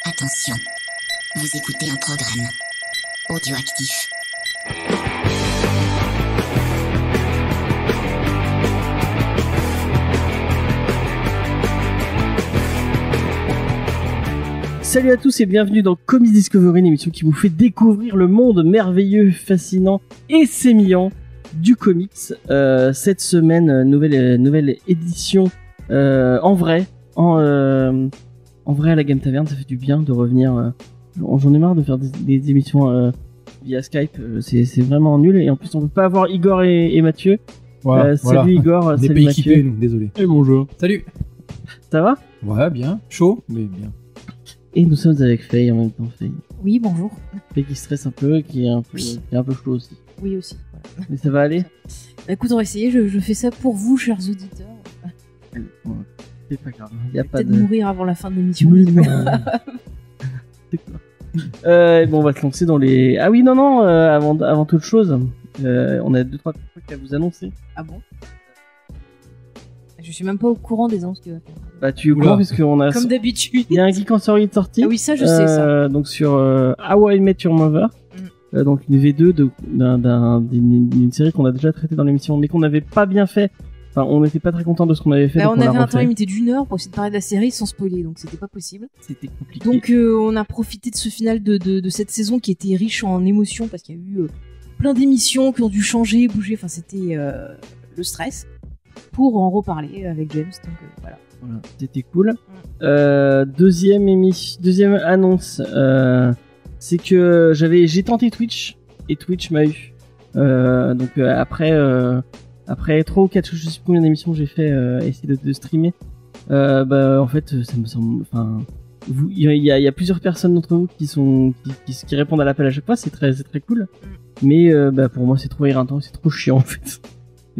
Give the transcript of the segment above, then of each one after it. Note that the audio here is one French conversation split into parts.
Attention, vous écoutez un programme audioactif. Salut à tous et bienvenue dans Comics Discovery, une émission qui vous fait découvrir le monde merveilleux, fascinant et sémillant du comics. Cette semaine, nouvelle édition en vrai à la Game Taverne. Ça fait du bien de revenir. J'en ai marre de faire des émissions via Skype. C'est vraiment nul et en plus on peut pas avoir Igor et Mathieu. Voilà, salut Igor, on salut n'est pas Mathieu. équipés, donc désolé. Et bonjour. Salut. Ça va? Ouais, bien. Chaud, mais bien. Et nous sommes avec Faye en même temps. Faye. Oui, bonjour. Faye qui stresse un peu, qui est un peu chaud aussi. Oui, aussi. Voilà. Mais ça va aller? Bah, écoute, on va essayer. Je fais ça pour vous, chers auditeurs. Ouais, c'est pas grave. Y a pas Peut-être de... mourir avant la fin de l'émission. Oui, non. C'est clair. Bon, on va se lancer dans les... Ah oui, non, avant toute chose, on a 2-3 trucs à vous annoncer. Ah bon? Je suis même pas au courant des annonces que va faire. Bah, tu es au courant puisqu'on a... Comme d'habitude. Il y a un Geek en Story de sortie. Ah oui, ça, je sais ça. Donc sur How I Met Your Mother. Donc une V2 d'une série qu'on a déjà traitée dans l'émission, mais qu'on n'avait pas bien fait. Enfin, on n'était pas très content de ce qu'on avait fait. Bah, donc on avait un temps refait. limité d'1 heure pour essayer de parler de la série sans spoiler, donc c'était pas possible. C'était compliqué. Donc on a profité de ce final de cette saison qui était riche en émotions parce qu'il y a eu plein d'émissions qui ont dû changer, bouger. Enfin, c'était le stress pour en reparler avec James. Donc voilà. Voilà, c'était cool. Deuxième annonce, c'est que j'ai tenté Twitch et Twitch m'a eu. Donc après 3 ou 4, je sais plus combien d'émissions j'ai fait essayer de streamer. En fait, ça me semble, enfin, il y a plusieurs personnes d'entre vous qui répondent à l'appel à chaque fois, c'est très cool. Mais pour moi c'est trop éreintant, c'est trop chiant en fait.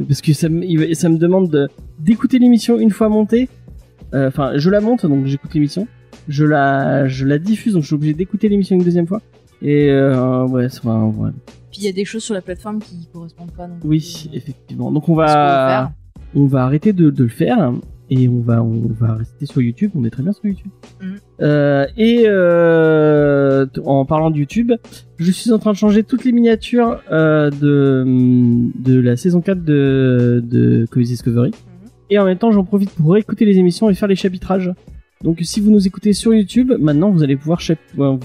Parce que ça me demande d'écouter l'émission une fois montée. Enfin, je la monte, donc j'écoute l'émission. Je la diffuse, donc je suis obligé d'écouter l'émission une deuxième fois. Et ouais. Puis il y a des choses sur la plateforme qui correspondent pas. Donc, oui, effectivement. Donc on va arrêter de le faire et on va rester sur YouTube. On est très bien sur YouTube. En parlant de YouTube, je suis en train de changer toutes les miniatures de la saison 4 de Comics Discovery. Et en même temps, j'en profite pour réécouter les émissions et faire les chapitrages. Donc si vous nous écoutez sur YouTube, maintenant vous allez pouvoir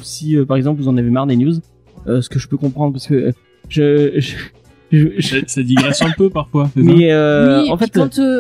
si par exemple vous en avez marre des news, ce que je peux comprendre parce que ça digresse un peu parfois. Mais ça en fait,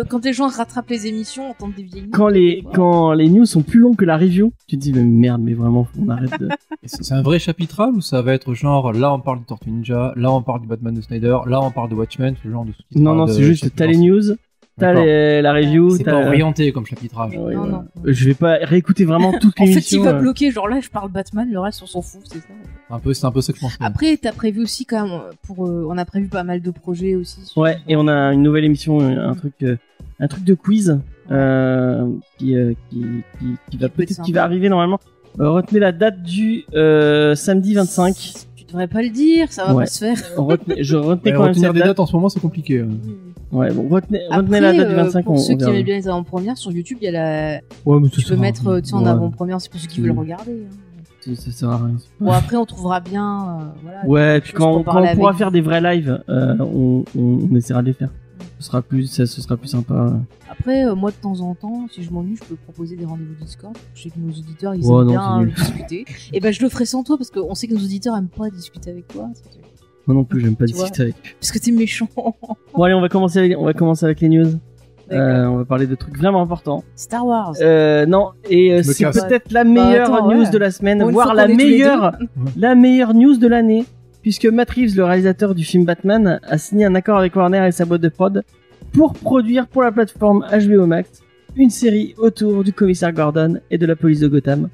quand les gens rattrapent les émissions, on entend des vieilles news. Quand les news sont plus longues que la review, tu te dis mais merde, mais vraiment, on arrête de... C'est un vrai chapitrage ou ça va être genre là on parle de Tortue Ninja, là on parle du Batman de Snyder, là on parle de Watchmen, ce genre de sous-titrage? Non, c'est juste t'as les news. T'as la review. C'est pas orienté comme chapitrage. Non. Je vais pas réécouter vraiment toute l'émission. En fait, il va bloquer. Genre là, je parle Batman, le reste on s'en fout, c'est ça. C'est un peu ça que je pense. Après, t'as prévu aussi quand même on a prévu pas mal de projets aussi. Ouais, et on a une nouvelle émission, un truc de quiz qui va arriver normalement. Retenez la date du samedi 25. Tu devrais pas le dire, ça va pas se faire. Je retenais quand même retenir cette des date. dates en ce moment, c'est compliqué. Ouais, bon, retenez Après, la date du 25. Pour ceux qui aimaient bien les avant-premières, sur YouTube, il y a la... Ouais, mais tu peux mettre en avant-première, c'est pour ceux qui veulent regarder. Ça sert à rien. Bon, après, on trouvera bien... voilà, ouais, puis quand on pourra faire des vrais lives, on essaiera de les faire. Ce sera plus sympa. Après, moi, de temps en temps, si je m'ennuie, je peux proposer des rendez-vous Discord. Je sais que nos auditeurs, ils aiment bien discuter. Et je le ferai sans toi, parce qu'on sait que nos auditeurs aiment pas discuter avec toi. Moi non plus, j'aime pas discuter avec eux. Parce que t'es méchant. Bon allez, on va commencer avec les news. On va parler de trucs vraiment importants. Star Wars. Non, et c'est peut-être la meilleure news de la semaine, voire la meilleure news de l'année, puisque Matt Reeves, le réalisateur du film Batman, a signé un accord avec Warner et sa boîte de prod pour produire pour la plateforme HBO Max une série autour du commissaire Gordon et de la police de Gotham.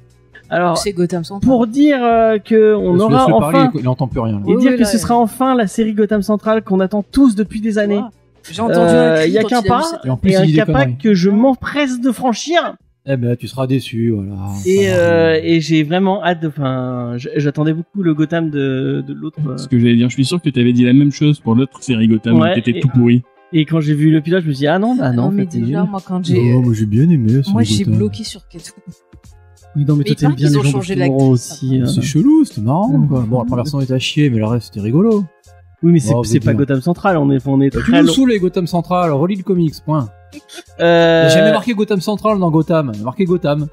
Alors, c'est Gotham Central. Pour dire que on aura enfin, il entend plus rien. Là. Et dire que ce sera enfin la série Gotham Central qu'on attend tous depuis des années. J'ai entendu il y a qu'un pas et un cap que je m'empresse de franchir. Eh ben, tu seras déçu, voilà. Et j'ai vraiment hâte j'attendais beaucoup le Gotham de l'autre. Ce que j'allais dire, je suis sûr que tu avais dit la même chose pour l'autre série Gotham, qui était tout pourri. Et quand j'ai vu le pilote, je me suis dit, non, mais déjà, moi, quand j'ai... Non, moi, j'ai bien aimé. Moi, j'ai bloqué sur Catwoman. Oui, non, mais Mais toi il t'aimes paraît bien qu'ils les ont gens changé de Tomorrow l'actrice, aussi. C'est chelou, c'était marrant, quoi. Bon, la première version était à chier, mais le reste, c'était rigolo. Oui, mais c'est Oh, c'est vous pas dire. Gotham Central, on est Tu très nous loin. saoules, les Gotham Central, relis le comics, point. Il y a jamais marqué Gotham Central dans Gotham, il y a marqué Gotham.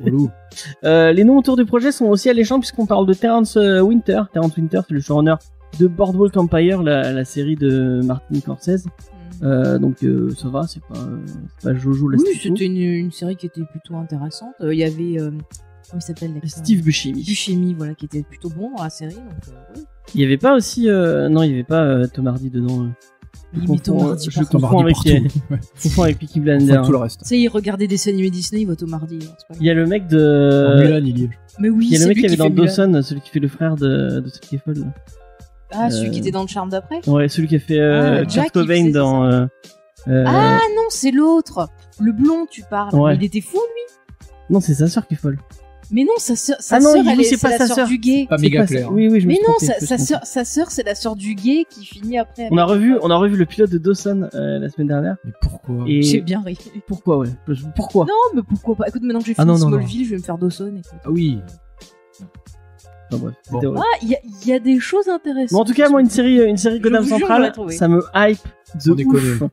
Relou. Les noms autour du projet sont aussi alléchants puisqu'on parle de Terrence Winter. Terrence Winter, c'est le showrunner de Boardwalk Empire, la série de Martin Scorsese. Donc ça va, c'est pas Jojo la Oui, Stico. c'était une série qui était plutôt intéressante. Il y avait comment il s'appelle l'acteur Steve Buscemi. Buscemi, voilà, qui était plutôt bon dans la série. Donc, ouais. Il y avait pas aussi non, il y avait pas Tom Hardy dedans. Oui, mais Tom Hardy, je partout. Tom confonds Hardy avec partout. Ouais. je confonds avec Peaky Enfin, Blinders. tout le reste. Tu sais, il regardait des animés Disney, il voit Tom Hardy. alors c'est pas Il y a le mec En de Mulan, il y est. Mais oui, il y a le c'est mec lui qui avait fait dans Mulan. Dawson, celui qui fait le frère de celle qui est folle. Là. Ah, celui qui était dans le charme d'après. Ouais, celui qui a fait Ah, Kurt Jack, il Cobain faisait dans Ah non, c'est l'autre. Le blond, tu parles. Ouais. Mais il était fou, lui. non, c'est sa sœur qui est folle. Mais non, sa sœur, Ah non, elle oui, est c'est pas la sa sœur sœur. du gay. Pas C'est méga pas clair. ça. Oui, je me Mais suis non, trompé, je me suis trompé. sa sœur, c'est la sœur du gay qui finit après. On a avec- revu le pilote de Dawson la semaine dernière. Mais pourquoi Et J'ai bien ri. pourquoi ouais Pourquoi Non, mais pourquoi pas. Écoute, maintenant que j'ai Ah fini non, non, Smallville, je vais me faire Dawson. Écoute. Ah oui. Enfin, bref, Bon. c'était horrible. Ah, il y a des choses intéressantes. Bon, en tout cas, moi, une série Gotham vous jure, Central, je l'ai trouvé. ça me hype de Sans déconner. ouf.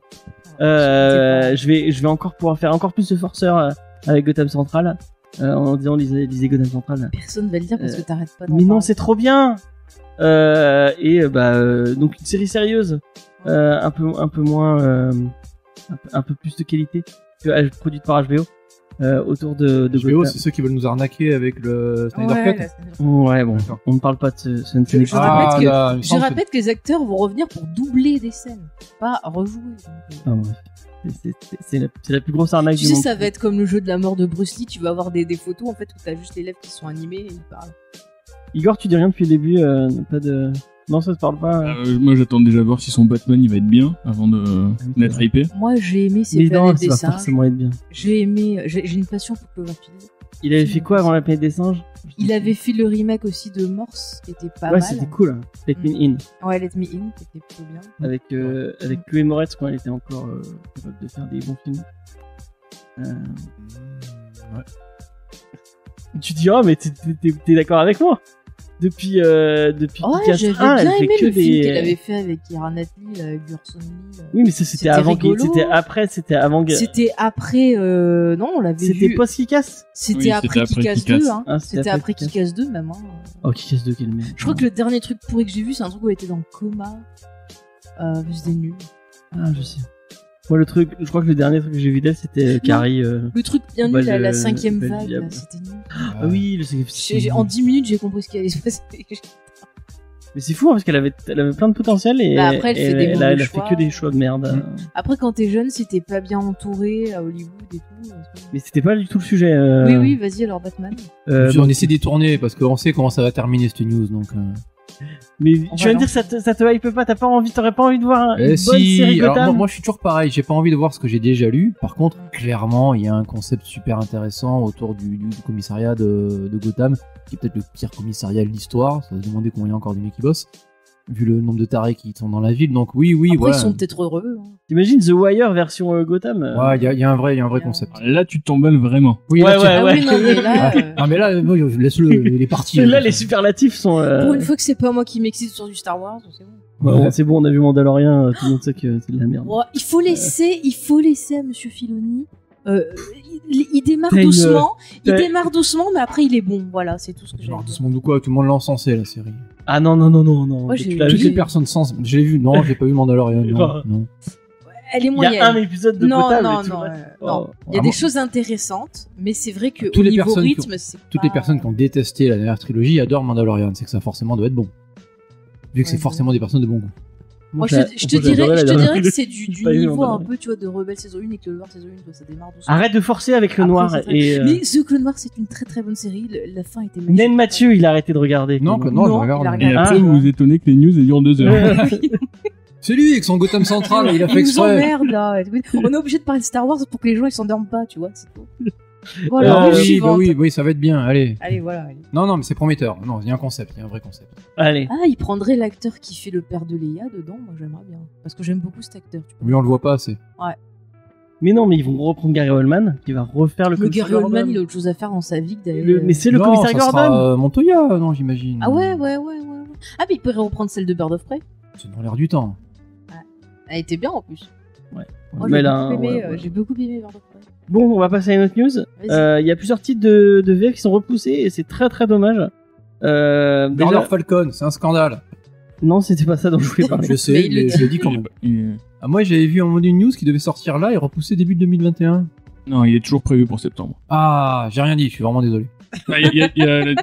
Ah, Je vais encore pouvoir faire encore plus de forceur avec Gotham Central en disant lisez Gotham Central. Personne va le dire parce que t'arrêtes pas d'en Mais non, parler. c'est trop bien. Donc une série sérieuse, un peu moins, un peu plus de qualité que produite par HBO. Autour de HBO, Gotham. c'est ceux qui veulent nous arnaquer avec le Snyder Ouais, Cut. là, Ouais, bon, D'accord. on ne parle pas de ce ne Je n'est pas. répète que- là, il me Je semble que- répète que les acteurs vont revenir pour doubler des scènes, pas rejouer. Ah, bref. C'est la plus grosse arnaque Tu du sais, monde. ça va être comme le jeu de la mort de Bruce Lee. Tu vas avoir des photos en fait où t'as juste les lèvres qui sont animées et ils parlent. Igor, tu dis rien depuis le début, pas de. Non, ça se parle pas. Moi, j'attends déjà voir si son Batman il va être bien avant d'être hypé. Moi, j'ai aimé ces Mais non, planètes ça des va singes. forcément être bien. J'ai aimé. J'ai une passion pour Cloverfield. Il avait fait quoi avant la planète des singes? Il avait fait le remake aussi de Morse, qui était pas Ouais, mal. c'était cool. Let Me In. Ouais, Let Me In, qui était plutôt bien. Avec Chloé Moretz quand elle était encore capable de faire des bons films. Ouais. Tu dis, oh, mais t'es d'accord avec moi? Depuis Ouais, Kick-Ass j'avais 1, elle bien fait aimé que le film des- qu'elle avait fait avec Keira Knightley, avec Urson Lee. Oui, mais ça c'était C'était avant, rigolo. c'était avant. C'était après. Non, on l'avait C'était vu. post Kick-Ass. C'était Oui, après c'était après Kick-Ass Kick-Ass. 2. Hein. Ah, C'était après Kick-Ass 2, même. Hein. Oh, Kick-Ass 2, quelle merde. Je crois que le dernier truc pourri que j'ai vu, c'est un truc où elle était dans le coma. C'était nul. Ah, je sais. Moi, je crois que le dernier truc que j'ai vu d'elle, c'était Carrie. Le truc bien Bah, nul, le- la cinquième le vague, diable. là, c'était nul. Ah oui, En 10 minutes, j'ai compris ce qui allait se passer. Mais c'est fou, hein, parce qu'elle avait plein de potentiel et Bah, après, elle fait des elle mauvais a fait choix. que des choix de merde. Après, quand t'es jeune, si t'es pas bien entouré à Hollywood et tout. c'est pas- Mais c'était pas du tout le sujet. Oui, oui, vas-y, alors Batman. On essaie d'y tourner parce qu'on sait comment ça va terminer cette news. Donc, Mais On tu va vas me dire, ça te hype pas, t'aurais pas envie de voir une bonne série alors, Gotham? moi je suis toujours pareil, j'ai pas envie de voir ce que j'ai déjà lu. Par contre, clairement, il y a un concept super intéressant autour du commissariat de Gotham, qui est peut-être le pire commissariat de l'histoire. Ça va se demander combien il y a encore de mecs qui bossent, vu le nombre de tarés qui sont dans la ville. Donc oui, Après, voilà. ils sont peut-être heureux. Hein. T'imagines The Wire version Gotham? Ouais, il y a un vrai concept. Là, tu t'emballes vraiment. Oui, Ouais, là, tu- ouais, Ah oui, non, mais là. Ouais. Non mais là, laisse-le, il est parti. Là, les superlatifs sont. Pour une fois que c'est pas moi qui m'excite sur du Star Wars, c'est bon. Ouais, c'est bon, on a vu Mandalorian, tout le monde sait que c'est de la merde. Bon, il faut laisser à Monsieur Filoni. Il démarre T'as une- doucement, t'as- mais après il est bon. Voilà, c'est tout ce que j'ai. Genre, de ce monde ou quoi, tout le monde l'a encensé la série. Ah non. Moi, j'ai Tu eu- l'as Toutes vu les personnes sans, je l'ai vu. Non, j'ai pas vu Mandalorian. Enfin, Non. Elle est Il y a un moyenne. épisode de Non, Gotham non, et tout non, le reste. non. Oh. Il y a Ah, des moi- choses intéressantes, mais c'est vrai que Toutes au les niveau personnes qui rythme, c'est Toutes pas- les personnes qui ont détesté la dernière trilogie adorent Mandalorian. C'est que ça forcément doit être bon. Vu que c'est Ouais, forcément des personnes de bon goût. Moi, j'ai- je te j'ai adoré la dirais dernière que c'est du J'ai pas vu niveau un Mandalorian. peu, tu vois, de Rebelle saison 1 et que le Noir saison 1, ça démarre doucement. Arrête de forcer avec le Après, noir c'est très- et. Mais The Clone Noir, c'est une très très bonne série. La fin était magnifique. Nen Mathieu, il a arrêté de regarder. Non, que Non, non, je il a regarde. regardé. Et après, Ah, vous ouais. vous étonnez que les news elles durent 2 heures. C'est lui avec son Gotham Central, il a fait Il nous exprès. emmerde là. On est obligé de parler de Star Wars pour que les gens ils s'endorment pas, tu vois. C'est tout. Voilà, Ah news oui, bah suivante. oui, ça va être bien. Allez. Allez, voilà. allez. Non, mais c'est prometteur. Non, il y a un concept, il y a un vrai concept. Allez. Ah, il prendrait l'acteur qui fait le père de Leia dedans. Moi, j'aimerais bien. Parce que j'aime beaucoup cet acteur. Tu peux- Lui, on le voit pas assez. Mais non, mais ils vont reprendre Gary Oldman, qui va refaire le Le commissaire Gary Oldman, Gordon. il a autre chose à faire dans sa vie que d'aller. Mais c'est le Non, commissaire ça Gordon. sera, Montoya, non, j'imagine. Ah ouais. Ah, mais il pourrait reprendre celle de Bird of Prey. C'est dans l'air du temps. Elle était bien en plus. Moi, Mais j'ai là, beaucoup aimé, ouais. j'ai beaucoup aimé Bird of Prey. Bon, on va passer à une autre news. Vas-y. Il y a plusieurs titres de VF qui sont repoussés et c'est très très dommage. Burner Déjà... Falcon, c'est un scandale. Non, c'était pas ça dont je voulais parler. Je sais, Mais il le mais dit. je le dis quand même. Il- Ah, moi, j'avais vu en mode une news qui devait sortir là et repousser début de 2021. Non, il est toujours prévu pour septembre. Ah, j'ai rien dit, je suis vraiment désolé. Ah, il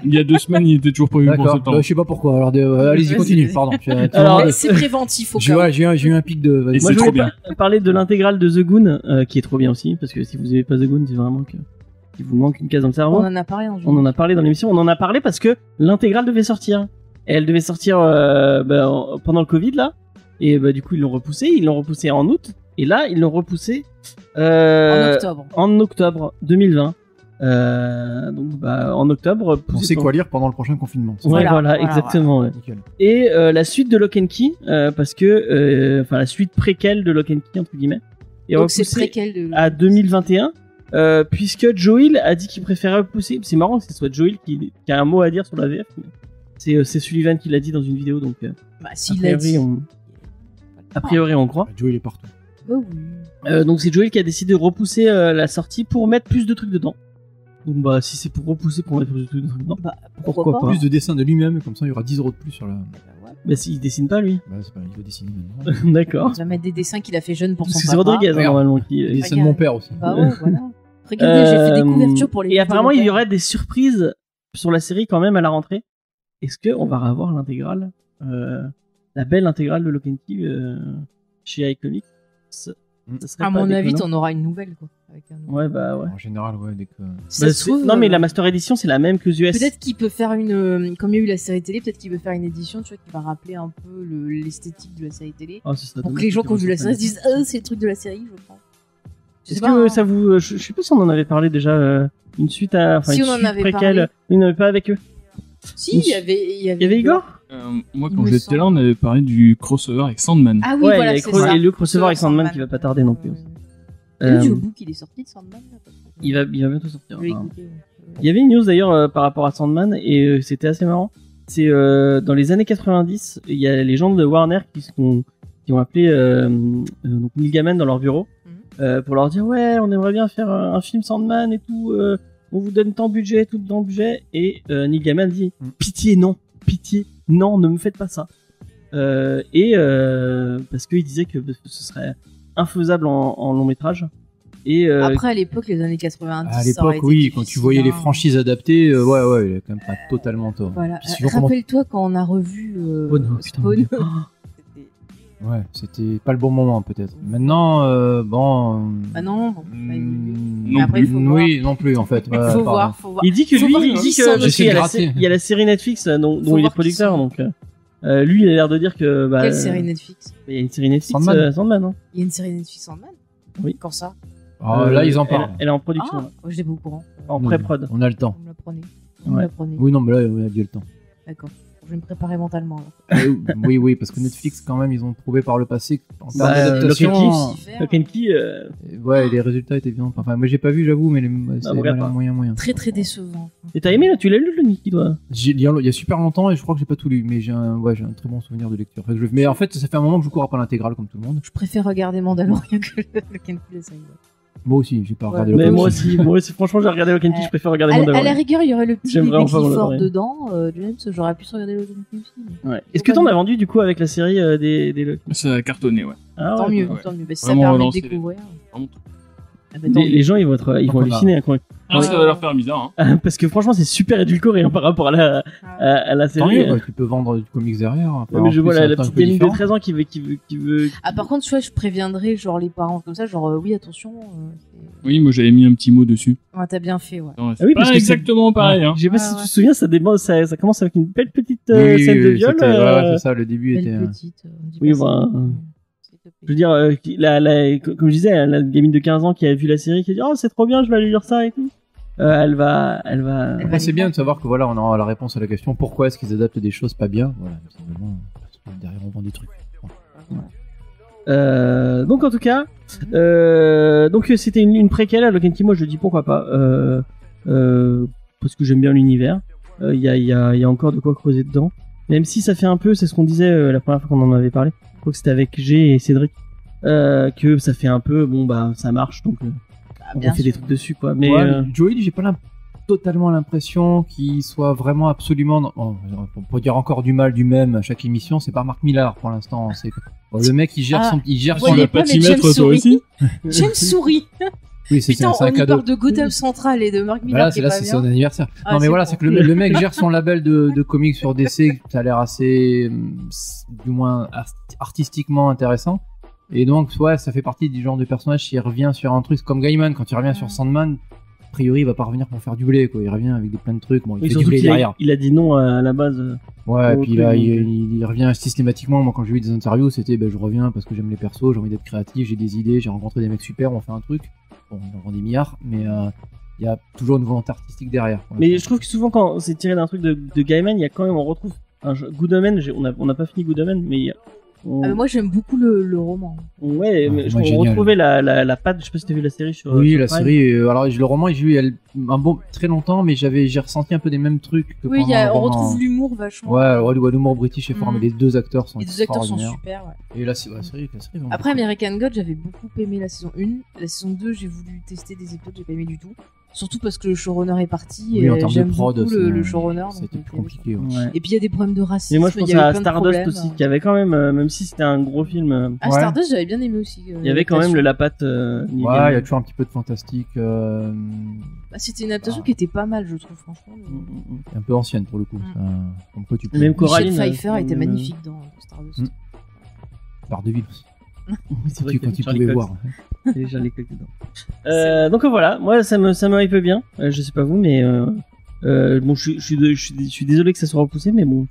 y a 2 semaines, il était toujours prévu pour D'accord, septembre. je sais pas pourquoi. Alors, allez-y, Vas-y, continue, vas-y. pardon. Alors, Mais c'est préventif au J'ai cas où. j'ai eu un pic de. vas-y. Et Moi, c'est je trop voulais bien. parler de l'intégrale de The Goon, qui est trop bien aussi, parce que si vous aimez pas The Goon, c'est vraiment que il vous manque une case dans le cerveau. On en a parlé dans On en a parlé dans l'émission. On en a parlé parce que l'intégrale devait sortir. Et elle devait sortir pendant le Covid là. Et bah, du coup ils l'ont repoussé. Ils l'ont repoussé en août. Et là ils l'ont repoussé En octobre. en octobre 2020. Donc bah en octobre. On sait quoi lire pendant le prochain confinement. Ouais, Voilà, voilà, voilà, exactement. ouais. Nickel. Et la suite de Lock and Key, parce que enfin la suite préquelle de Lock and Key entre guillemets. Et Donc c'est repoussée préquel de. à 2021. Puisque Joel a dit qu'il préférait repousser. C'est marrant que ce soit Joel qui a un mot à dire sur la VF. Mais c'est Sullivan qui l'a dit dans une vidéo, donc Bah, s'il l'a dit. a priori on croit. Joe, il est partout. Oh, oui. Donc c'est Joel qui a décidé de repousser la sortie pour mettre plus de trucs dedans. Donc bah si c'est pour repousser pour mettre plus de trucs dedans, Bah, Pourquoi pourquoi pas. pas. Plus de dessins de lui-même, comme ça il y aura 10 euros de plus sur la. bah s'il dessine pas lui. Bah, c'est pas, il va dessiner maintenant. D'accord. Il va mettre des dessins qu'il a fait jeune pour Parce son que c'est papa. Rodriguez hein, Merde. normalement Les qui. dessins de mon père aussi. Bah ouais, voilà. Regardez, j'ai fait des couvertures pour les. Et apparemment il y vidéos. aurait des surprises sur la série quand même à la rentrée. Est-ce que on va revoir l'intégrale, la belle intégrale de Lock and Key chez iComics? Ça serait À pas mon avis, déconnant. t'en auras une nouvelle, quoi. Avec un... Ouais bah ouais. En général, ouais, dès que. Ça Bah, se trouve, non mais la Master Edition c'est la même que les US. Peut-être qu'il peut faire une. Comme il y a eu la série télé, peut-être qu'il peut faire une édition, tu vois, qui va rappeler un peu l'esthétique de la série télé. Oh, ce serait Pour que dommage les gens que qui ont vu la tu série se ressortes disent c'est le truc de la série, je pense. Je sais Est-ce pas, que hein. ça vous je sais pas si on en avait parlé déjà une suite à enfin Si, une on en suite avait préquelle. parlé. Il n'y en avait pas avec eux. Si, il y avait. Il y avait Igor. Moi, Il quand me j'étais semble. là, on avait parlé du crossover avec Sandman. Ah oui, Ouais, voilà, il y c'est a ça. le crossover avec Sandman qui va pas tarder non plus. Le Euh, audiobook, il est sorti de Sandman là, parce que- il va bientôt sortir. Je l'ai Enfin, écouté, il y avait une news d'ailleurs par rapport à Sandman et c'était assez marrant. C'est dans les années 90, il y a les gens de Warner qui ont appelé donc Neil Gaiman dans leur bureau pour leur dire ouais on aimerait bien faire un film Sandman et tout. On vous donne tant de budget, tout dans le budget et Neil Gaiman dit pitié non, ne me faites pas ça. Parce qu'il disait que ce serait infaisable en long métrage. Et Après, à l'époque, les années 90. À ça aurait l'époque, été oui, quand tu difficile, voyais les hein. franchises adaptées, ouais, il a quand même pas totalement tort. Voilà. Puis suivant comment- Rappelle-toi quand on a revu Spawn, putain. Spawn. Ouais, c'était pas le bon moment peut-être. Maintenant, bon. Ah non, bon, c'est pas une- Non après, il faut voir. oui, non plus en fait. Ouais, Faut pardon. voir, faut voir. il dit que Faut lui, voir il qui dit sont que dessus. parce qu'il y a la Gratter. il y a la série Netflix dont Faut il est voir qui producteur, sont. donc lui il a l'air de dire que bah, Quelle série Netflix il y a une série Netflix Sandman. Sandman hein. Il y a une série Netflix Sandman Oui. Quand ça Ah, là, ils en parlent. Elle est en production, Ah, là, je n'étais pas au courant. en pré-prod. On a le temps. Vous me l'apprenez. Vous me Ouais. l'apprenez. Oui, non, mais là, on a dit le temps. D'accord. Je vais me préparer mentalement. Là. Oui, parce que Netflix, quand même, ils ont prouvé par le passé qu'en termes Bah, d'adaptation, Lock Si faire. Lock and Key, ouais, les résultats étaient bien. Enfin, moi, j'ai pas vu, j'avoue, mais c'est regarde pas. moyen. Très très décevant. et t'as aimé là, tu l'as lu le Nicky toi? J'ai lu il y a super longtemps et je crois que j'ai pas tout lu, mais j'ai un très bon souvenir de lecture. Enfin, mais en fait, ça fait un moment que je cours après l'intégrale comme tout le monde. Je préfère regarder Mandalorian que le Kenku la série. Moi aussi, j'ai pas Ouais. regardé Mais le moi aussi, franchement j'ai regardé Lock and Key, je préfère regarder À la Mandalorian. rigueur, il y aurait le petit J'aime bébé vraiment pas Clifford Mandalorian. dedans. James, j'aurais pu se regarder le Kenku aussi. mais- Ouais. Est-ce que t'en as vendu du coup avec la série des Lock? Ça a cartonné, ouais. Ah, Tant ouais, mieux, ouais. tant mieux. Bah, si ça Vraiment permet de relancer découvrir. Vraiment. Ah bah, tant mieux. Les gens ils vont halluciner hein, quand Ah, ça va leur faire bizarre, hein. parce que franchement c'est super édulcoré hein, par rapport à la Tant série. mieux, ouais, tu peux vendre du comics derrière. Enfin, Ouais, mais en je plus, vois c'est la un petite peu gamine de différent. 13 ans qui veut. Ah, par contre, je préviendrai genre les parents comme ça, genre oui, attention. Oui, moi j'avais mis un petit mot dessus. Ouais, t'as bien fait, ouais. Non, c'est Ah oui, pas parce que exactement pareil, hein. Je sais pas si Ouais, tu te souviens, ça commence avec une belle petite Oui, scène de oui, viol. c'était- ouais, c'est ça, le début était. Belle petite. on dit oui, pas ça. bah, S'il te plaît. je veux dire, comme je disais, la gamine de 15 ans qui a vu la série, qui a dit oh c'est trop bien, je vais aller lire ça et tout. Elle va. Après, c'est bien de savoir que voilà, on aura la réponse à la question pourquoi est-ce qu'ils adaptent des choses pas bien. Voilà, simplement, parce que derrière on vend des trucs. Voilà. Donc en tout cas, donc c'était une préquelle à Lock and Key. Moi je dis pourquoi pas, parce que j'aime bien l'univers. Il y a encore de quoi creuser dedans. Même si ça fait un peu, c'est ce qu'on disait la première fois qu'on en avait parlé. Je crois que c'était avec G et Cédric, que ça fait un peu bon bah ça marche donc on fait des trucs dessus quoi. Mais Joey, j'ai pas totalement l'impression qu'il soit vraiment absolument. On peut dire encore du mal du même à chaque émission. C'est pas Mark Millar pour l'instant. C'est le mec il gère son. Voyez pas, mais James sourit. James sourit. Oui, c'est Putain, un on cadeau. parle de Gotham Central et de Mark Millar. Voilà, c'est son anniversaire. Ah, non mais voilà, bon. c'est que le mec gère son label de comics sur DC. Ça a l'air assez, du moins artistiquement intéressant. Et donc, ouais, ça fait partie du genre de personnage qui revient sur un truc comme Gaiman. Quand il revient sur Sandman, a priori, il va pas revenir pour faire du blé, quoi. Il revient avec plein de trucs. Bon, il fait du blé derrière. Il a dit non à la base. Ouais, et puis là, il revient systématiquement. Moi, quand j'ai vu des interviews, c'était, je reviens parce que j'aime les persos, j'ai envie d'être créatif, j'ai des idées, j'ai rencontré des mecs super, on fait un truc. Bon, on en vend des milliards, mais il y a toujours une volonté artistique derrière. Mais je trouve que souvent, quand c'est tiré d'un truc de Gaiman, il y a quand même, on retrouve Good Omen. On n'a pas fini Good Omen, mais moi j'aime beaucoup le roman. Ouais, mais on retrouvait la patte. Je sais pas si t'as vu la série sur. Oui, sur la Prime. série. Alors le roman, j'ai vu un bon très longtemps, mais j'ai ressenti un peu des mêmes trucs. Que Oui, pendant on retrouve l'humour vachement. Ouais, l'humour british est fort, mais les deux acteurs sont. Les deux acteurs sont extraordinaires. super. Ouais. Et la série. Après American God, j'avais beaucoup aimé la saison 1. La saison 2, j'ai voulu tester des épisodes, j'ai pas aimé du tout. Surtout parce que le showrunner est parti. Oui, en termes j'aime de prod, beaucoup le showrunner. C'était donc, plus compliqué. Ouais. Ouais. Et puis il y a des problèmes de racisme. Mais moi je pense il y avait à plein de Stardust problèmes. aussi, qui avait quand même si c'était un gros film. Ah, Stardust, j'avais bien aimé aussi. Il y avait quand même la patte. Ouais, il y a toujours un petit peu de fantastique. C'était une adaptation qui était pas mal, je trouve, franchement. Un peu ancienne pour le coup. Comme quoi tu peux. Même Coraline. Michel Pfeiffer était magnifique dans Stardust. Bardeville aussi. C'est vrai quand tu pouvais voir. Déjà les coques dedans. Donc voilà, moi ça me hype bien. Je sais pas vous, mais bon, je suis désolé que ça soit repoussé, mais bon,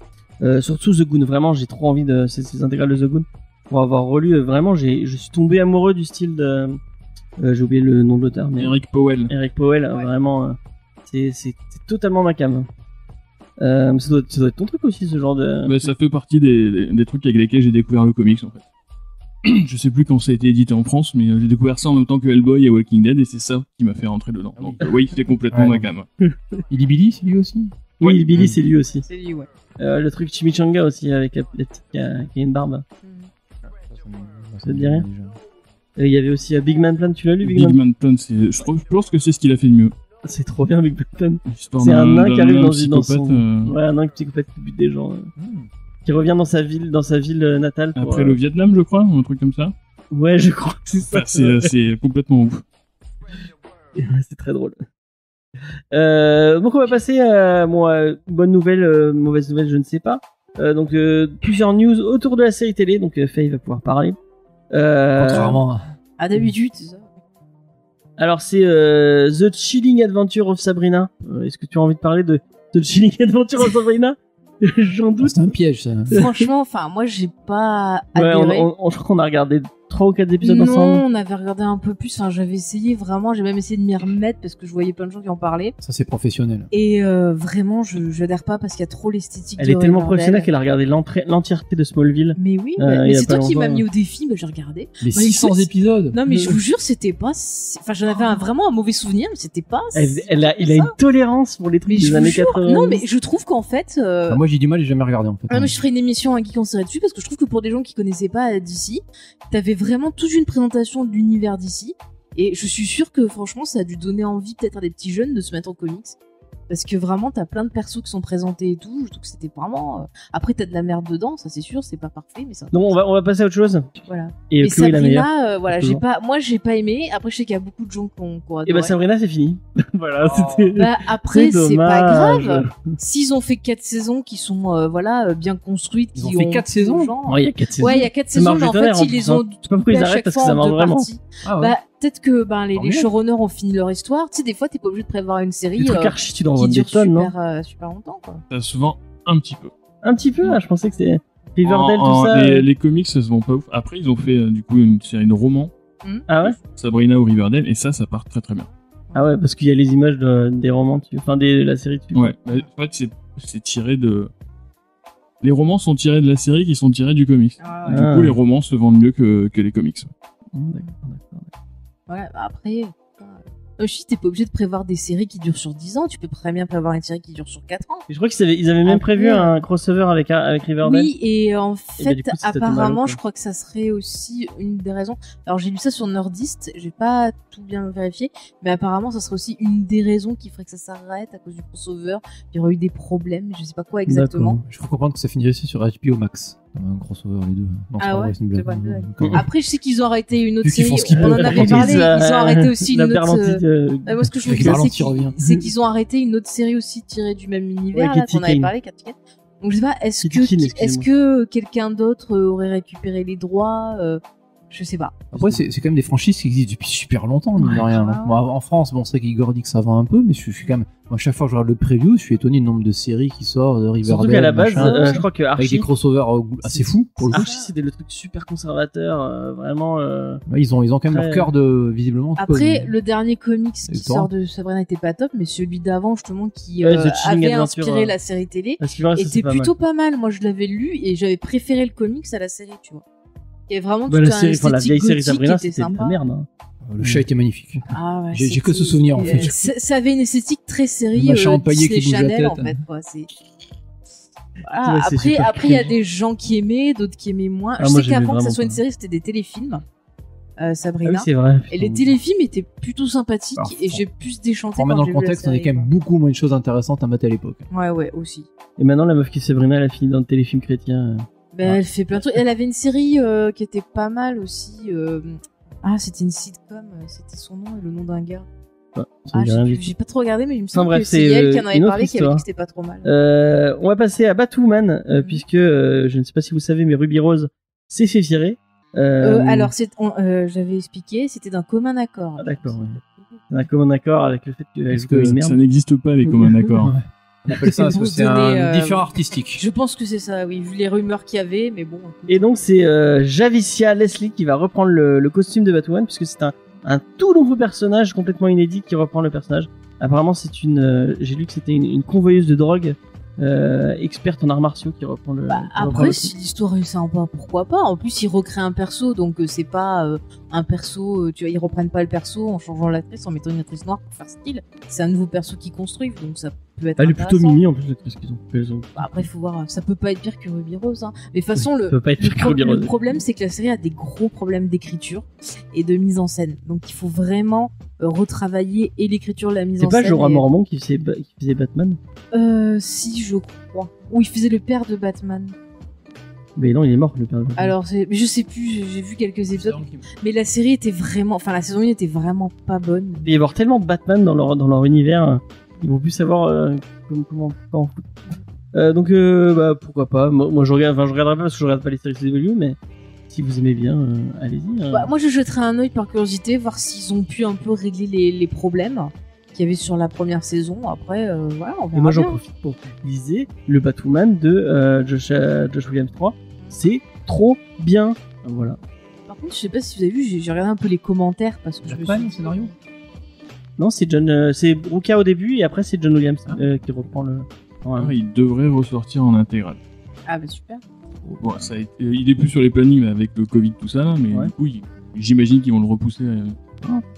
surtout The Goon. Vraiment, j'ai trop envie de ces intégrales de The Goon pour avoir relu. Vraiment, je suis tombé amoureux du style de. J'ai oublié le nom de l'auteur, mais Eric Powell. Ouais. Vraiment, c'est totalement ma came. Ça doit être ton truc aussi, ce genre de. Bah, ça fait partie des trucs avec lesquels j'ai découvert le comics en fait. Je sais plus quand ça a été édité en France, mais j'ai découvert ça en même temps que Hellboy et Walking Dead, et c'est ça qui m'a fait rentrer dedans. Donc oui, c'est complètement ma cam. Il est Billy, c'est lui aussi. Oui, Billy, c'est lui aussi. C'est lui, ouais. Le truc Chimichanga aussi, avec la petite qui a une barbe. Ça te dit rien? Il y avait aussi Big Man Plan, tu l'as lu, Big Man Plan, je pense que c'est ce qu'il a fait de mieux. C'est trop bien, Big Man Plan. L'histoire C'est un nain qui arrive dans psychopathe, son... Ouais, un nain psychopathe qui bute des gens. Qui revient dans sa ville natale. Pour, après le Vietnam, je crois, ou un truc comme ça. Ouais, je crois que c'est ça. C'est complètement ouf. C'est très drôle. Donc on va passer à bonne nouvelle, mauvaise nouvelle, je ne sais pas. Donc plusieurs news autour de la série télé, donc Faye va pouvoir parler. Contrairement à d'habitude, c'est ça. Alors c'est The Chilling Adventure of Sabrina. Est-ce que tu as envie de parler de The Chilling Adventure of Sabrina? J'en doute. C'est un piège ça. Franchement, enfin moi j'ai pas Ouais, adhéré. je crois qu'on a regardé 3 ou 4 épisodes ensemble. Non, on avait regardé un peu plus. Enfin, j'avais essayé vraiment. J'ai même essayé de m'y remettre parce que je voyais plein de gens qui en parlaient. Ça c'est professionnel. Et vraiment, je n'adhère pas parce qu'il y a trop l'esthétique. Elle est tellement professionnelle qu'elle a regardé l'entièreté de Smallville. Mais oui, mais c'est toi qui m'as mis au au défi. J'ai regardé. Mais 600 épisodes. Non, mais je vous jure, c'était pas. Enfin, j'en avais vraiment un mauvais souvenir, mais c'était pas. Il a une tolérance pour les trucs des années 80. Non, mais je trouve qu'en fait. Moi j'ai du mal, j'ai jamais regardé en fait. Moi, je ferai une émission à Geek en série dessus parce que je trouve que pour des gens qui connaissaient pas DC, t'avais vraiment toute une présentation de l'univers d'ici et je suis sûre que franchement ça a dû donner envie peut-être à des petits jeunes de se mettre en comics parce que vraiment t'as plein de persos qui sont présentés et tout. Je trouve que c'était vraiment après t'as de la merde dedans, ça c'est sûr, c'est pas parfait mais ça. Donc on va passer à autre chose. Voilà. Et mais Chloé Sabrina voilà, j'ai pas aimé. Après je sais qu'il y a beaucoup de gens qui ont adoré. Et bah Sabrina c'est fini. Voilà, c'était après c'est pas grave. S'ils ont fait 4 saisons qui sont bien construites, ils ont fait 4 saisons. Ouais, il y a 4 saisons. Ouais, il y a 4 saisons mais en fait ils les ont coupées à chaque fois en 2 parties. Peut-être que les showrunners ont fini leur histoire. Tu sais, des fois, t'es pas obligé de prévoir une série qui dure super longtemps, quoi. Ça se vend un petit peu. Un petit peu, je pensais que c'était Riverdale, tout ça. Les comics, ça se vend pas ouf. Après, ils ont fait du coup une série de romans. Ah ouais? Sabrina ou Riverdale, et ça part très très bien. Ah ouais, parce qu'il y a les images des romans, enfin de la série. Ouais, en fait, c'est tiré de les romans sont tirés de la série qui sont tirés du comics. Ah, Du coup, les romans se vendent mieux que les comics. ouais, bah après, aussi, t'es pas obligé de prévoir des séries qui durent sur 10 ans. Tu peux très bien prévoir une série qui dure sur 4 ans. Et je crois qu'ils avaient même Après, prévu un crossover avec Riverdale. Oui, et en fait, du coup, c'était apparemment, malo, quoi. je crois que ça serait aussi une des raisons. Alors, j'ai lu ça sur Nerdist, j'ai pas tout bien vérifié, mais apparemment, ça serait aussi une des raisons qui ferait que ça s'arrête à cause du crossover. Il y aurait eu des problèmes, je sais pas quoi exactement. D'accord. Je crois comprendre que ça finirait aussi sur HBO Max. Un crossover les deux. Non, c'est Ah pas ouais, vrai, c'est une c'est blague. pas une blague. D'accord. Après, je sais qu'ils ont arrêté une autre Vu qu'ils série. font ce qu'ils On peuvent. en avait Ils parlé. disent, Ils ont arrêté aussi une la autre. Berlanti, Moi, ce que je Avec veux dire, Berlanti revient. c'est qu'ils ont arrêté une autre série aussi tirée du même univers Ouais, là, Kitty qu'on avait Kane. parlé, Cat Kane. Donc je sais pas, est-ce Kitty Kane, que excusez-moi. quelqu'un d'autre aurait récupéré les droits Je sais pas. Après, c'est quand même des franchises qui existent depuis super longtemps, mine de rien. ouais. Donc, moi, en France, bon, c'est vrai qu'Igor dit que ça vend un peu, mais je suis quand même. Moi, chaque fois que je regarde le preview, je suis étonné du nombre de séries qui sortent de Riverdale. Surtout qu'à la base, machin, je crois que avec des Archie, crossovers assez fous, pour le coup. Archie, c'était le truc super conservateur, vraiment. Ouais, ils ont quand même Très- leur cœur de, visiblement. en tout cas, Après, de- le dernier comics qui Et toi sort de Sabrina n'était pas top, mais celui d'avant justement qui Ouais, The Chilling avait Adventure, inspiré la série télé Parce qu'il reste, était plutôt pas mal. Moi, je l'avais lu et j'avais préféré le comics à la série, tu vois. Il y avait vraiment Bah, tout la un série, enfin, la esthétique vieille série gothique Sabrina, qui était c'était de la sympa. merde. Hein. Le chat était magnifique. Ah ouais, J'ai que ce c'était- souvenir, en fait. Ça avait une esthétique très série Le machin empaillé Disney qui bouge la Channel tête. en fait. Quoi. Voilà. Ouais, c'est Après, super après il y a cringe. des gens qui aimaient, d'autres qui aimaient moins. Ah, je moi, sais j'aimais qu'avant que ça vraiment soit une pas. série, c'était des téléfilms. Ah Sabrina. oui, c'est vrai. Et les téléfilms étaient plutôt sympathiques Alors, et j'ai plus déchanté Pour quand mettre dans j'ai le vu la contexte, on est série, quand même beaucoup moins de choses intéressantes à mater à l'époque. quoi. Ouais, aussi. Et maintenant, la meuf qui est Sabrina, elle a fini dans le téléfilm chrétien. Ben, elle fait plein de trucs. Elle avait une série qui était pas mal aussi. Ah, c'était une sitcom. C'était son nom et le nom d'un gars. Ça Ah, me dit rien du tout. j'ai pas trop regardé, mais il me semble bref, que c'est c'est, elle qui en avait une autre parlé, qui avait dit histoire. que c'était pas trop mal. On va passer à Batwoman, puisque je ne sais pas si vous savez, mais Ruby Rose s'est fait virer. Alors, j'avais expliqué, c'était d'un commun accord. Ah, d'accord. Ouais. Un commun accord avec le fait qu'elle Est-ce joue que une merde. Ça n'existe pas les communs accords. On appelle ça parce que Pour c'est donner, un différent artistique. Je pense que c'est ça, oui, vu les rumeurs qu'il y avait, mais bon. Et donc c'est Javicia Leslie qui va reprendre le costume de Batwoman, puisque c'est un tout nouveau personnage complètement inédit qui reprend le personnage. Apparemment c'est j'ai lu que c'était une convoyeuse de drogue experte en arts martiaux qui reprend le. Bah, qui reprend après, le si l'histoire est sympa, pourquoi pas. En plus, ils recréent un perso, donc c'est pas un perso. Tu vois, ils reprennent pas le perso en changeant l'actrice, en mettant une actrice noire pour faire style. C'est un nouveau perso qu'ils construisent, donc ça peut être. Elle est plutôt intéressant. mimi en plus l'actrice qu'ils ont. Bah, après, il faut voir. Ça peut pas être pire que Ruby Rose. Hein. Mais de toute façon, Ça peut pas être pire que Ruby le Rose. problème, c'est que la série a des gros problèmes d'écriture et de mise en scène. Donc, il faut vraiment retravailler et l'écriture, la mise C'est en pas scène. Jorah et- Mormont qui faisait Batman? Si, je crois. Ou il faisait le père de Batman. Mais non, il est mort le père de Batman. Alors, mais je sais plus, j'ai vu quelques épisodes. Mais la série était vraiment. Enfin, la saison 1 était vraiment pas bonne. Il va y avoir tellement de Batman dans leur univers, ils vont plus savoir comment en foutre. Donc bah pourquoi pas. Moi je regarderai pas parce que je regarde pas les séries CW, mais si vous aimez bien, allez-y. Bah, moi, je jetterai un œil par curiosité, voir s'ils ont pu un peu régler les problèmes qu'il y avait sur la première saison. Après, voilà, on verra Et moi j'en bien. profite pour utiliser le Batwoman de Josh Williams 3. C'est trop bien. Voilà. Par contre, je sais pas si vous avez vu, j'ai regardé un peu les commentaires parce que je me Batman, suis le scénario. Non, c'est c'est Ruka au début et après c'est John Williams qui reprend le. Ah, il devrait ressortir en intégral. Ah, bah super. Bon, ça a été... Il est plus sur les plannings là, avec le Covid, tout ça, là, mais Ouais. du coup, j'imagine qu'ils vont le repousser.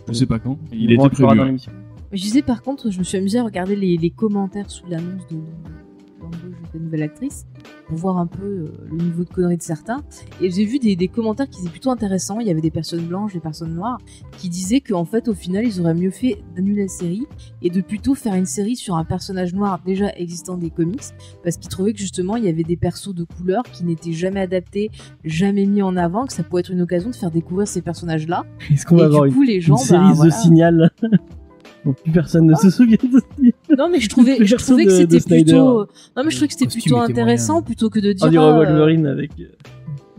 Je sais pas quand. Il était prévu. dans ouais. l'émission. Je disais par contre, je me suis amusée à regarder les commentaires sous l'annonce de l'embauche de la nouvelle actrice pour voir un peu le niveau de conneries de certains. Et j'ai vu des commentaires qui étaient plutôt intéressants. Il y avait des personnes blanches, des personnes noires qui disaient qu'en fait, au final, ils auraient mieux fait d'annuler la série et de plutôt faire une série sur un personnage noir déjà existant des comics parce qu'ils trouvaient que justement, il y avait des persos de couleur qui n'étaient jamais adaptés, jamais mis en avant, que ça pourrait être une occasion de faire découvrir ces personnages-là. Est-ce qu'on va Et avoir du coup, les gens, une série bah, The voilà. Signal? Donc plus personne ne se souvient de Signal. Non, mais je trouvais Le que perso de c'était Snyder. plutôt. Non, mais je trouvais que c'était costume plutôt était intéressant moyen. plutôt que de dire. On dirait Wolverine avec. Ouais,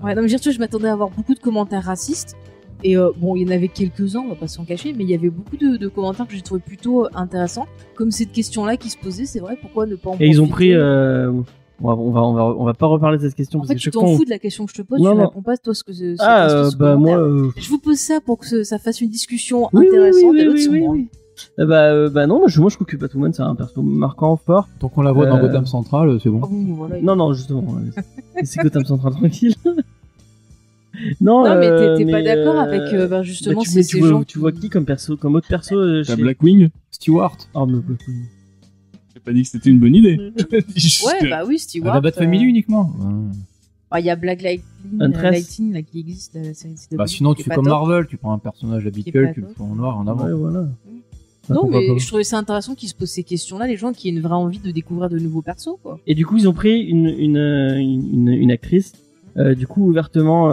non, mais je veux dire, tu vois, je m'attendais à avoir beaucoup de commentaires racistes. Et bon, il y en avait quelques-uns, on va pas s'en cacher, mais il y avait beaucoup de commentaires que j'ai trouvé plutôt intéressants. Comme cette question-là qui se posait, c'est vrai, pourquoi ne pas en Et ils ont profiter pris. On va pas reparler de cette question En parce fait, que tu chaque t'en fois, fous de la question que je te pose, Non, tu non. réponds pas toi ce que c'est. Ah, bah moi. Je vous pose ça pour que ça fasse une discussion Oui, intéressante. oui, et oui, l'autre oui, sur oui, moi. oui. Bah non, moi je trouve que Batwoman c'est un perso marquant, fort. Tant qu'on la voit dans Euh, Gotham Central, c'est bon. Ah oui, voilà. Non, justement, c'est Gotham Central tranquille. Non, Non, mais t'es pas d'accord avec justement tu ces vois, gens. tu vois qui comme perso, comme autre perso T'as Blackwing. Stewart. Oh, mais Blackwing. J'ai pas dit que c'était une bonne idée. Juste Ouais, que- bah oui, Stewart. La Bat Family uniquement. Il y a Black Lightning, Huntress. Lightning là, qui existe, la série CW. Bah sinon, qui tu est fais pas comme top. Marvel, tu prends un personnage Qui est habituel, pas tu le top. fais en noir, en avant. Ouais, voilà. Bah, Non, pourquoi mais pas. je trouvais ça intéressant qu'ils se posent ces questions-là, les gens qui aient une vraie envie de découvrir de nouveaux persos, quoi. Et du coup, ils ont pris une actrice, du coup, ouvertement,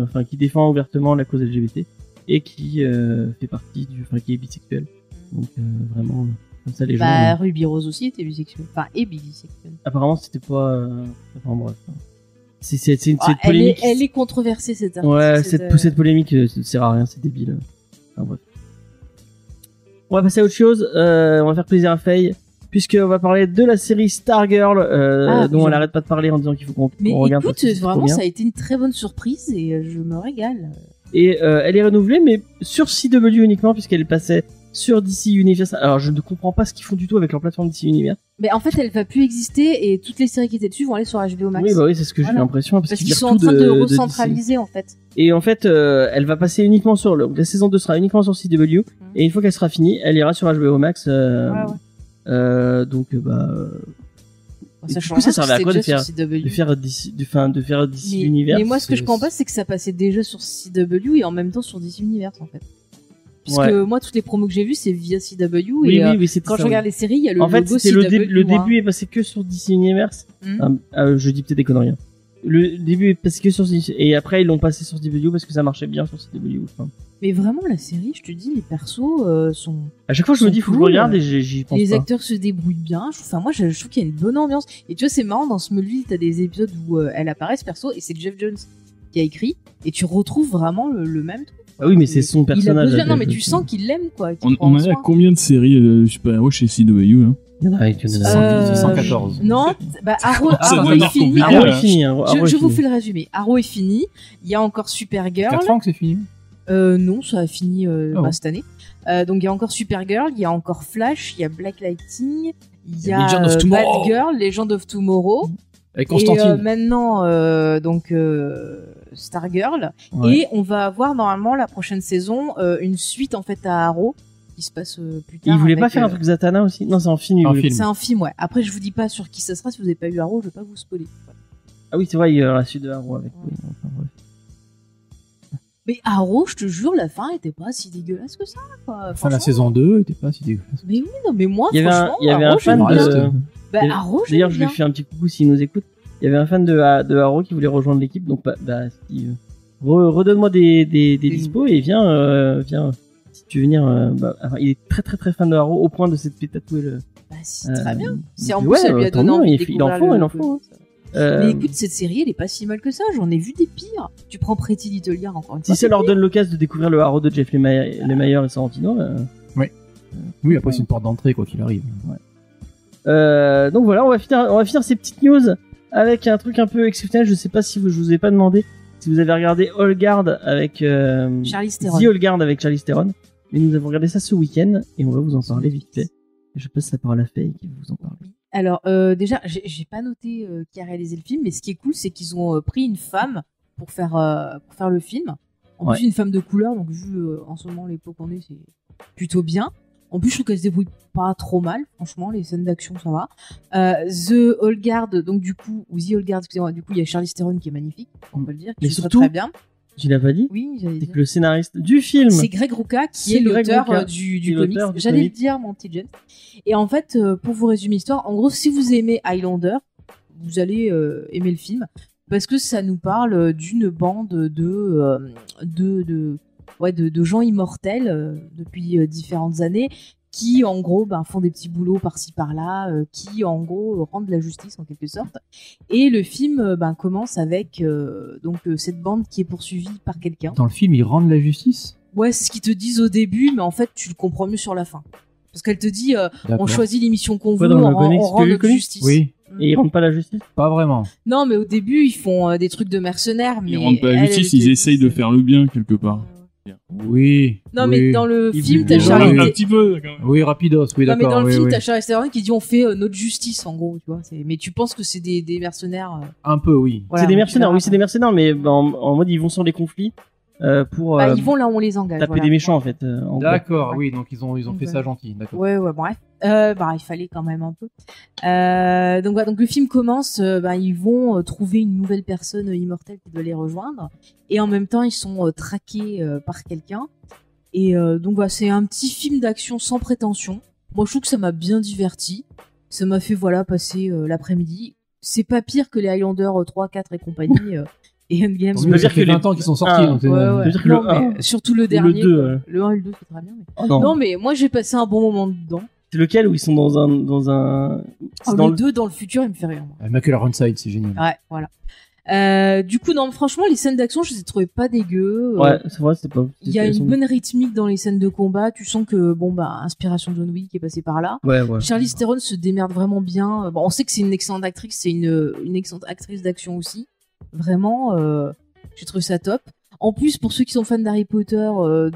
enfin, qui défend ouvertement la cause LGBT et qui fait partie qui est bisexuelle. Donc, vraiment, comme ça, les gens. Bah, Ruby Rose aussi était bisexuelle. Enfin, est bisexuelle. Apparemment, c'était pas. Enfin, bref. C'est une Ah, polémique. elle est controversée, cette artiste. Ouais, cette polémique, ça sert à rien, c'est débile. Enfin, bref. On va passer à autre chose. On va faire plaisir à Faye, puisqu'on va parler de la série Stargirl, dont elle arrête pas de parler en disant qu'il faut qu'on Mais regarde. écoute, parce que c'est trop vraiment, bien. ça a été une très bonne surprise et je me régale. Et elle est renouvelée, mais sur CW uniquement, puisqu'elle passait sur DC Universe. Alors, je ne comprends pas ce qu'ils font du tout avec leur plateforme DC Universe. Mais en fait, elle va plus exister et toutes les séries qui étaient dessus vont aller sur HBO Max. Oui, bah oui, c'est ce que j'ai Voilà. l'impression. Parce qu'ils virent sont en tout train de DC. recentraliser, en fait. Et en fait, elle va passer uniquement sur la saison 2 sera uniquement sur CW. Et une fois qu'elle sera finie, elle ira sur HBO Max. Donc, Ça du coup, ça servait à quoi de faire CW. de faire DC Universe? Mais moi, ce que je c'est- comprends pas, c'est que ça passait déjà sur CW et en même temps sur DC Universe, en fait. Puisque moi, toutes les promos que j'ai vues, c'est via CW. Oui, et oui, c'est quand ça, je oui. regarde les séries, il y a le En fait, logo c'était CW. le début est passé que sur DC Universe. Je dis peut-être des conneries. Hein. Le début est passé que sur DC et après ils l'ont passé sur CW parce que ça marchait bien sur CW. Enfin, Mais vraiment, la série, je te dis, les persos sont. à chaque fois, je me Sont dis, faut que je cool. regarde et j'y pense Les pas. acteurs se débrouillent bien. Enfin, moi, je trouve qu'il y a une bonne ambiance. Et tu vois, c'est marrant, dans Smallville, t'as des épisodes où elle apparaît, ce perso, et c'est Jeff Jones qui a écrit. Et tu retrouves vraiment le même truc. Ah oui, mais c'est son Il a personnage. besoin. Non, Jeff mais tu Jones. sens qu'il l'aime, quoi. qu'il On prend en est à soin. combien de séries super-héros chez CW hein Il y en a il y en a- 114. Non, bah Arrow, Ça Arrow doit est être fini. compliqué, Arrow là. est fini. hein, Arrow est Je vous fini. fais le résumé. Arrow est fini. Il y a encore Supergirl. 4 ans que c'est fini. Non, ça a fini Ah bon. cette année. Donc il y a encore Supergirl, il y a encore Flash, il y a Black Lightning, il y a Legend of Tomorrow. Batgirl, Legend of Tomorrow. Avec Et Constantine. maintenant, Stargirl. Ouais. Et on va avoir normalement la prochaine saison une suite en fait à Arrow qui se passe plus tard. Il voulait pas avec, faire un truc Zatanna aussi? Non, c'est en film. il Un voulait- film. C'est un film, ouais. Après, je vous dis pas sur qui ça sera. Si vous avez pas eu Arrow, je vais pas vous spoiler. Voilà. Ah oui, c'est vrai, il y aura la suite de Arrow avec. oui, enfin, bref. Mais Arrow, je te jure, la fin était pas si dégueulasse que ça, quoi. Enfin, la Franchement. saison 2 était pas si dégueulasse. Mais oui, non, mais moi, Il y avait franchement, il y avait Arrow, un fan j'aime bien. de- Bah, D'ailleurs- Arrow, j'aime D'ailleurs, je lui bien. fais un petit coucou s'il nous écoute. Il y avait un fan de Arrow qui voulait rejoindre l'équipe, donc si, redonne-moi des dispos et viens, si tu veux venir. Enfin, il est très très très fan de Arrow au point de s'être fait tatouer le. Bah, c'est très bien. C'est en donc, plus, ça ouais, lui a tant donné mieux, envie de il en découvrir faut, le- il en faut. Mais écoute, cette série, elle est pas si mal que ça. J'en ai vu des pires. Tu prends Pretty Little Liars encore une fois. Si ça leur donne l'occasion de découvrir le Arrow de Jeff Lemire et Sorrentino. Oui, après, c'est une porte d'entrée, quoi qu'il arrive. Donc voilà, on va finir ces petites news avec un truc un peu exceptionnel. Je sais pas si je vous ai pas demandé si vous avez regardé All Guard avec Charlize Theron. The All Guard avec Charlize Theron. Mais nous avons regardé ça ce week-end et on va vous en parler vite fait. Je passe la parole à Faye qui va vous en parler. Alors, déjà, j'ai pas noté qui a réalisé le film, mais ce qui est cool, c'est qu'ils ont pris une femme pour faire le film. En Ouais. plus, une femme de couleur, donc vu en ce moment l'époque qu'on est, c'est plutôt bien. En plus, je trouve qu'elle se débrouille pas trop mal, franchement, les scènes d'action, ça va. The All Guard, donc du coup, ou The All Guard, excusez-moi, du coup, il y a Charlize Theron qui est magnifique, on peut le dire, qui Mais joue très, surtout, très bien. Tu l'as pas dit? Oui, j'allais C'est dire. que le scénariste du film. C'est Greg Rucka qui C'est est Greg l'auteur Rucka, du qui est comics. l'auteur du J'allais le comics. dire, mon petit James. Et en fait, pour vous résumer l'histoire, en gros, si vous aimez Highlander, vous allez aimer le film parce que ça nous parle d'une bande de gens immortels depuis différentes années qui en gros font des petits boulots par-ci par-là, qui en gros rendent la justice en quelque sorte. Et le film commence avec cette bande qui est poursuivie par quelqu'un. Dans le film, ils rendent la justice. Ouais, c'est ce qu'ils te disent au début, mais en fait, tu le comprends mieux sur la fin. Parce qu'elle te dit, on D'accord. choisit l'émission qu'on veut, Ouais, dans le on comics, rend tu as lu le notre comics justice. Oui, Et ils rendent pas la justice? pas vraiment. Non, mais au début, ils font des trucs de mercenaires. Mais Ils rendent pas la elle, justice, elle te ils essayent dit, de faire le bien quelque part. Oui. Non, oui. mais dans le Il film, dit t'as des Charlie. gens, Un petit peu, quand même. Oui, rapidos, oui, Non, mais d'accord. dans le oui, film, oui. t'as Charlie Theron qui dit on fait notre justice, en gros, tu vois. Mais tu penses que c'est des mercenaires. Un peu, oui. Voilà, c'est des donc tu mercenaires, verras oui, c'est pas. des mercenaires, mais en mode ils vont sur les conflits pour Bah, ils vont là où on les engage. taper voilà. des méchants en fait. En gros. D'accord, Ouais. oui, donc ils ont fait ça Ouais. gentil, d'accord. Ouais, bref. Bah, il fallait quand même un peu. Donc, voilà, donc le film commence, ils vont trouver une nouvelle personne immortelle qui doit les rejoindre. Et en même temps, ils sont traqués par quelqu'un. Et donc, voilà, c'est un petit film d'action sans prétention. Moi, je trouve que ça m'a bien diverti. Ça m'a fait, passer l'après-midi. C'est pas pire que les Highlanders 3, 4 et compagnie. Et Endgame. Ça Oui, veut ça dire fait que les- 20 ans qu'ils sont sortis. Ah, donc, Ouais, ouais. Ça veut dire que Non, le un mais surtout le ou dernier. le 2, quoi. Le 1 et le 2, c'est très bien. Mais... Oh, non. Non, mais moi, j'ai passé un bon moment dedans. C'est lequel où ils sont dans un c'est Oh, dans le 2 dans le futur, il me fait rire. Moi. Michael Ironside, c'est génial. Ouais, voilà. Du coup, non, franchement, les scènes d'action, je les ai trouvées pas dégueu. Ouais, c'est vrai, c'est pas. Il y a elles une sont- bonne rythmique dans les scènes de combat. Tu sens que, inspiration John Wick est passée par là. Ouais, ouais. Charlize Theron se démerde vraiment bien. Bon, on sait que c'est une excellente actrice, c'est une excellente actrice d'action aussi. Vraiment, j'ai trouvé ça top. En plus, pour ceux qui sont fans d'Harry Potter,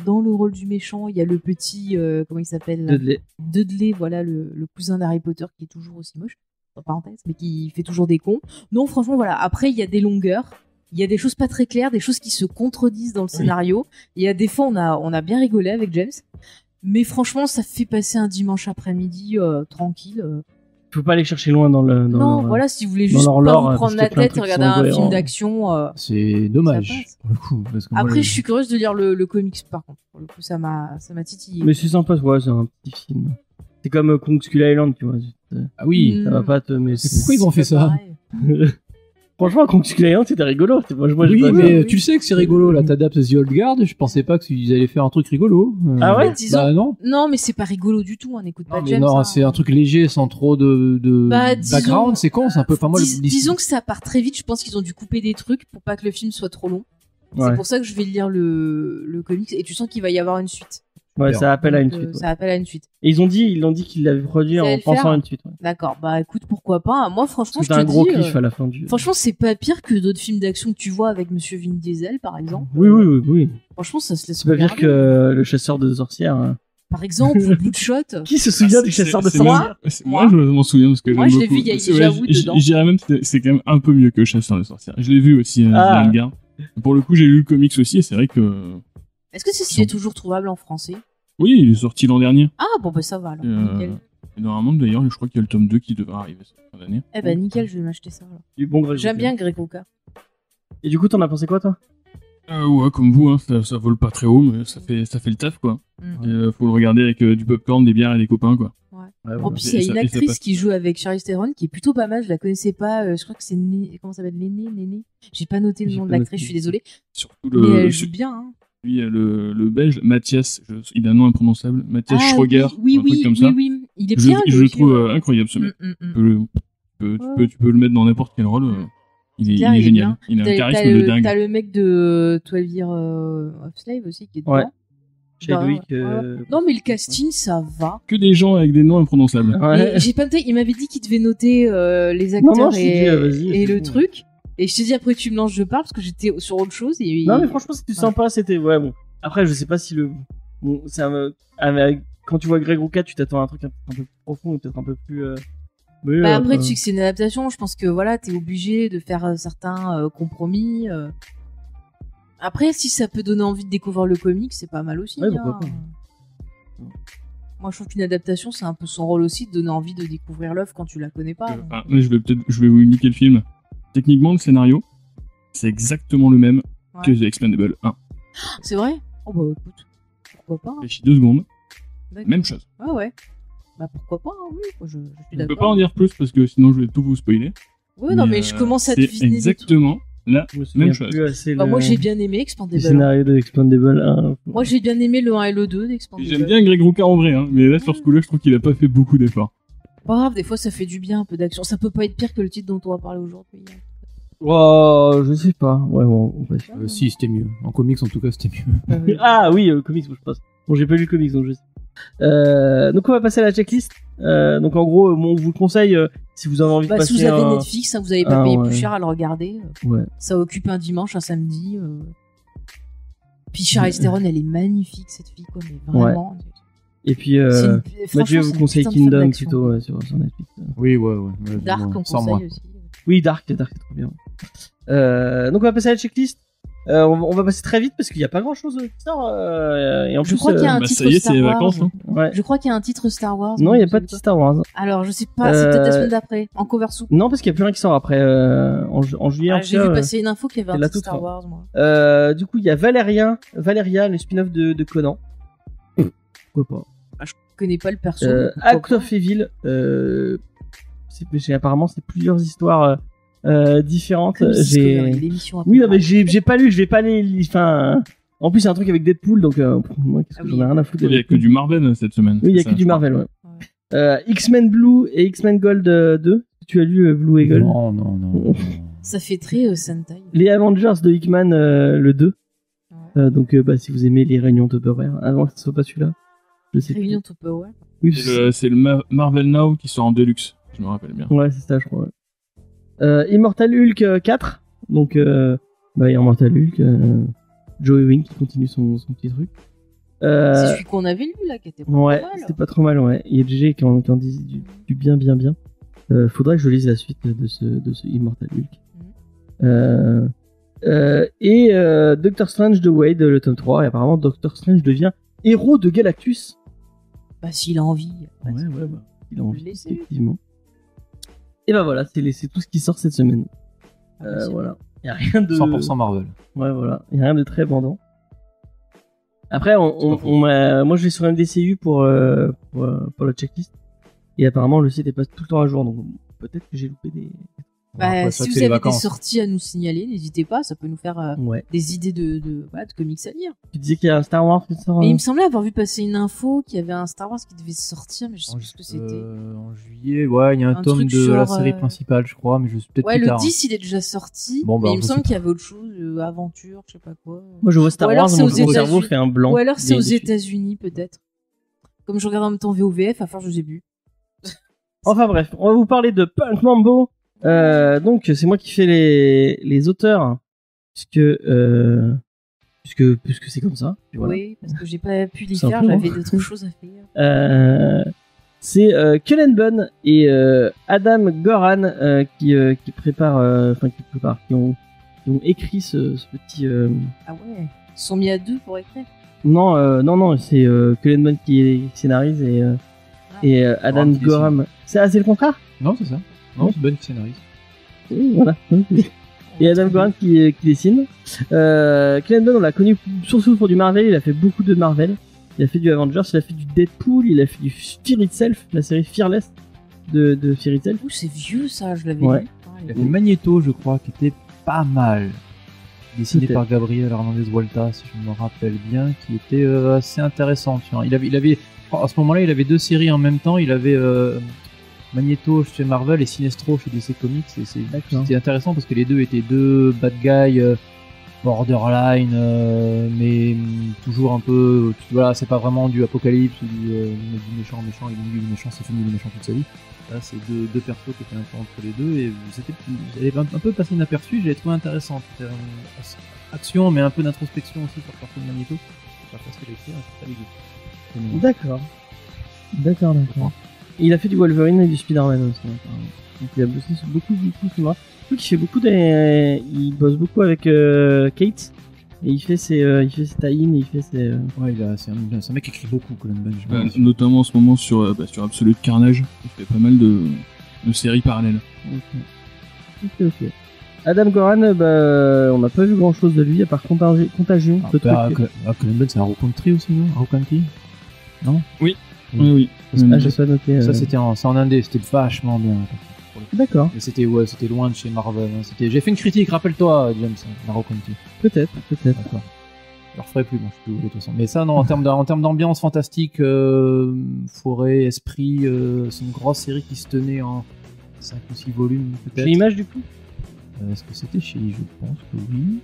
dans le rôle du méchant, il y a le petit, comment il s'appelle là Dudley. Dudley, voilà, le cousin d'Harry Potter qui est toujours aussi moche, en parenthèse, mais qui fait toujours des cons. Non, franchement, voilà. Après, il y a des longueurs. Il y a des choses pas très claires, des choses qui se contredisent dans le scénario. Il y a des fois, on a bien rigolé avec James. Mais franchement, ça fait passer un dimanche après-midi tranquille. Faut pas aller chercher loin dans le. Non, leur- voilà, si vous voulez dans juste leur pas lore, vous parce prendre qu'il y a la plein de tête, trucs qui regarder sont un film incohérents. d'action. C'est dommage, Ça passe. pour le coup. Parce que moi, Après, le- je suis curieuse de lire le comics, par contre. Pour le coup, ça m'a titillé. Mais c'est sympa, ouais, c'est un petit film. C'est comme Kong Skull Island, tu vois. Ah oui. Ça va pas te. Mais C'est pourquoi ils ont fait ça Pareil. Franchement, Kong Skull Island, c'était rigolo. Moi, j'ai Oui, pas mais aimé. oui. tu le sais que c'est rigolo, là, t'adaptes The Old Guard, je pensais pas qu'ils allaient faire un truc rigolo. Ah ouais Disons- Bah non. Non, mais c'est pas rigolo du tout, on n'écoute Non, pas mais James. non, hein. c'est un truc léger, sans trop de Bah, disons- background, c'est con, c'est un peu, enfin moi, Disons que ça part très vite, je pense qu'ils ont dû couper des trucs pour pas que le film soit trop long. Ouais. C'est pour ça que je vais lire le comics et tu sens qu'il va y avoir une suite. Ouais, ça appelle à une Donc, suite. Ouais. Ça appelle à une suite. Et ils l'ont dit qu'ils l'avaient produit Vous allez en le pensant faire à une suite. Ouais. D'accord, bah écoute, pourquoi pas. Moi, franchement, Parce je que te t'as un gros dis, cliff à la fin du. franchement, c'est pas pire que d'autres films d'action que tu vois avec Monsieur Vin Diesel, par exemple. Oui. Franchement, ça se laisse C'est pas pire regarder. que le chasseur de sorcières. Hein. Par exemple, Bloodshot. Qui se souvient du chasseur de C'est sorcières Moi, je m'en souviens parce que Moi, j'aime je l'ai beaucoup. vu, il y a C'est- Elijah ouais, Wood j- dedans. Je dirais même que c'est quand même un peu mieux que Chasseur de sorcières. Je l'ai vu aussi Ah. dans le Garde. Pour le coup, j'ai lu le comics aussi et c'est vrai que Est-ce que c'est est toujours trouvable en français? oui, il est sorti l'an dernier. Ah, bon, bah ça va alors. Et, Nickel. et normalement, d'ailleurs, je crois qu'il y a le tome 2 qui devrait arriver cette fin d'année. Eh ben, nickel, je vais m'acheter ça alors. Du bon Greg J'aime Rucka. bien Greg Rucka. Et du coup, t'en as pensé quoi, toi Ouais, comme vous, hein, ça vole pas très haut, mais ça fait le taf, quoi. Mm. Et, faut le regarder avec du popcorn, des bières et des copains, quoi. En plus, Et il y a ça- une et ça actrice passe. qui joue avec Charlize Theron qui est plutôt pas mal. Je la connaissais pas. Je crois que c'est comment ça s'appelle, Néné. J'ai pas noté le J'ai nom de pas l'actrice. noté. Je suis désolée. Surtout Mais elle le, joue bien. Hein. lui, le belge, Mathias, il a un nom imprononçable, Mathias Schroeger, oui, un truc oui, comme oui, ça. oui. Il est Je, bien. je lui le aussi, trouve ouais. incroyable, ce mec. Ouais. Tu peux le mettre dans n'importe quel rôle. Il est, Bien, il est il est génial. bien. Il a un T'as charisme de dingue. le mec de 12 Years of Slave aussi qui est dedans. Ouais. Chadwick. Ouais. Non, mais le casting, ça va. Que des gens avec des noms imprononçables. Ouais. Et j'ai pas noté, il m'avait dit qu'il devait noter les acteurs non, je t'ai dit, vas-y, et c'est le bon. truc. Et je te dis après tu me lances, je parle parce que j'étais sur autre chose. Et Non, mais franchement, c'était sympa. C'était. Ouais, bon. Après, je sais pas si le. Bon, quand tu vois Greg Rucka, tu t'attends à un truc un peu plus profond ou peut-être un peu plus. Mais, Bah après, tu sais que c'est une adaptation. Je pense que voilà, t'es obligé de faire certains compromis. Après, si ça peut donner envie de découvrir le comic, c'est pas mal aussi. Ouais, pourquoi pas. Moi, je trouve qu'une adaptation, c'est un peu son rôle aussi de donner envie de découvrir l'œuvre quand tu la connais pas. Enfin, là, je vais vous niquer le film. Techniquement, le scénario, c'est exactement le même que The Expendable 1. C'est vrai? Oh bah écoute, pourquoi pas? Réfléchis 2 secondes, D'accord. même chose. Ah ouais. Bah pourquoi pas? Oui, moi, je suis Je peux pas d'accord. en dire plus parce que sinon je vais tout vous spoiler. Oui, non, mais je commence à c'est deviner des trucs. exactement la Je me souviens même chose. plus assez Bah, le- moi, j'ai bien aimé le Expandable. scénario de Expandable 1. Moi, j'ai bien aimé le 1 et le 2 Et d'Expandable. j'aime bien Greg Rucka en vrai, hein, mais là sur ce coup-là, je trouve qu'il a pas fait beaucoup d'efforts. Pas grave, des fois, ça fait du bien, un peu d'action. Ça peut pas être pire que le titre dont on va parler aujourd'hui. Oh, je sais pas. Ouais, bon, on passe. Si, c'était mieux. En comics, en tout cas, c'était mieux. Ah oui, comics, je pense. Bon, j'ai pas lu le comics, donc je sais. Donc on va passer à la checklist. Donc en gros, on vous le conseille si vous avez envie de Bah, si passer vous avez un... Netflix, hein, vous avez pas Ah, payé ouais. plus cher à le regarder. Ouais. Ça occupe un dimanche, un samedi. Puis Charlize Theron, elle est magnifique, cette fille, quoi, mais vraiment. Et puis, C'est une- moi, franchement, je vous c'est une conseille putain de femme Kingdom d'action. plutôt sur Netflix. Oui, ouais. Dark, on sans moi. conseille aussi. Oui, Dark est trop bien. Donc, on va passer à la checklist. On va passer très vite parce qu'il n'y a pas grand chose qui sort. Et en Je plus, crois qu'il y a un Bah, titre ça y est, Star c'est les Wars. vacances. Hein. ouais. Je crois qu'il y a un titre Star Wars. Non, il n'y a vous pas savez de Star Wars. Alors, je sais pas, c'est peut-être la Euh, semaine d'après, en cover soup. Non, parce qu'il n'y a plus rien qui sort après. En juillet, en tout J'ai cas, vu passer une info qu'il y avait c'est un la titre toute Star fin. Wars, moi. Du coup, il y a Valeria, le spin-off de Conan. Pourquoi pas. Je connais pas le perso. Act of Evil. Apparemment, c'est plusieurs histoires différentes. l'émission. Oui, non, mais j'ai pas lu, je vais pas les. Enfin, en plus, c'est un truc avec Deadpool, donc moi, qu'est-ce que Ah j'en oui. ai rien à foutre. de Il y a que Deadpool. du Marvel cette semaine. Oui, il y a Ça, que du je crois. Marvel, ouais. X-Men Blue et X-Men Gold 2. Tu as lu Blue et Gold. Non. Ça fait très Sentai. Les Avengers de Hickman, le 2. Ouais. Donc, si vous aimez les réunions Tupperware, avant que ce soit pas celui-là, je sais Réunion Tupperware. plus. Oui, C'est le Marvel Now qui sort en Deluxe. Je me rappelle bien. ouais, c'est ça, je crois. Ouais. Immortal Hulk 4. Donc, Immortal Hulk, Joey Wing qui continue son petit truc. C'est celui qu'on avait lu, là, qui était pas Ouais, mal. c'était pas trop mal, ouais. Il y a GG qui en dit du bien. Faudrait que je lise la suite de ce Immortal Hulk. Doctor Strange de Wade, le tome 3, et apparemment Doctor Strange devient héros de Galactus. Bah, s'il a envie. Ouais, il a envie, Laissez. effectivement. Et bah voilà, c'est tout ce qui sort cette semaine. C'est Voilà. Il y a rien de... 100% Marvel. Ouais, voilà. Il y a rien de très bandant. Après, pas faux. moi je vais sur MDCU pour la checklist. Et apparemment, le site est pas tout le temps à jour, donc peut-être que j'ai loupé des... Bah, Après, si c'est vrai que vous c'est les avez des vacances. sorties à nous signaler, n'hésitez pas, ça peut nous faire Ouais. des idées de comics à lire. Tu disais qu'il y a un Star Wars qui sort... Mais il me semblait avoir vu passer une info qu'il y avait un Star Wars qui devait sortir, mais je sais plus ce que c'était. En juillet, ouais, il y a un tome truc de la sur, série principale, je crois, mais je sais peut-être Ouais, plus le tard. 10 il est déjà sorti, Bon, bah, mais il me je semble sais qu'il y avait autre chose, aventure, je sais pas quoi. Moi, je vois Star Ou alors Wars, c'est mon aux cerveau États-Unis. fait un blanc. Ou alors c'est aux Bien déçu. États-Unis peut-être. Comme je regarde en même temps VOVF, à force je sais plus. Enfin bref, on va vous parler de Punk Mambo. Donc c'est moi qui fais les auteurs, puisque c'est comme ça. Et voilà. Oui, parce que j'ai pas pu les C'est un faire, peu j'avais long. d'autres choses à faire. C'est Cullen Bunn et Adam Goran qui ont écrit ce petit. Ah ouais, ils se sont mis à deux pour écrire. Non, c'est Cullen Bunn qui scénarise et Adam qui dessine. Goran. C'est le contraire. Non, c'est ça. Non, c'est Ben qui scénarise. Oui, voilà. Et Adam Goran qui dessine. Cullen Bunn, on l'a connu surtout pour du Marvel. Il a fait beaucoup de Marvel. Il a fait du Avengers, il a fait du Deadpool, il a fait du Fear Itself, la série Fearless de Fear Itself. Ouh, c'est vieux ça, je l'avais Ouais. lu. Il a fait Magneto, je crois, qui était pas mal. Dessiné Peut-être. par Gabriel Hernandez Walta, si je me rappelle bien, qui était assez intéressant. Tu vois. Il avait, à ce moment-là, il avait deux séries en même temps. Il avait Magneto chez Marvel et Sinestro chez DC Comics. Et c'était intéressant parce que les deux étaient deux bad guys borderline, mais toujours un peu. Voilà, c'est pas vraiment du apocalypse ou du méchant, et du méchant, c'est fini du méchant toute sa vie. Là, c'est deux persos qui étaient un peu entre les deux et j'avais un peu passé inaperçu, j'avais trouvé intéressant. C'était action, mais un peu d'introspection aussi sur le perso de Magneto. C'est pas facile à écrire, c'est pas dégueu. D'accord. Et il a fait du Wolverine et du Spider-Man aussi. Apparemment. Donc il a bossé sur beaucoup sur moi. Je trouve qu'il fait beaucoup il bosse beaucoup avec Kate. Et il fait ses tie-in, il fait ses... Ouais, c'est un mec qui écrit beaucoup, Colin Bunch. Notamment en ce moment sur Absolute Carnage. Il fait pas mal de séries parallèles. Ok. Adam Goran, on n'a pas vu grand chose de lui à part Contagion. ce truc. Colin Bunch, c'est Arrow Country aussi, non? Arrow County? Non? Oui. J'ai pas noté. Ça, c'est en indé, c'était vachement bien. D'accord, Mais c'était loin de chez Marvel. Hein. J'ai fait une critique, rappelle-toi, James, Arrow County. peut-être. D'accord. Je le referai plus, moi, je suis plus de toute façon. Mais ça, non, en termes d'ambiance fantastique, forêt, esprit, c'est une grosse série qui se tenait en 5 ou 6 volumes, J'ai peut-être. l'image du coup. Est-ce que c'était chez Je pense que oui.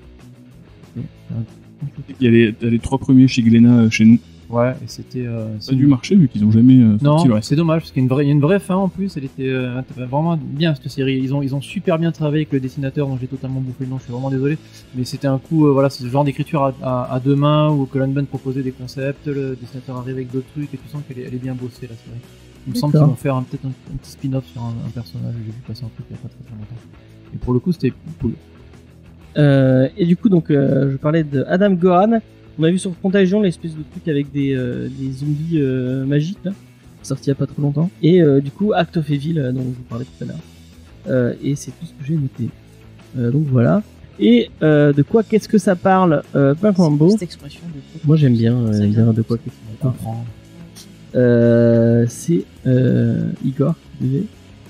Il y a les 3 premiers chez Glénat chez nous. Ouais, et c'était. Ça a dû marcher vu qu'ils ont jamais sorti le Non, reste. c'est dommage parce qu'il y a une vraie fin en plus. Elle était vraiment bien cette série. Ils ont super bien travaillé avec le dessinateur dont j'ai totalement bouffé le nom. Je suis vraiment désolé, mais c'était un coup. Voilà, c'est ce genre d'écriture à deux mains où Cullen Bunn proposait des concepts, le dessinateur arrive avec d'autres trucs et tu sens qu'elle est bien bossée la série. Il me semble qu'ils vont faire peut-être un petit spin-off sur un personnage. J'ai vu passer un truc il y a pas très longtemps. Et pour le coup, c'était cool. Et du coup, donc, je parlais de Adam Goran. On a vu sur Contagion l'espèce de truc avec des zombies magiques là, sorti il y a pas trop longtemps. Et du coup, Act of Evil, dont je vous parlais tout à l'heure. Et c'est tout ce que j'ai noté. Donc voilà. Et de quoi qu'est-ce que ça parle Pink Mambo. Cette expression de... Moi j'aime bien de quoi qu'est-ce que ça parle. Comprends. C'est Igor qui devait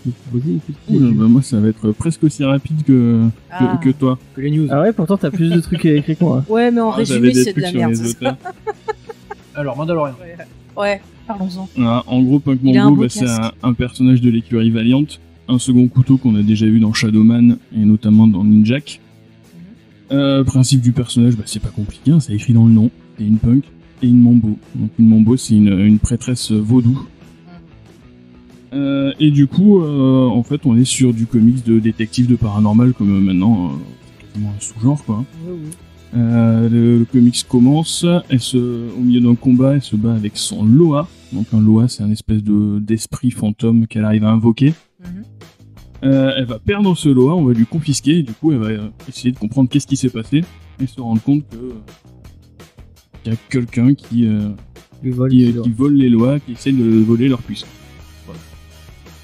nous proposer une petite Bah, moi, ça va être presque aussi rapide que toi. Que les news. Ah ouais, pourtant t'as plus de trucs écrits que moi. Ouais, mais en J'avais résumé, des c'est de trucs la sur merde. les c'est ça. auteurs. Alors, Mandalorian. Ouais, parlons-en. En gros, Punk Il a un Mambo, beau bah, c'est casque. un personnage de l'écurie Valiant, un second couteau qu'on a déjà vu dans Shadowman et notamment dans Ninjak. Principe du personnage, bah, c'est pas compliqué, hein, c'est écrit dans le nom. C'est une punk et une mambo. Donc une mambo, c'est une prêtresse vaudou. Et du coup, en fait, on est sur du comics de détective de paranormal comme maintenant, c'est quasiment un sous-genre quoi. Le comics commence, au milieu d'un combat, elle se bat avec son Loa. Donc un Loa, c'est un espèce d'esprit fantôme qu'elle arrive à invoquer. Elle va perdre ce Loa, on va lui confisquer, et du coup elle va essayer de comprendre qu'est-ce qui s'est passé, et se rendre compte que qu'il y a quelqu'un qui vole les Loas, qui essaie de voler leur puissance. Voilà.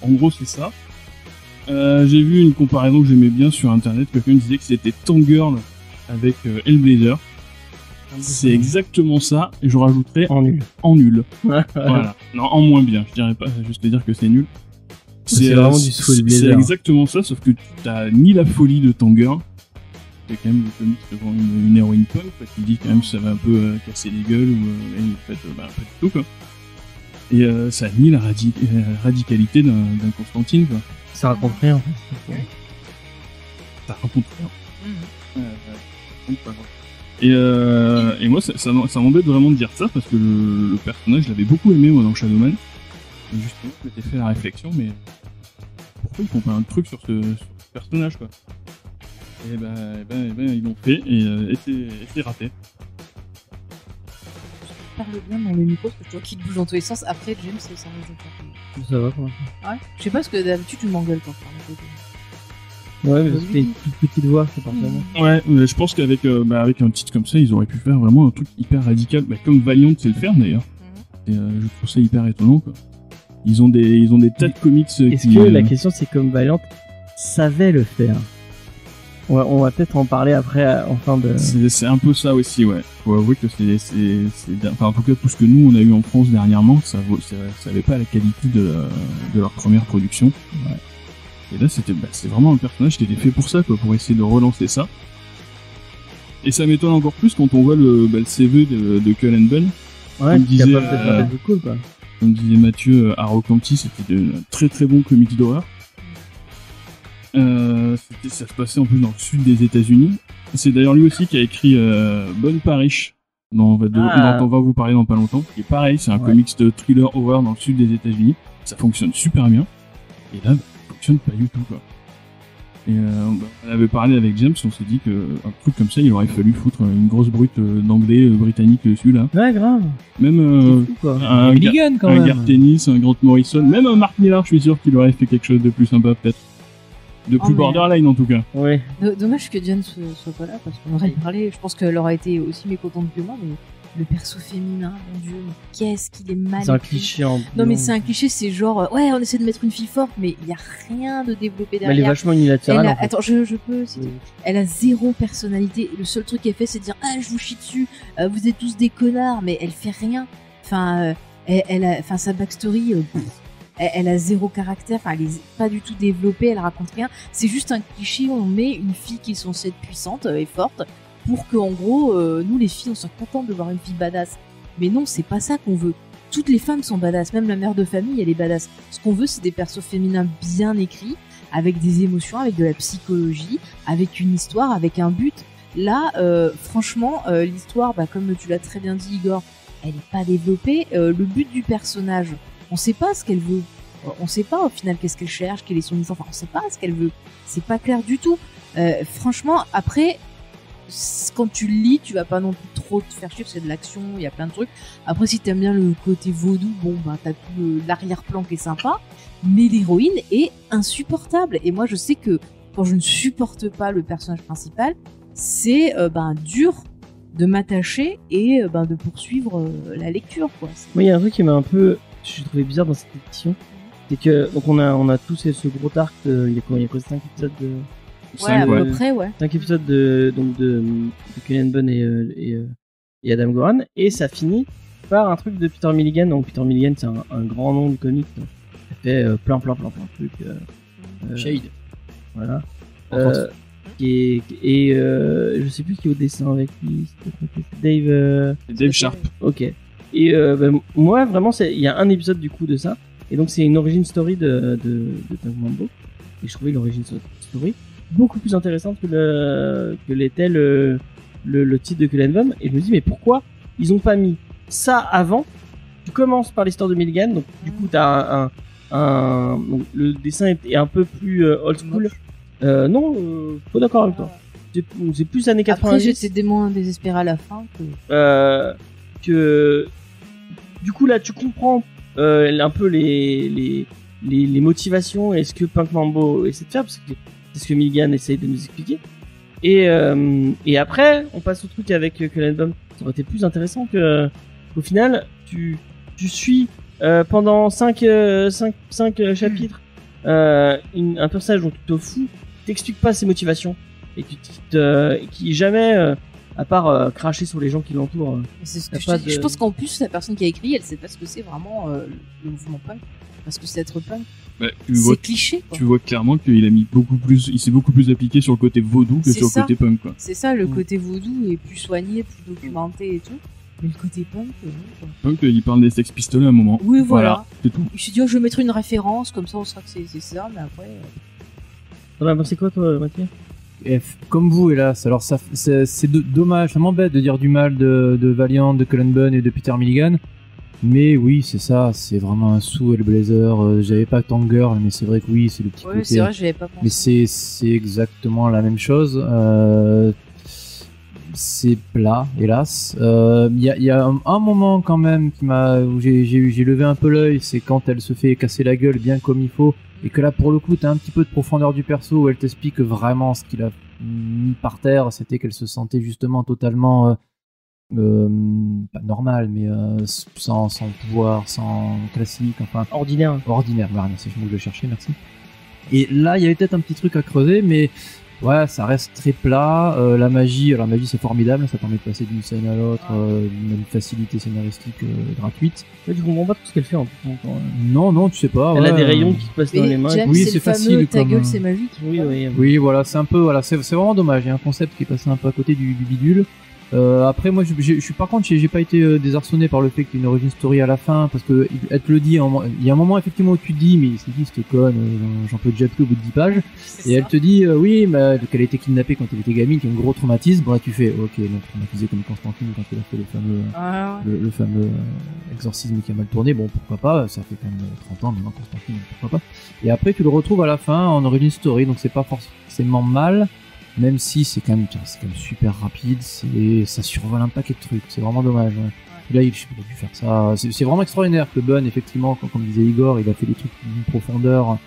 En gros c'est ça. J'ai vu une comparaison que j'aimais bien sur internet, quelqu'un disait que c'était Tangirl avec Hellblazer. C'est exactement ça, et je rajouterais En nul. en nul. Voilà. Non, en moins bien, je dirais pas juste dire que c'est nul. C'est vraiment du sous C'est exactement ça, sauf que t'as ni la folie de Tangirl, c'est quand même le comics devant une héroïne punk, quoi, qui dit quand même ça va un peu casser les gueules, ou en fait, pas du tout, quoi. Et ça a ni la radicalité d'un Constantine, quoi. Ça raconte rien. Ça raconte rien. Et moi, ça m'embête vraiment de dire ça, parce que le personnage, je l'avais beaucoup aimé, moi, dans Shadowman. Et justement, je m'étais fait la réflexion, mais pourquoi ils font pas un truc sur ce personnage, quoi? Et ben, ils l'ont fait, et c'est raté. Parle bien dans le micro, parce que je vois qu'il te bouge dans tous les sens. Après, James, ça les Ça va pour l'instant. Ouais. Je sais pas, parce que d'habitude, tu m'engueules quand je parle. Ouais, mais c'était une toute petite voix, c'est parfaitement. Ouais, mais je pense qu'avec avec un titre comme ça, ils auraient pu faire vraiment un truc hyper radical, comme Valiant sait le faire d'ailleurs. Et je trouve ça hyper étonnant, quoi. Ils ont des tas de comics Est-ce que la question c'est comme Valiant savait le faire? On va peut-être en parler après en fin de... C'est un peu ça aussi, ouais. Faut avouer que enfin, en tout cas, tout ce que nous on a eu en France dernièrement, ça avait pas la qualité de leur première production. Ouais. Et là, c'est vraiment un personnage qui était fait pour ça, quoi, pour essayer de relancer ça. Et ça m'étonne encore plus quand on voit le CV de Cullen Bunn. Ouais, comme qui est disait, capable de faire des trucs cool, quoi. Comme disait Mathieu, Arrocanti, c'était de très très bons comics d'horreur. Ça se passait en plus dans le sud des États-Unis. C'est d'ailleurs lui aussi qui a écrit Bonne Parish, dont on va vous parler dans pas longtemps. Qui est pareil, c'est un comics de thriller horror dans le sud des États-Unis. Ça fonctionne super bien. Et là, ça fonctionne pas du tout, quoi. Et on avait parlé avec James, on s'est dit que un truc comme ça, il aurait fallu foutre une grosse brute d'anglais britannique dessus, là. Ouais, grave. Même C'est fou, quoi. un Milligan, quand même. Garth Ennis, un Grant Morrison, même un Mark Millar, je suis sûr qu'il aurait fait quelque chose de plus sympa, peut-être. De plus mais- borderline, en tout cas. Ouais. Dommage que Diane soit pas là, parce qu'on aurait parlé. Je pense qu'elle aurait été aussi mécontente que moi, mais le perso féminin, mon dieu, mais qu'est-ce qu'il est mal C'est un écrit. cliché en... Non, mais c'est un cliché, c'est genre, ouais, on essaie de mettre une fille forte, mais il y a rien de développé Mais elle est derrière. vachement unilatérale. Elle a- en fait. Attends, je peux citer. Oui. Elle a zéro personnalité. Le seul truc qu'elle fait, c'est de dire, ah, je vous chie dessus, vous êtes tous des connards, mais elle fait rien. Enfin, enfin, sa backstory, elle a zéro caractère, enfin, elle est pas du tout développée, elle raconte rien. C'est juste un cliché où on met une fille qui est censée être puissante et forte pour que, en gros, nous, les filles, on soit contentes de voir une fille badass. Mais non, c'est pas ça qu'on veut. Toutes les femmes sont badass, même la mère de famille, elle est badass. Ce qu'on veut, c'est des persos féminins bien écrits, avec des émotions, avec de la psychologie, avec une histoire, avec un but. Là, franchement, l'histoire, comme tu l'as très bien dit, Igor, elle est pas développée. Le but du personnage, on sait pas ce qu'elle veut. On sait pas au final qu'est-ce qu'elle cherche, quelle est son mission. Enfin, on sait pas ce qu'elle veut. C'est pas clair du tout. Franchement, après, quand tu le lis, tu vas pas non plus trop te faire chier, parce qu'il y a de l'action, il y a plein de trucs. Après, si t'aimes bien le côté vaudou, bon, bah, t'as tout l'arrière-plan qui est sympa, mais l'héroïne est insupportable. Et moi, je sais que quand je ne supporte pas le personnage principal, c'est dur de m'attacher et de poursuivre la lecture, quoi. Moi, il y a un truc qui m'a un peu, je trouvais bizarre dans cette édition, c'est que donc on a tous ce gros arc, il y a quoi 5 épisodes de... Ouais, à peu près, ouais. 5 épisodes de Cullen Bunn et Adam Goran, et ça finit par un truc de Peter Milligan. Donc Peter Milligan, c'est un grand nom de comics, il a fait plein de trucs. Shade. Voilà. Je sais plus qui est au dessin avec lui. Dave Sharp. Ok. Et moi, vraiment, il y a un épisode du coup de ça, et donc c'est une origin story de Punk Mambo, et je trouvais l'origin story beaucoup plus intéressante que l'était le titre de Cullen Bunn. Et je me dis, mais pourquoi ils ont pas mis ça avant? Tu commences par l'histoire de Milligan, donc du coup t'as donc, le dessin est un peu plus old school. Non, pas d'accord avec toi. C'est plus années 90. Après, j'étais moins désespéré à la fin que du coup là tu comprends un peu les motivations et ce que Punk Mambo essaie de faire, parce que c'est ce que Milligan essaye de nous expliquer. Et après, on passe au truc avec Cullen Bunn. Ça aurait été plus intéressant qu'au final, tu suis pendant 5 chapitres un personnage dont tu te fous, t'expliques pas ses motivations, et qui jamais, à part cracher sur les gens qui l'entourent. C'est ce que je pense qu'en plus, la personne qui a écrit, elle sait pas ce que c'est vraiment le mouvement punk. Parce que c'est être punk. Bah, c'est cliché, quoi. Tu vois clairement qu'il a mis il s'est beaucoup plus appliqué sur le côté vaudou que sur le côté punk, quoi. C'est ça, le côté vaudou est plus soigné, plus documenté et tout. Mais le côté punk, quoi. Punk, il parle des Sex Pistols à un moment. Oui, voilà. C'est tout. Je me suis dit, je vais mettre une référence, comme ça on saura que c'est ça, mais après. T'en as pensé quoi, toi, Mathieu? Comme vous, hélas. Alors, c'est dommage, ça m'embête de dire du mal de Valiant, de Cullen Bunn et de Peter Milligan. Mais oui, c'est ça, c'est vraiment un sous Hellblazer. J'avais pas Tanger, mais c'est vrai que oui, c'est le petit côté. C'est vrai, j'avais pas pensé. Mais c'est exactement la même chose. C'est plat, hélas. Il y a un moment quand même où j'ai levé un peu l'œil, c'est quand elle se fait casser la gueule bien comme il faut, et que là pour le coup t'as un petit peu de profondeur du perso où elle t'explique vraiment ce qu'il a mis par terre, c'était qu'elle se sentait justement totalement pas normal, mais sans pouvoir, sans classique, enfin ordinaire, voilà, c'est le mot que je cherchais, merci. Et là il y avait peut-être un petit truc à creuser, mais ouais, ça reste très plat. La magie c'est formidable, ça permet de passer d'une scène à l'autre, une facilité scénaristique gratuite. Ouais, tu comprends pas tout ce qu'elle fait en plus. Non, tu sais pas. Elle a des rayons qui passent dans les mains. James, oui, c'est facile. Ta gueule, c'est magique. Oui, voilà, c'est un peu, voilà, c'est vraiment dommage. Il y a un concept qui est passé un peu à côté du bidule. Après, moi, je suis par contre, j'ai pas été désarçonné par le fait qu'il y ait une origin story à la fin, parce que elle te le dit, il y a un moment effectivement où tu te dis, mais c'est qui cette conne, j'en peux déjà plus au bout de 10 pages, et elle te dit, oui, mais qu'elle a été kidnappée quand elle était gamine, qu'il y a un gros traumatisme. Bon là tu fais, ok, donc traumatisé comme Constantine quand il a fait le fameux exorcisme qui a mal tourné. Bon, pourquoi pas, ça fait quand même 30 ans maintenant Constantine, pourquoi pas. Et après tu le retrouves à la fin en origin story, donc c'est pas forcément mal. Même si c'est quand même super rapide, ça survole un paquet de trucs, c'est vraiment dommage. Ouais. Là, il a dû faire ça. C'est vraiment extraordinaire que Bunn, effectivement, comme disait Igor, il a fait des trucs d'une profondeur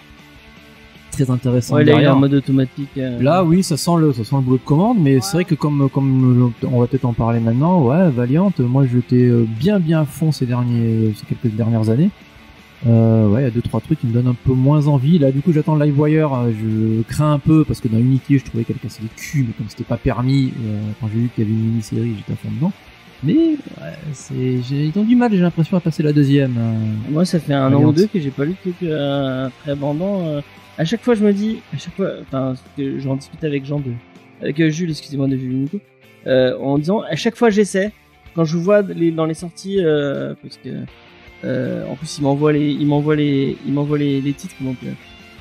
très intéressante. Ouais, là, il est en mode automatique. Là, oui, ça sent le boulot de commande, mais c'est vrai que comme on va peut-être en parler maintenant, ouais, Valiant, moi, j'étais bien à fond ces quelques dernières années. Ouais, il y a 2-3 trucs qui me donnent un peu moins envie. Là, du coup, j'attends Livewire. Je crains un peu parce que dans Unity, je trouvais qu'elle cassait les culs, mais comme c'était pas permis, quand j'ai vu qu'il y avait une mini-série, j'étais à fond dedans. Mais ouais, ils ont du mal, j'ai l'impression, à passer la deuxième. Moi, ça fait un an ou deux que j'ai pas lu de trucs très abondants. À chaque fois, je me dis, enfin, que j'en discute avec Jules, excusez-moi, de Jules Nico, en disant, à chaque fois, j'essaie, quand je vois dans les sorties, parce que en plus il m'envoie les titres, donc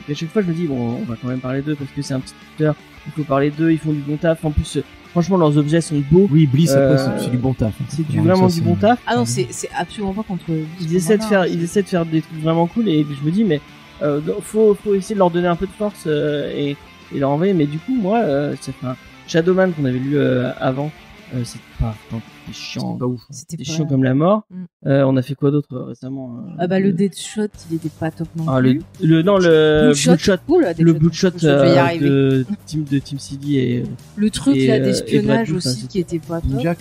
à chaque fois je me dis bon, on va quand même parler d'eux parce que c'est un petit tuteur, il faut parler d'eux, ils font du bon taf. En plus franchement leurs objets sont beaux. Oui, Bliss, après, Euh, c'est du bon taf. C'est Ouais, vraiment ça, du bon taf. Ah non, c'est absolument pas contre. Ils essaient de faire des trucs vraiment cool et je me dis mais faut essayer de leur donner un peu de force et leur envoyer. Mais du coup moi c'est enfin Shadowman qu'on avait lu avant, c'était pas chiant. pas ouf. C'était chiant comme la mort. Mm. On a fait quoi d'autre récemment Ah bah le Deadshot, il était pas top non Ah, plus. le Bloodshot. Cool, Le Bloodshot je vais y arriver. de Team CD et Le truc et, là et d'espionnage Brad Pitt, aussi hein, qui était pas top. Ninja.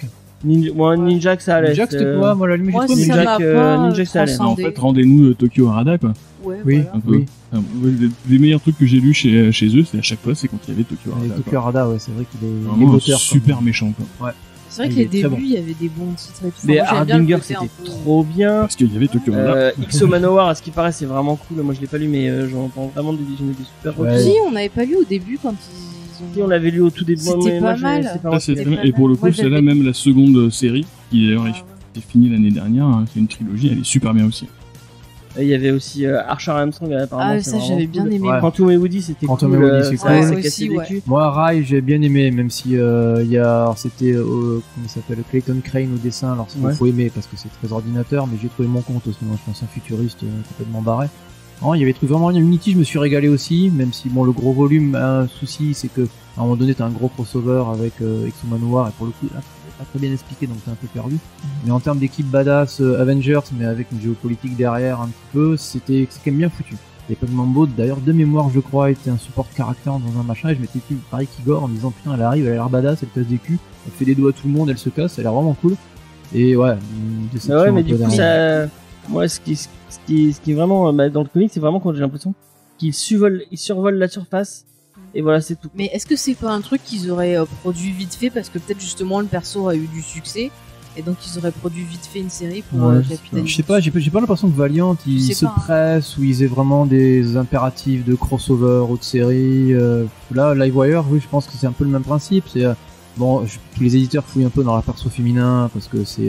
Ninja que ça allait. Ninja, c'était quoi? Moi, la limite, Moi, j'ai trouvé ça Ninja m'a que- pas Ninja que ça allait. En transcendé. fait, rendez-nous Tokyo Harada, quoi. Ouais, Oui. voilà. Un peu. Oui. Enfin, ouais, les meilleurs trucs que j'ai lus chez eux, c'est à chaque fois, c'est quand il y avait Tokyo Avec Harada. Tokyo Harada, ouais, c'est vrai qu'il est Vraiment un moteur. super méchant, quoi. C'est vrai que Il les est très débuts, bon. il y avait des bons titres et tout. Mais Enfin, moi, j'aime bien le Harbinger côté un c'était peu- trop bien. Parce qu'il y avait Tokyo Harada. XO Manowar, à ce qui paraît, c'est vraiment cool. Moi, je l'ai pas lu, mais j'entends vraiment des super Ouais. retours. Si, on n'avait pas lu au début quand ils ont. Si, on l'avait lu au tout début. C'était moi, pas mal. c'est pas Ça, moi c'est qui l'ai très lu. bien. Et pour le coup, Moi, c'est là j'avais- même la seconde série, qui d'ailleurs Ah, est finie l'année dernière. Hein. C'est une trilogie, elle est super bien aussi. Il y avait aussi Archer Armstrong, apparemment. Ah, c'est ça, vraiment j'avais cool. bien aimé. Ouais. Quantum et Woody, c'était Quantum cool. et Woody, c'est ça, cool. ça Ouais, cassait aussi, des ouais. culs. Moi, Rai, j'ai bien aimé, même si il y a, alors, c'était, comment il s'appelle, Clayton Crane au dessin. Alors, Ouais. faut aimer parce que c'est très ordinateur, mais j'ai trouvé mon compte aussi. Moi, je pense un futuriste complètement barré. Non, il y avait des trucs vraiment Unity, je me suis régalé aussi, même si bon, le gros volume a un souci, c'est que à un moment donné, t'as un gros crossover avec Exo Manowar, et pour le coup, là, c'est pas très bien expliqué, donc t'es un peu perdu. Mais en termes d'équipe badass Avengers, mais avec une géopolitique derrière un petit peu, c'est quand même bien foutu. Et Pug Mambo, d'ailleurs, de mémoire, je crois, était un support caractère dans un machin, et je m'étais dit, pareil, Kigor, en me disant, putain, elle arrive, elle a l'air badass, elle casse des culs, elle fait des doigts à tout le monde, elle se casse, elle a l'air vraiment cool. Et ouais, une déception. Ouais, mais un du peu coup, derrière. ça. Moi, ce qui est vraiment dans le comic, c'est vraiment quand j'ai l'impression qu'ils survolent la surface. Et voilà, c'est tout. Mais est-ce que c'est pas un truc qu'ils auraient produit vite fait parce que peut-être justement le perso a eu du succès et donc ils auraient produit vite fait une série pour Ouais, capitaliser. Je sais pas, j'ai pas l'impression que Valiant Je ils sais se pas, hein. pressent ou ils aient vraiment des impératifs de crossover ou de série. Là, Livewire, oui, je pense que c'est un peu le même principe. C'est bon, tous les éditeurs fouillent un peu dans la perso féminin parce que c'est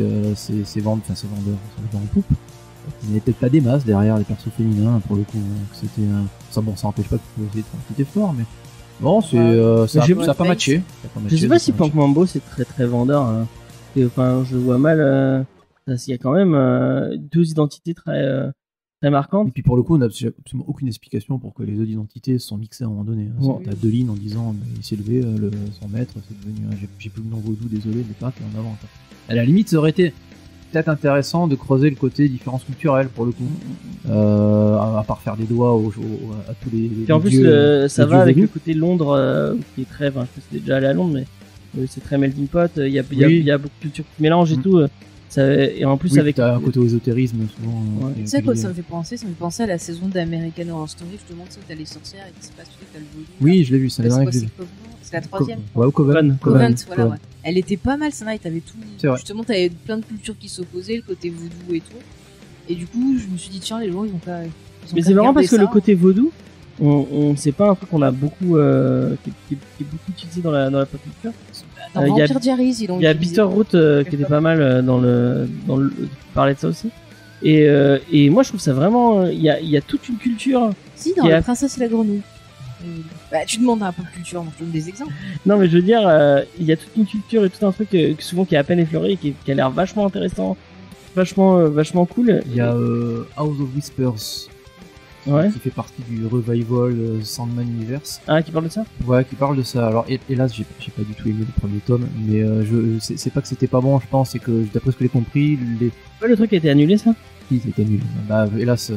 vendeur, ça le vend en poupe. Il n'y avait peut-être pas des masses derrière les persos féminins pour le coup. Donc c'était ça, bon, ça empêche pas qu'il faut essayer de faire un petit effort, mais bon, c'est ça, j'ai- ça a pas matché. Je sais pas si Punk Mambo c'est très très vendeur. Hein. Et, enfin, je vois mal. Parce qu'il y a quand même deux identités très marquantes. Et puis pour le coup, on n'a absolument aucune explication pour que les deux identités se sont mixées à un moment donné. Hein. Ouais. T'as deux lignes en disant il s'est levé, son maître, c'est devenu. J'ai plus le nom vaudou, désolé, mais pas et en avant. Quoi. À la limite, ça aurait été peut-être intéressant de creuser le côté différence culturelle pour le coup. À part faire des doigts à tous les. Et en plus, dieux, ça les va dieux avec vaudous. le côté Londres qui est très. Enfin, je sais que c'est déjà allé à Londres, mais c'est très melting pot. Il y a beaucoup de cultures qui mélangent et Mm. tout. Et en plus, Oui, avec. t'as un côté ésotérisme souvent. Ouais. qui est Tu sais quoi lié. ça me fait penser? Ça me fait penser à la saison d'American Horror Story. Je te demande si t'as les sorcières et qui se passe tout t'as le volume. Oui, je l'ai vu, c'est la C'est dernière quoi, que j'ai c'est vu. Covenant C'est la troisième. Ouais, au Coven. Coven. Voilà, ouais. Elle était pas mal, ça, et t'avais tout. C'est vrai. Justement, t'avais plein de cultures qui s'opposaient, le côté voodoo et tout. Et du coup, je me suis dit, tiens, les gens, ils vont pas. Mais c'est marrant parce que le côté vaudou, c'est pas un truc qu'on a beaucoup, qui est beaucoup utilisé dans la pop culture. Dans il y a- Vampire Diaries, ils l'ont Il y a utilisé. Bitterroot qui était pas mal dans le parler de ça aussi. Et moi je trouve ça vraiment, il y a toute une culture. Si, dans qui La a- Princesse et la Grenouille. Bah, tu demandes à la pop culture, moi je donne des exemples. Non mais je veux dire, il y a toute une culture et tout un truc souvent qui est à peine effleuré et qui a l'air vachement intéressant, vachement cool. Il y a House of Whispers Ouais. qui fait partie du revival Sandman Universe. Ah, qui parle de ça. Ouais, qui parle de ça. Alors, hélas, j'ai pas du tout aimé le premier tome, mais c'est pas que c'était pas bon, je pense, c'est que d'après ce que j'ai compris, Ouais, le truc a été annulé ça. si, c'était nul. Bah, hélas,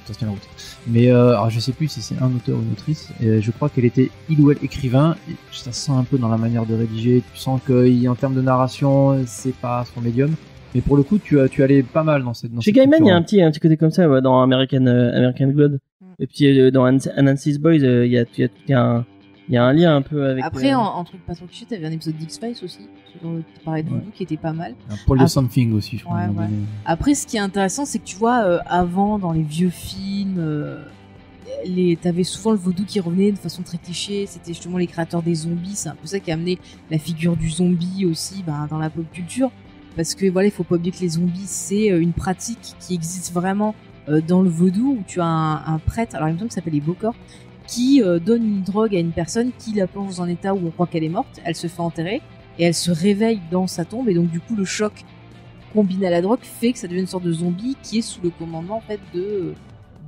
ça se tient la route. Mais alors, je sais plus si c'est un auteur ou une autrice. Je crois qu'elle était il ou elle écrivain. Et ça se sent un peu dans la manière de rédiger. Tu sens qu'en termes de narration, c'est pas son médium. Mais pour le coup, tu allais pas mal dans cette. Chez Gaiman, il y a un petit côté comme ça ouais, dans American Blood. Et puis dans Anansi's Boys, il y a un lien un peu avec. Après, en truc pas trop cliché, t'avais un épisode d'X-Files aussi, qui parlait de voodoo, qui était pas mal. Un Paul de Ah. Something aussi, je crois. Ouais, à un moment ouais. donné. Après, ce qui est intéressant, c'est que tu vois, avant, dans les vieux films, t'avais souvent le vaudou qui revenait de façon très cliché. C'était justement les créateurs des zombies. C'est un peu ça qui a amené la figure du zombie aussi dans la pop culture. Parce que voilà, il faut pas oublier que les zombies, c'est une pratique qui existe vraiment dans le vaudou, où tu as un prêtre, alors il me semble que ça s'appelle les Bokors, qui donne une drogue à une personne qui la plonge dans un état où on croit qu'elle est morte. Elle se fait enterrer. et elle se réveille dans sa tombe, et donc du coup le choc combiné à la drogue fait que ça devient une sorte de zombie qui est sous le commandement en fait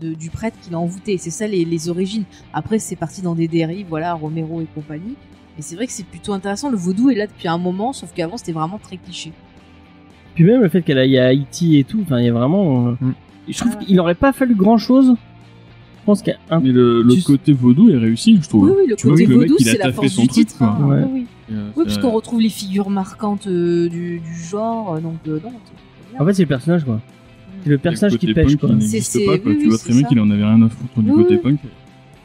du prêtre qui l'a envoûté. C'est ça les origines. Après c'est parti dans des dérives, voilà, Romero et compagnie. Et c'est vrai que c'est plutôt intéressant. Le vaudou est là depuis un moment, sauf qu'avant c'était vraiment très cliché. Puis même le fait qu'elle y a Haïti et tout, enfin il y a vraiment. Je trouve qu'il n'aurait pas fallu grand chose. Je pense qu'il y a un. Mais le côté vaudou est réussi, je trouve. Oui, le Tu côté vois que le mec, vaudou, il a c'est la taffé force son du truc, titre. quoi. Hein. Ouais. Oui. Et, Oui, puisqu'on retrouve les figures marquantes du genre, donc non. En fait, c'est le personnage quoi. C'est le personnage le côté qui pêche punk, quoi. il n'existe C'est- pas, quoi. oui, Tu vois c'est très bien ça. qu'il en avait rien à foutre du Oui, côté oui. punk.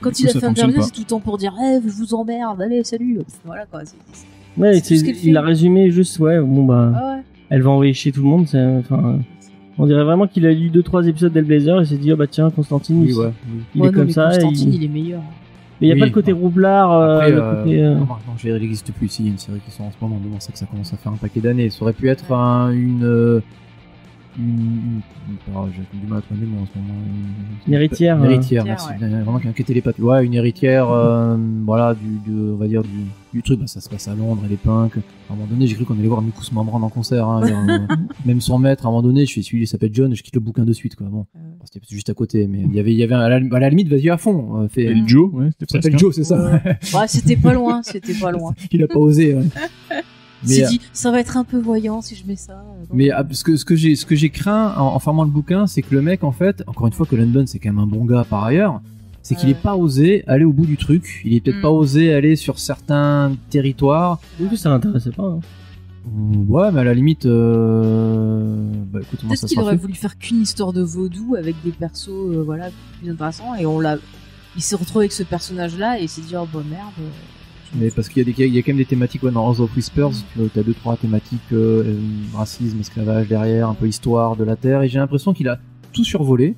Quand Du il coup, a ça fait fonctionne intervenir, pas. c'est tout le temps pour dire je vous emmerde, allez, salut. Voilà quoi. Ouais, c'est tout ce qu'elle fait. il a résumé juste ouais, bon bah, Ah ouais. elle va envoyer chier tout le monde. Enfin, on dirait vraiment qu'il a lu 2-3 épisodes d'Hellblazer et s'est dit oh bah tiens Constantine, Oui, il, ouais. il Ouais, est non, comme mais ça. Constantine, Et il est meilleur. Mais il y a Oui, pas le côté bon. roublard, Après, le côté. non, il n'existe plus ici. Il y a une série qui sort en ce moment. Mais bon, c'est que ça commence à faire un paquet d'années. Ça aurait pu être alors, j'ai du mal à trouver le mot en ce moment. Une héritière. Une héritière, Ouais. merci. Il y a vraiment qu'un qui était les papiers. Ouais, une héritière, voilà, on va dire du truc. Bah, ça se passe à Londres et les punks. À un moment donné, j'ai cru qu'on allait voir Marcus Membran en concert. Hein, même sans maître, à un moment donné, je fais celui-là, il s'appelle John, je quitte le bouquin de suite, quoi. Bon, c'était juste à côté, mais il y avait à la limite, vas-y à fond. Et Joe, ouais, Ça c'était s'appelle presque. Joe, c'est ça. Ouais, c'était pas loin. Il a pas osé. Ouais. Il s'est Mais, dit, ça va être un peu voyant si je mets ça. Mais ce que j'ai craint en fermant le bouquin, c'est que le mec, en fait, encore une fois, Cullen Bunn, c'est quand même un bon gars par ailleurs, c'est qu'il Ouais. est pas osé aller au bout du truc. Il est peut-être pas osé aller sur certains territoires. Du coup, ça l'intéressait pas. Hein. Ouais, mais à la limite, bah écoute, moi ça Peut-être qu'il sera aurait fait. voulu faire qu'une histoire de vaudou avec des persos, voilà, plus intéressants, et il s'est retrouvé avec ce personnage-là et il s'est dit oh bah merde. Mais parce qu'il y a quand même des thématiques, ouais, dans House of Whispers, tu as 2-3 thématiques, racisme, esclavage derrière, un peu histoire de la Terre, et j'ai l'impression qu'il a tout survolé.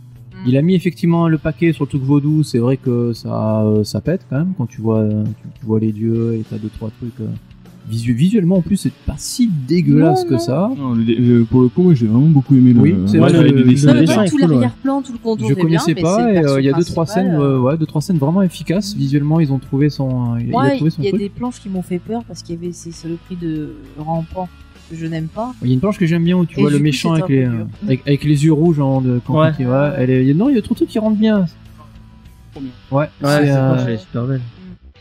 Il a mis effectivement le paquet sur le truc vaudou, c'est vrai que ça pète quand même, quand tu vois les dieux et t'as 2-3 trucs. Visuellement en plus, c'est pas si dégueulasse que ça. Non, pour le coup, ouais, j'ai vraiment beaucoup aimé Oui, c'est vrai, travail des le dessins. Non, mais dessin pas est tout cool, l'arrière-plan, tout le contour Je est connaissais bien, pas, mais et c'est le il y a perso 2-3 scènes, principal, 2-3 scènes vraiment efficaces. Visuellement, ils ont trouvé son, il a Ouais, trouvé son il y a truc. des planches qui m'ont fait peur parce qu'il y avait ces saloperies de rampants que je n'aime pas. Il y a une planche que j'aime bien où tu Et vois du le coup, méchant c'était avec un peu dur. avec les yeux rouges Ouais. Non, il y a trop de trucs qui rentrent bien. Ouais, Ouais, c'est, c'est quand elle est super belle.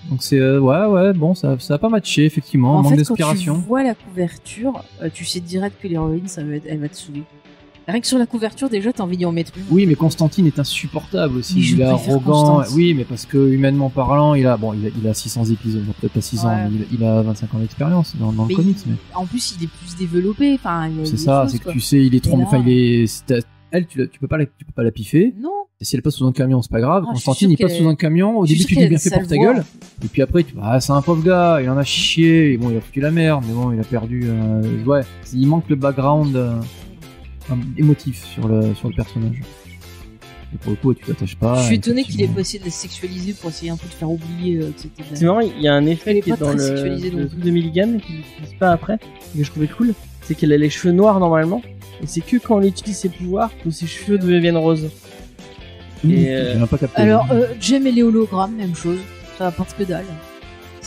donc c'est ouais, bon, ça a pas matché effectivement, En manque fait, quand tu d'inspiration. vois la couverture, tu sais direct que l'héroïne, elle va te saouler. Rien que sur la couverture, déjà, t'as envie d'y en mettre une. Oui, mais Constantine est insupportable aussi. Mais je Il est préfère arrogant. Constantine. Oui, mais parce que humainement parlant, il a 600 épisodes, donc peut-être pas 600, Ouais. mais il a 25 ans d'expérience dans le Mais comics. Mais En plus, il est plus développé. Enfin, il y a c'est des ça, choses, c'est que quoi. tu sais, il est trop. Et là- Enfin, elle, tu peux pas la piffer. Non. Et si elle passe sous un camion, c'est pas grave. Ah, je suis Constantine, il sûre passe qu'elle- sous un camion. Au je suis début, sûre tu dis qu'elle bien a fait sa pour ta voix. gueule. Et puis après, c'est un pauvre gars. Il en a chié. Et bon, il a foutu la merde. Mais bon, il a perdu. Ouais, il manque le background émotif sur le personnage. Et pour le coup, tu t'attaches pas. Je suis étonné qu'il ait effectivement. pas essayé de la sexualiser pour essayer un peu de faire oublier que c'était de la- C'est marrant, il y a un effet Elle est qui est pas dans très sexualisée non le plus. truc de Milligan qui n'utilise pas après, et que je trouvais cool, c'est qu'elle a les cheveux noirs normalement, et c'est que quand on utilise ses pouvoirs que ses cheveux deviennent roses. Et J'ai même pas capté. Alors, Jem et les hologrammes, même chose. Ça apporte que dalle. non, moi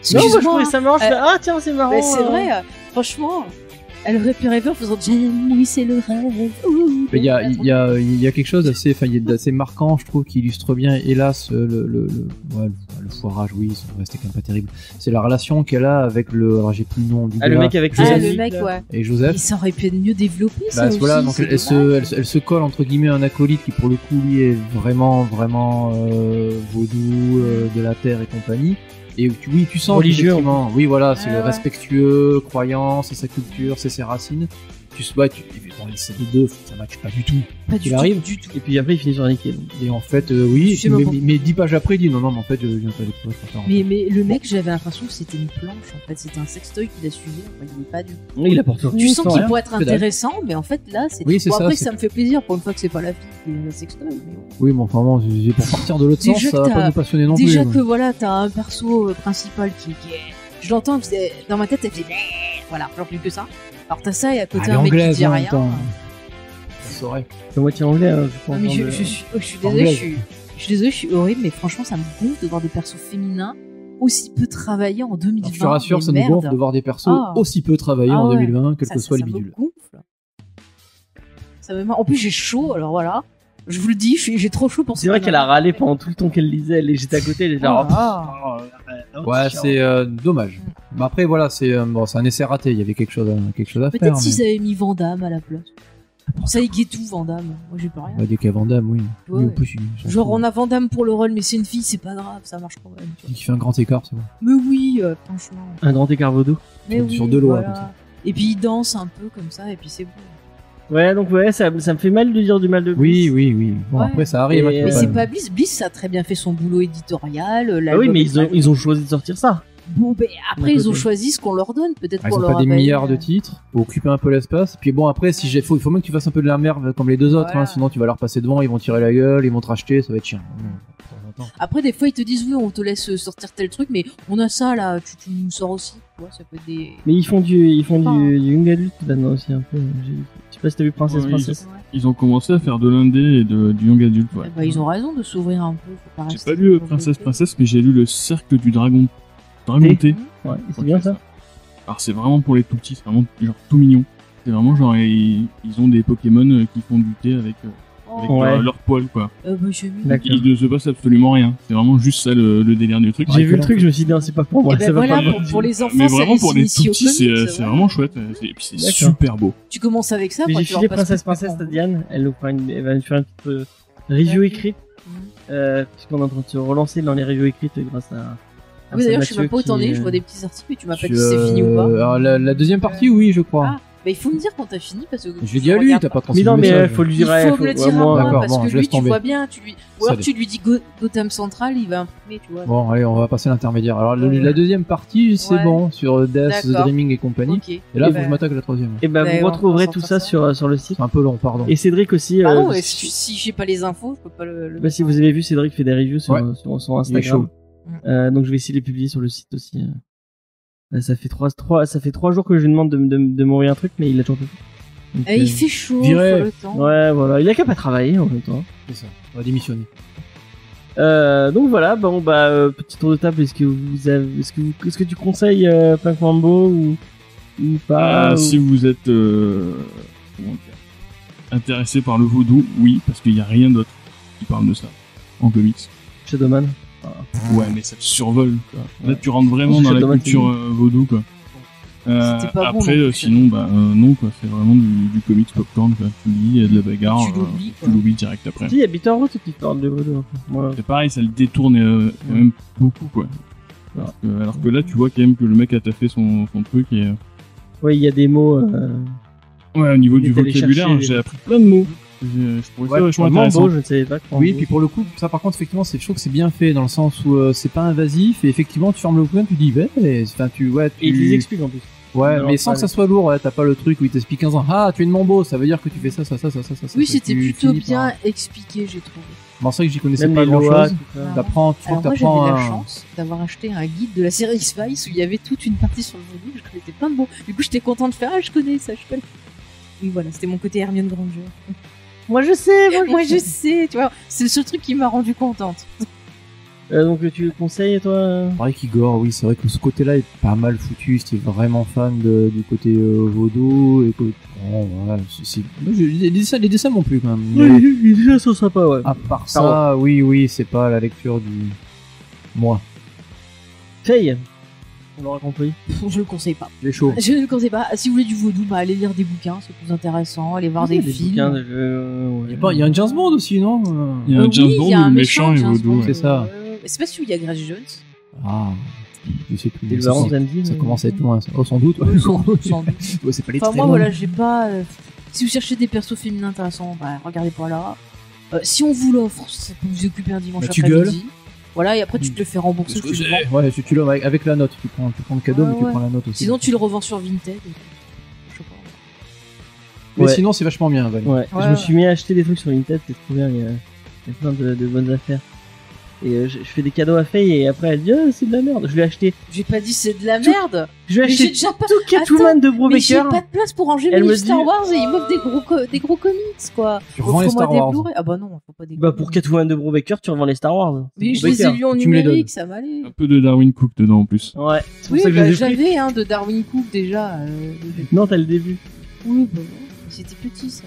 je Excuse-moi, trouvais ça marrant, je fais, ah tiens, c'est marrant. mais c'est vrai, franchement, elle aurait pu rêver en faisant Jem, oui, c'est le rêve. Ouh, Mais il y a quelque chose d'assez marquant, je trouve, qui illustre bien, hélas, le foirage, oui, ça restait quand même pas terrible. C'est la relation qu'elle a avec alors j'ai plus le nom du Ah, le gars, mec avec Ah, Joseph, le mec, là. ouais. et Joseph. Et ça aurait pu être mieux développé, ça aussi. Voilà, donc c'est elle se colle entre guillemets à un acolyte qui pour le coup lui est vraiment vaudou de la terre et compagnie. Et tu sens Religieux, effectivement, oui voilà, c'est Ouais, ouais. respectueux, croyant, c'est sa culture, c'est ses racines. Bon, c'est les deux, ça matche pas du tout. Pas qu'il du arrive. tout, du tout. Et puis après il finit sur niquer. Donc. Et en fait, oui, Je sais même pas. mais 10 pages après, il dit non, mais en fait, je viens pas découvrir ça. Mais le mec, j'avais l'impression que c'était une planche, en fait. C'était un sextoy qui l'a suivi. Enfin, il est pas du tout. Oui, il apporte rien. Tu sens qu'il rien, pourrait être que dalle. intéressant, mais en fait, là, c'est. Oui, c'est Bon, ça, après, c'est- ça me fait plaisir pour une fois que c'est pas la fille qui est la sextoy. Mais bon. Oui, mais enfin, bon, pour partir de l'autre Déjà sens, ça que va pas t'as- nous passionner non Déjà plus. que voilà, t'as un perso principal qui est. Je l'entends, dans ma tête, elle fait. Voilà, j'en plus que ça. Alors t'as ça et à côté Elle est un mec qui anglaise, dit en même rien. temps. Ça saurait. C'est moitié anglais, hein, je Non, pense. mais dans je le- suis désolée, Anglaise. je suis désolée, je suis horrible, mais franchement, ça me gonfle de voir des persos féminins aussi peu travaillé en 2020. Je te rassure, mais ça nous merde. gonfle de voir des persos Ah. aussi peu travaillés Ah en ouais. 2020, quel Ça- que ça- soit ça le me bidule. gonfle. En plus, j'ai chaud, alors voilà. Je vous le dis, j'ai trop chaud pour C'est vrai qu'elle a râlé pendant tout le temps qu'elle lisait. J'étais à côté, elle était genre. Ouais, c'est dommage. Mais après, voilà, c'est un essai raté. Il y avait quelque chose à faire. Peut-être s'ils Mais... avaient mis Van Damme à la place. Ça égaye tout, Van Damme. Moi, j'ai pas rien. On va dire qu'il y a Van Damme, oui. Ouais. Oui, en plus, Genre, on a Van Damme pour le rôle, mais c'est une fille, c'est pas grave, ça marche quand même. Tu vois. qui fait un grand écart, c'est bon. Mais oui, franchement. Un grand écart vaudou. Mais Sur- oui, sur deux lois, voilà. comme ça. Et puis il danse un peu comme ça, et puis c'est bon. Ouais, donc ouais, ça me fait mal de dire du mal de Bliss. Oui. Bon, Ouais. après, ça arrive. Et, hein, tu peux Mais Ouais. c'est pas- pas Bliss. Bliss a très bien fait son boulot éditorial. Ah oui, l'album mais est très ils ont choisi de sortir ça. Bon, ben après, D'un ils ont côté. choisi ce qu'on leur donne. Peut-être Ah, ils qu'on ont leur pas des a pas milliards eu, de titres pour occuper un peu l'espace. Puis bon, après, si il faut même que tu fasses un peu de la merde comme les deux autres, Voilà. hein, sinon tu vas leur passer devant, ils vont tirer la gueule, ils vont te racheter, ça va être chiant. Attends. Après, des fois, ils te disent oui, on te laisse sortir tel truc, mais on a ça là, tu nous sors aussi. Tu vois, ça peut être des. Mais ils font du Enfin. young adult maintenant aussi un peu. Je sais pas si t'as vu Princesse. Ouais, Princesse. Ouais. Ils ont commencé à faire de l'indé et du young adulte. Ouais. Bah, ils ont raison de s'ouvrir un peu. Faut pas J'ai rester pas lu dans Princesse le- Princesse, mais j'ai lu le Cercle du Dragon. Dragon T. Ouais, c'est bien ça. Alors c'est vraiment pour les tout petits, c'est vraiment genre tout mignon. C'est vraiment genre ils ont des Pokémon qui font du thé avec Oh, Ouais. leur poil quoi. bah, j'ai mis. D'accord. Il ne se passe absolument rien. C'est vraiment juste ça le délire du truc. J'ai vu le truc, je me suis dit, non, c'est pas pour moi. Et ben ça va voilà, pas. pour les enfants, Mais ça vraiment les pour les initie tout aux petits, comics, c'est voilà. vraiment chouette. Et puis c'est D'accord. super beau. Tu commences avec ça, Mais après j'ai tu leur filé passes Princesse tout le Princesse temps. à Diane. Elle va nous faire une petite review Ok. écrite. Puisqu'on est en train de se relancer dans les reviews écrites grâce à. Ah oui, d'ailleurs, je sais Mathieu même pas où t'en qui, es, je vois des petits articles, mais tu m'as pas dit Je- si c'est fini ou pas. Alors, la deuxième partie, oui, je crois. Ah, bah il faut me dire quand t'as fini parce que. Je l'ai dit à lui, t'as pas Mais transmis non, le mais message. faut lui Il dire. faut me le dire à moi, moi D'accord, parce bon, que je lui laisse tu tomber. vois bien, ou alors Salut. tu lui dis Gotham Central, il va imprimer, tu vois. Bon, allez, on va passer à l'intermédiaire. Alors, Ouais. la deuxième partie, c'est Ouais. bon, sur Death, The D'accord. Dreaming et compagnie. Ok. Et là, Eh faut que ben, je m'attaque à la troisième. Et ben, Ouais, vous on retrouverez va tout sortir ça ça. sur le site. C'est un peu long, pardon. Et Cédric aussi. Pardon, ouais, si- si j'ai pas les infos, je peux pas le. bah, si vous avez vu, Cédric fait des reviews sur, Ouais. sur son Il est chaud. Instagram. Donc je vais essayer de les publier sur le site aussi. Ça fait 3 jours que je lui demande de m'envoyer un truc, mais il a toujours pas fait. Donc, Il fait chaud, Dirais- faut le temps. Ouais, voilà. Il a qu'à pas travailler en même temps. C'est ça. On va démissionner. Donc voilà, bon petit tour de table. Est-ce que tu conseilles Punk Mambo ou pas ou- Si vous êtes comment dire, intéressé par le vaudou, oui, parce qu'il n'y a rien d'autre qui parle de ça en comics. Shadowman. Ouais, mais ça te survole. Quoi. Là, Ouais. tu rentres vraiment Je dans te la demande culture vaudou, quoi. C'était pas bon Après, non plus, sinon, non, quoi. C'est vraiment du comics popcorn, quoi. Tu lis, il y a de la bagarre. Tu l'oublies, quoi. Tu l'oublies direct après. Si, il y a Bitterroot qui parle de Voodoo. Moi, C'est pareil, ça le détourne quand même beaucoup, quoi. Alors que là, tu vois quand même que le mec a taffé son truc et. ouais, il y a des mots. Ouais, au niveau Il du est allé vocabulaire, chercher j'ai appris plein de mots. Je trouvais ça vachement intéressant. Mambo, je ne savais pas. Oui, puis pour le coup, ça par contre, effectivement, je trouve que c'est bien fait dans le sens où c'est pas invasif et effectivement, tu fermes le bouquin, tu dis, enfin, tu. Et il les explique en plus. Ouais, Non, mais sans pas que ça soit lourd, ouais, t'as pas le truc où il t'explique 15 ans. Ah, tu es une mambo, ça veut dire que tu fais ça. Oui, c'était Tu plutôt finis par- bien expliqué, j'ai trouvé. Bon, c'est vrai que j'y connaissais Même pas les grand lois, chose. tout ça. T'apprends, tu Alors crois moi que t'apprends j'avais la un- chance d'avoir acheté un guide de la série X-Files où il y avait toute une partie sur le vaudou, je connaissais plein de mots. Du coup j'étais content de faire, je connais ça, je connais. Oui voilà, c'était mon côté Hermione Granger. Moi je sais, Moi je sais, tu vois, c'est le seul truc qui m'a rendu contente. Donc tu le conseilles toi Pareil qu'Igor, oui, c'est vrai que ce côté-là est pas mal foutu. Si t'es vraiment fan du côté vaudou et que. Bon, voilà, moi, les dessins m'ont plu quand même. Mais les dessins sont sympas, ouais. à part ça, oui, c'est pas la lecture du. Moi, Faye, on l'aura compris. Je le conseille pas. les chauds. Je ne le conseille pas. Si vous voulez du vaudou, bah allez lire des bouquins, c'est plus intéressant, allez voir des films. bouquins, de jeux, ouais. Il y a un James Bond aussi, non Il y a un Oui, James il Bond y a où un le méchant est James vaudou. Bond, Ouais. c'est ça. C'est pas celui où il y a Grace Jones. Ah, je sais plus. Et le Ça, Baron ça Zandine. commence à être loin. Ça. Oh, sans doute. Sans doute. Ouais, c'est pas les Enfin, très moi, loin. voilà, j'ai pas. Si vous cherchez des persos féminins intéressants, bah, regardez pas là. Si on vous l'offre, ça peut vous occuper un dimanche Bah, tu après-midi. Voilà, et après, tu te le fais rembourser. Parce que tu le vends. c'est- Ouais, tu le avec la note. Tu prends le cadeau, Ouais, mais tu ouais. prends la note aussi. Sinon, tu le revends sur Vinted. Je sais pas. Mais Ouais. sinon, c'est vachement bien, Val. Ouais, Ouais, je me suis mis à acheter des trucs sur Vinted, c'est trop bien, il y a plein de bonnes affaires. Et je fais des cadeaux à Faye et après elle dit c'est de la merde. Je lui ai acheté. J'ai pas dit c'est de la merde. Je lui ai Mais acheté j'ai déjà pas. tout Catwoman de Mais j'ai Brubaker. pas de place pour ranger Elle mes me livres Star dit- Wars et ils m'offrent des gros comics quoi. Tu revends les Offre-moi Star des Wars. Blu-ray. Ah bah non, faut pas des. Bah pour Catwoman de Brubaker, tu revends les Star Wars. Mais je Brubaker. les ai lus en Tu me les numérique, ça m'allait. Un peu de Darwin Cook dedans en plus. Ouais. C'est pour Oui, ça que je bah, les ai pris. j'avais de Darwin Cook déjà. Non, t'as le début. Oui, bah, c'était petit ça.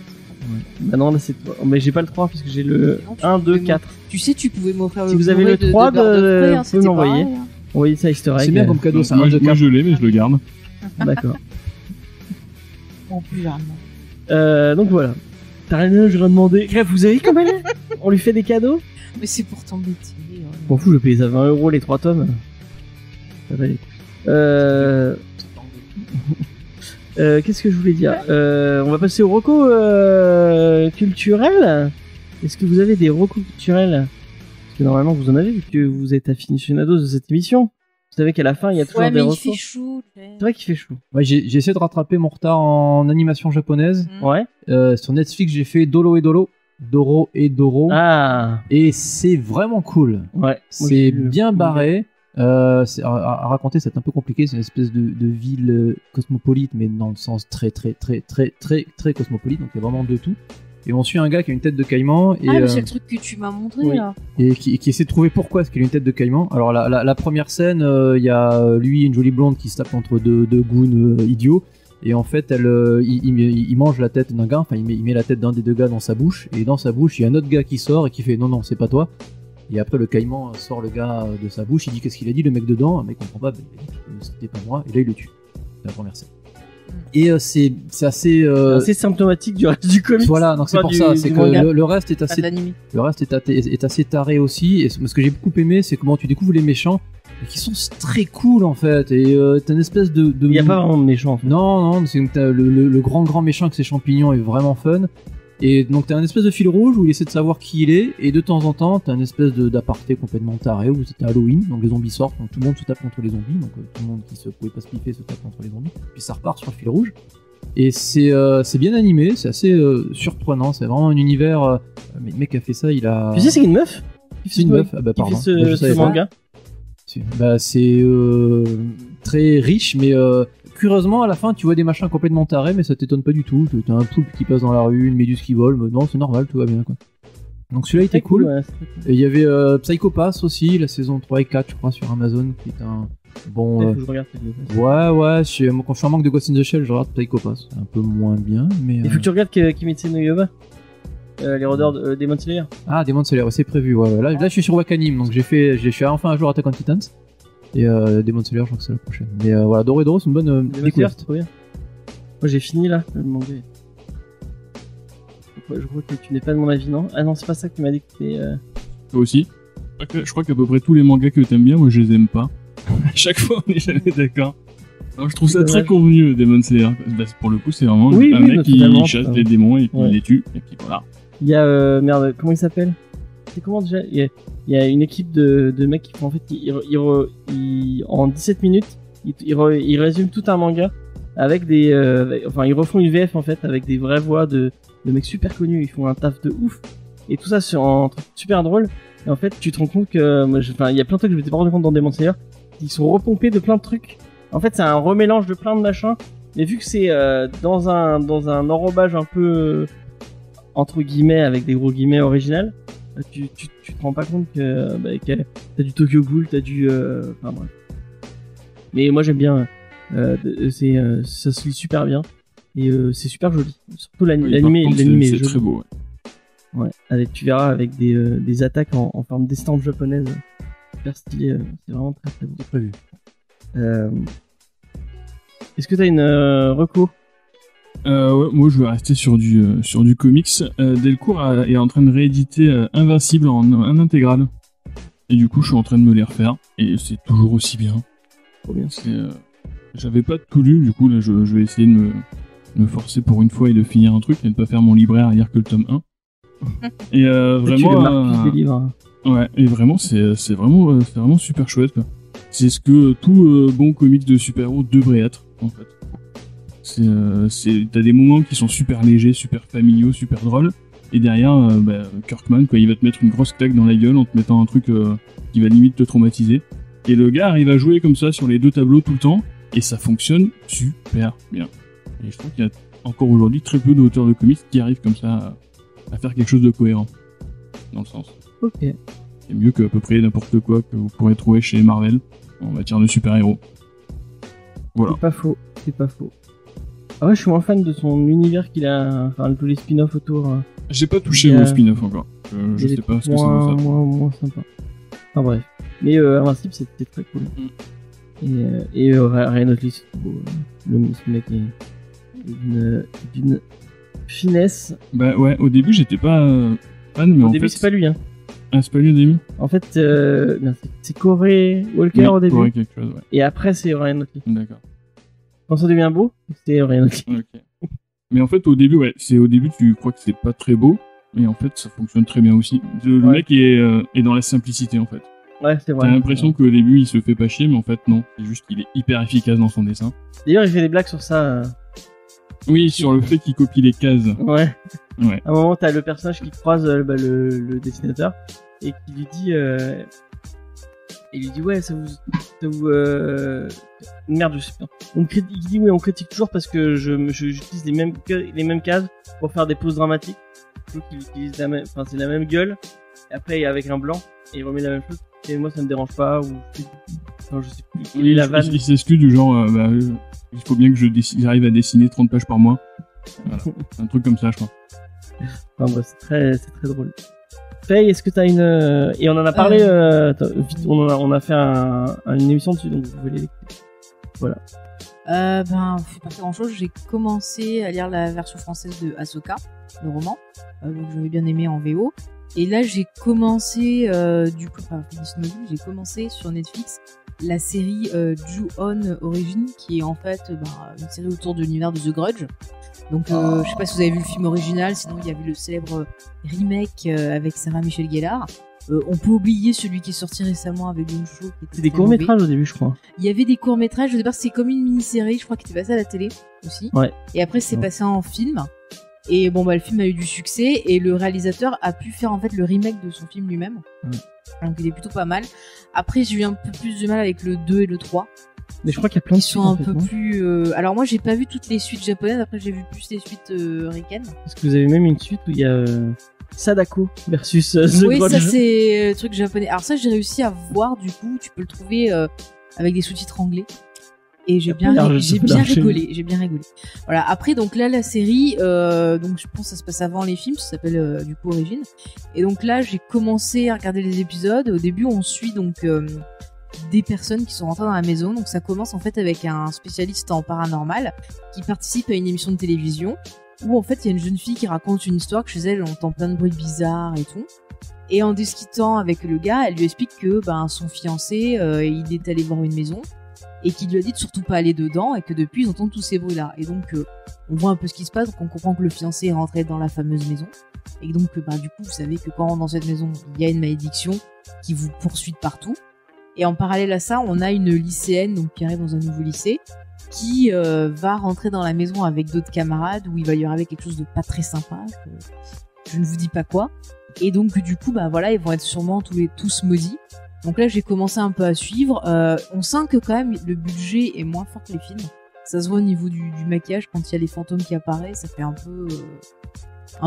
Bah non, là c'est. Mais j'ai pas le 3 parce que j'ai le Non, tu 1, 2, pouvais 4. Tu sais, tu pouvais m'offrir Si le vous avez Blu-ray le 3 de Bird of Prey, vous pouvez c'était m'envoyer. pareil, hein. Envoyez ça Easter egg. C'est bien comme cadeau, c'est un Moi, de moi, je l'ai, mais je le garde. D'accord. Bon, plus jamais. Donc voilà. T'as rien, je lui ai demandé. Bref, vous avez comme elle est On lui fait des cadeaux. Mais c'est pour t'embêter. Je m'en fous, je paye ça 20 € les 3 tomes. Ça va aller. Qu'est-ce que je voulais dire On va passer aux recos culturels. Est-ce que vous avez des recos culturels? Parce que normalement vous en avez vu que vous êtes aficionados de cette émission. Vous savez qu'à la fin il y a toujours Ouais, des mais il recos. fait chaud. C'est vrai qu'il fait chaud. Ouais, j'ai essayé de rattraper mon retard en animation japonaise. Ouais. Sur Netflix, j'ai fait Doro et Doro. Doro et Doro. Ah. Et c'est vraiment cool. Ouais. Moi, C'est j'ai vu. bien barré. À raconter, c'est un peu compliqué. C'est une espèce de ville cosmopolite, mais dans le sens très cosmopolite. Donc il y a vraiment de tout. Et on suit un gars qui a une tête de caïman et, Ah, mais c'est le truc que tu m'as montré oui. là. et qui essaie de trouver pourquoi est-ce qu'il a une tête de caïman. Alors la première scène, il y a lui, une jolie blonde qui se tape entre deux goons idiots. Et en fait, il mange la tête d'un gars, enfin il met la tête d'un des deux gars dans sa bouche. Et dans sa bouche, il y a un autre gars qui sort et qui fait non, c'est pas toi. Et après, le caïman sort le gars de sa bouche, il dit qu'est-ce qu'il a dit, le mec dedans, le mec comprend pas, il a dit c'était pas moi, et là il le tue. C'est la première scène. Et c'est assez. C'est symptomatique du reste du comics. Voilà, donc c'est Pas pour du- ça, du c'est que manga. le reste est Pas de assez, l'anime. le reste est assez taré aussi. Et ce que j'ai beaucoup aimé, c'est comment tu découvres les méchants, et qui sont très cool en fait. Et t'as une espèce de. Il n'y a pas vraiment de méchant en fait. Non, c'est t'as le grand méchant avec ses champignons est vraiment fun. Et donc t'as un espèce de fil rouge où il essaie de savoir qui il est, et de temps en temps t'as une espèce d'aparté complètement taré où c'était Halloween, donc les zombies sortent, donc tout le monde se tape contre les zombies, donc tout le monde qui se pouvait pas se piffer se tape contre les zombies, puis ça repart sur le fil rouge. Et c'est bien animé, c'est assez surprenant, c'est vraiment un univers. Mais le mec qui a fait ça, il a. Tu sais, c'est une meuf. C'est une meuf, ah bah Qui pardon. fait Bah, je ce savais pas. manga. Bah, c'est très riche, mais curieusement, à la fin, tu vois des machins complètement tarés, mais ça t'étonne pas du tout. T'as un poulpe qui passe dans la rue, une méduse qui vole, mais non, c'est normal, tout va bien, quoi. Donc celui-là était cool. Ouais, c'est très cool. Et il y avait Psycho Pass aussi, la saison 3 et 4, je crois, sur Amazon, qui est un bon. Faut que je regarde cette vidéo. Ouais, quand je suis en manque de Ghost in the Shell, je regarde Psycho Pass. C'est un peu moins bien, mais. Il faut que tu regardes Kimetsu no Yaiba. Les rôdeurs de Demon Slayer. Ah, Demon Slayer, ouais, c'est prévu, ouais. Là, je suis sur Wakanim, donc je suis enfin un jour Attack on Titans. Et Demon Slayer, je crois que c'est la prochaine. Mais voilà, Doro et Doro, c'est une bonne Demon Slayer, c'est découverte. trop bien. Moi j'ai fini là, le manga. Je crois que tu n'es pas de mon avis, non? Ah non, c'est pas ça que tu m'as dit que c'était. Toi aussi. Je crois qu'à peu près tous les mangas que t'aimes bien, moi je les aime pas. À chaque fois, on est jamais d'accord. Alors, je trouve ça C'est très dommage. convenu, Demon Slayer. Bah, pour le coup, c'est vraiment Oui, un oui, mec qui totalement, chasse ça. des démons et puis Ouais. il les tue. Et puis voilà. Il y a merde, comment il s'appelle? C'est comment déjà? Il y a une équipe de mecs qui font en fait, en 17 minutes, ils résument tout un manga avec des, enfin ils refont une VF en fait avec des vraies voix de mecs super connus. Ils font un taf de ouf et tout ça sur un truc super drôle. Et en fait, tu te rends compte que, enfin, il y a plein de trucs que je m'étais pas rendu compte dans Demon Slayer, qui sont repompés de plein de trucs. En fait, c'est un remélange de plein de machins. Mais vu que c'est dans un enrobage un peu entre guillemets avec des gros guillemets original, tu te rends pas compte que t'as du Tokyo Ghoul, t'as du enfin bref. Mais moi j'aime bien, ça se lit super bien et c'est super joli. Surtout Oui, par l'animé, contre, l'animé est c'est joli. très beau. Ouais. Ouais, tu verras avec des attaques en forme d'estampes japonaises, super stylé. C'est vraiment très très beau. C'est prévu. Est-ce que t'as une reco? Ouais, moi je vais rester sur du comics. Delcourt est en train de rééditer Invincible en intégrale. Et du coup, je suis en train de me les refaire. Et c'est toujours aussi bien. Trop bien. J'avais pas tout lu, du coup là je vais essayer de me forcer pour une fois et de finir un truc et de pas faire mon libraire à lire que le tome 1. Et Tu le vraiment, marques des livres. Hein. ouais, et vraiment c'est vraiment super chouette quoi. C'est ce que tout bon comics de super-héros devrait être en fait. T'as des moments qui sont super légers, super familiaux, super drôles, Et derrière, Kirkman, quoi, il va te mettre une grosse claque dans la gueule en te mettant un truc qui va limite te traumatiser. Et le gars arrive à jouer comme ça sur les deux tableaux tout le temps, et ça fonctionne super bien. Et je trouve qu'il y a encore aujourd'hui très peu d'auteurs de comics qui arrivent comme ça à faire quelque chose de cohérent. Dans le sens. Ok. C'est mieux que à peu près n'importe quoi que vous pourrez trouver chez Marvel en matière de super-héros. Voilà. C'est pas faux. Ah ouais, je suis moins fan de son univers qu'il a, enfin tous les spin-offs autour. J'ai pas touché au spin-off encore. Je sais pas ce que ça va faire. Moins sympa. Enfin bref. Mais Invincible, c'était très cool. Et Ryan Otley, c'est trop beau. Ce mec est d'une finesse. Bah ouais, au début j'étais pas fan, mais au en début fait... c'est pas lui, hein. Ah, c'est pas lui au début? En fait, c'est Corey Walker au début. Corey quelque chose, ouais. Et après c'est Ryan Otley. D'accord. Quand ça devient beau, c'est Ryan Otley. Ok. Mais en fait, au début, tu crois que c'est pas très beau, mais en fait, ça fonctionne très bien aussi. Le mec est dans la simplicité, en fait. Ouais, c'est vrai. T'as l'impression qu'au début, il se fait pas chier, mais en fait, non. C'est juste qu'il est hyper efficace dans son dessin. D'ailleurs, il fait des blagues sur ça. Oui, sur le fait qu'il copie les cases. Ouais. Ouais. À un moment, t'as le personnage qui croise le dessinateur et qui lui dit... Il lui dit ouais, ça vous merde, je sais pas. Il dit oui, on critique toujours parce que j'utilise les mêmes cases pour faire des poses dramatiques. Donc il utilise c'est la même gueule. Et après avec un blanc et il remet la même chose. Et moi ça me dérange pas ou je sais plus. Il s'excuse du genre il faut bien que j'arrive à dessiner 30 pages par mois. Voilà. Un truc comme ça, je crois. Enfin, c'est très drôle. Faye, est-ce que t'as une... Et on en a parlé, on a fait une émission dessus, donc vous pouvez l'écouter. Voilà. Je fais pas grand chose. J'ai commencé à lire la version française de Ahsoka, le roman, donc j'avais bien aimé en VO. Et là, j'ai commencé, j'ai commencé sur Netflix la série Ju-On Origin, qui est en fait une série autour de l'univers de The Grudge. Donc, je sais pas si vous avez vu le film original, sinon il y avait le célèbre remake avec Sarah Michelle Gellar. On peut oublier celui qui est sorti récemment avec John Cho. C'est des courts-métrages au début, je crois. Il y avait des courts-métrages, au départ c'est comme une mini-série, je crois, qui était passée à la télé aussi. Ouais. Et après c'est passé en film. Et le film a eu du succès et le réalisateur a pu faire en fait le remake de son film lui-même. Donc il est plutôt pas mal. Après j'ai eu un peu plus de mal avec le 2 et le 3. Mais je crois qu'il y a plein de suites. Ils sont un peu plus... Alors moi j'ai pas vu toutes les suites japonaises, après j'ai vu plus les suites ricaines. Parce que vous avez même une suite où il y a Sadako versus The Oui, Grudge. ça c'est le truc japonais. Alors ça j'ai réussi à voir, du coup tu peux le trouver avec des sous-titres anglais. Et j'ai bien rigolé. Voilà. Après, donc là, la série, donc je pense que ça se passe avant les films, ça s'appelle du coup Origine. Et donc là, j'ai commencé à regarder les épisodes. Au début, on suit donc des personnes qui sont rentrées dans la maison. Donc ça commence en fait avec un spécialiste en paranormal qui participe à une émission de télévision où en fait il y a une jeune fille qui raconte une histoire que chez elle, on entend plein de bruits bizarres et tout. Et en discutant avec le gars, elle lui explique que son fiancé, il est allé voir une maison. Et qui lui a dit de surtout pas aller dedans et que depuis ils entendent tous ces bruits là et donc on voit un peu ce qui se passe, donc on comprend que le fiancé est rentré dans la fameuse maison et donc du coup vous savez que quand on rentre dans cette maison il y a une malédiction qui vous poursuit de partout. Et en parallèle à ça, on a une lycéenne donc qui arrive dans un nouveau lycée qui va rentrer dans la maison avec d'autres camarades où il va y arriver quelque chose de pas très sympa, je ne vous dis pas quoi, et donc du coup ils vont être sûrement tous maudits. Donc là, j'ai commencé un peu à suivre. On sent que quand même le budget est moins fort que les films. Ça se voit au niveau du maquillage quand il y a les fantômes qui apparaissent. Ça fait un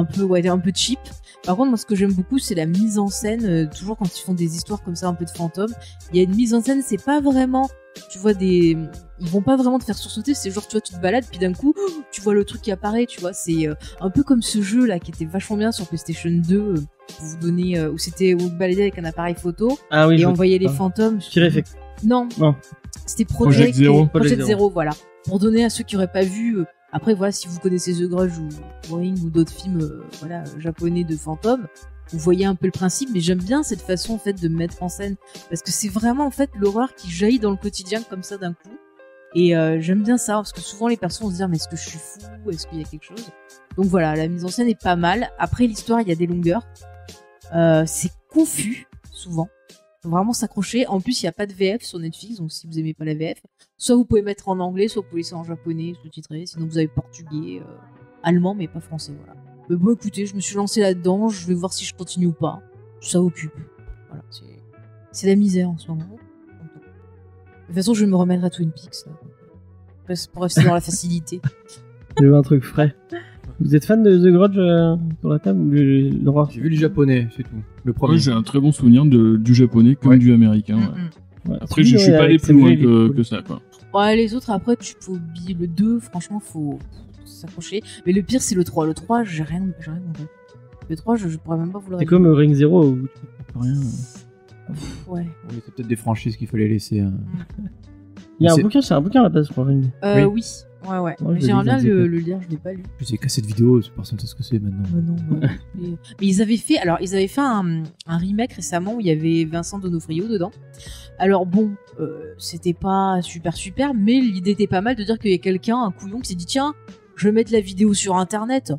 peu cheap. Par contre, moi, ce que j'aime beaucoup, c'est la mise en scène. Toujours quand ils font des histoires comme ça, un peu de fantômes, il y a une mise en scène. C'est pas vraiment, tu vois ils vont pas vraiment te faire sursauter. C'est genre, tu vois, tu te balades, puis d'un coup, tu vois le truc qui apparaît. Tu vois, c'est un peu comme ce jeu là qui était vachement bien sur PlayStation 2. Pour vous donner où vous baladez avec un appareil photo et on voyait les fantômes. Non. C'était Project Zero, voilà. Pour donner à ceux qui auraient pas vu. Après voilà, si vous connaissez The Grudge ou Ring ou d'autres films japonais de fantômes, vous voyez un peu le principe. Mais j'aime bien cette façon en fait de mettre en scène parce que c'est vraiment en fait l'horreur qui jaillit dans le quotidien comme ça d'un coup. Et j'aime bien ça parce que souvent les personnes vont se dire mais est-ce que je suis fou, est-ce qu'il y a quelque chose. Donc voilà, la mise en scène est pas mal. Après l'histoire, il y a des longueurs. C'est confus souvent, faut vraiment s'accrocher. En plus il n'y a pas de VF sur Netflix, donc si vous aimez pas la VF, soit vous pouvez mettre en anglais, soit vous pouvez laisser en japonais sous-titré, sinon vous avez portugais, allemand mais pas français, voilà. Mais bon, écoutez, je me suis lancé là-dedans, je vais voir si je continue ou pas. Ça occupe. Voilà, c'est la misère en ce moment. De toute façon, je vais me remettre à Twin Peaks, là, pour rester dans la facilité. Je veux un truc frais. Vous êtes fan de The Grudge sur la table ou l'horreur? J'ai vu les japonais, c'est tout. Le premier. Moi, j'ai un très bon souvenir du japonais comme du américain. Ouais. Ouais, Après, je suis pas allé plus loin que ça, quoi. Ouais, les autres, après, tu peux oublier le 2, franchement, faut s'accrocher. Mais le pire, c'est le 3. Le 3, j'ai rien compris. Le 3, je pourrais même pas vous le C'est comme Ring Zero où tu comprends rien. Ouais. Oui, c'est peut-être des franchises qu'il fallait laisser. Il y a un C'est- bouquin, c'est un bouquin à la base, je crois, Ring. Oui. Ouais. Ouais, Mais je j'aimerais bien l'ai lu, le lire, je l'ai pas lu. Puis c'est cassé de vidéo, personne ne sait ce que c'est maintenant. Non. Mais ils avaient fait un remake récemment où il y avait Vincent D'Onofrio dedans. Alors bon, c'était pas super, mais l'idée était pas mal de dire qu'il y a quelqu'un, un couillon, qui s'est dit tiens, je vais mettre la vidéo sur internet.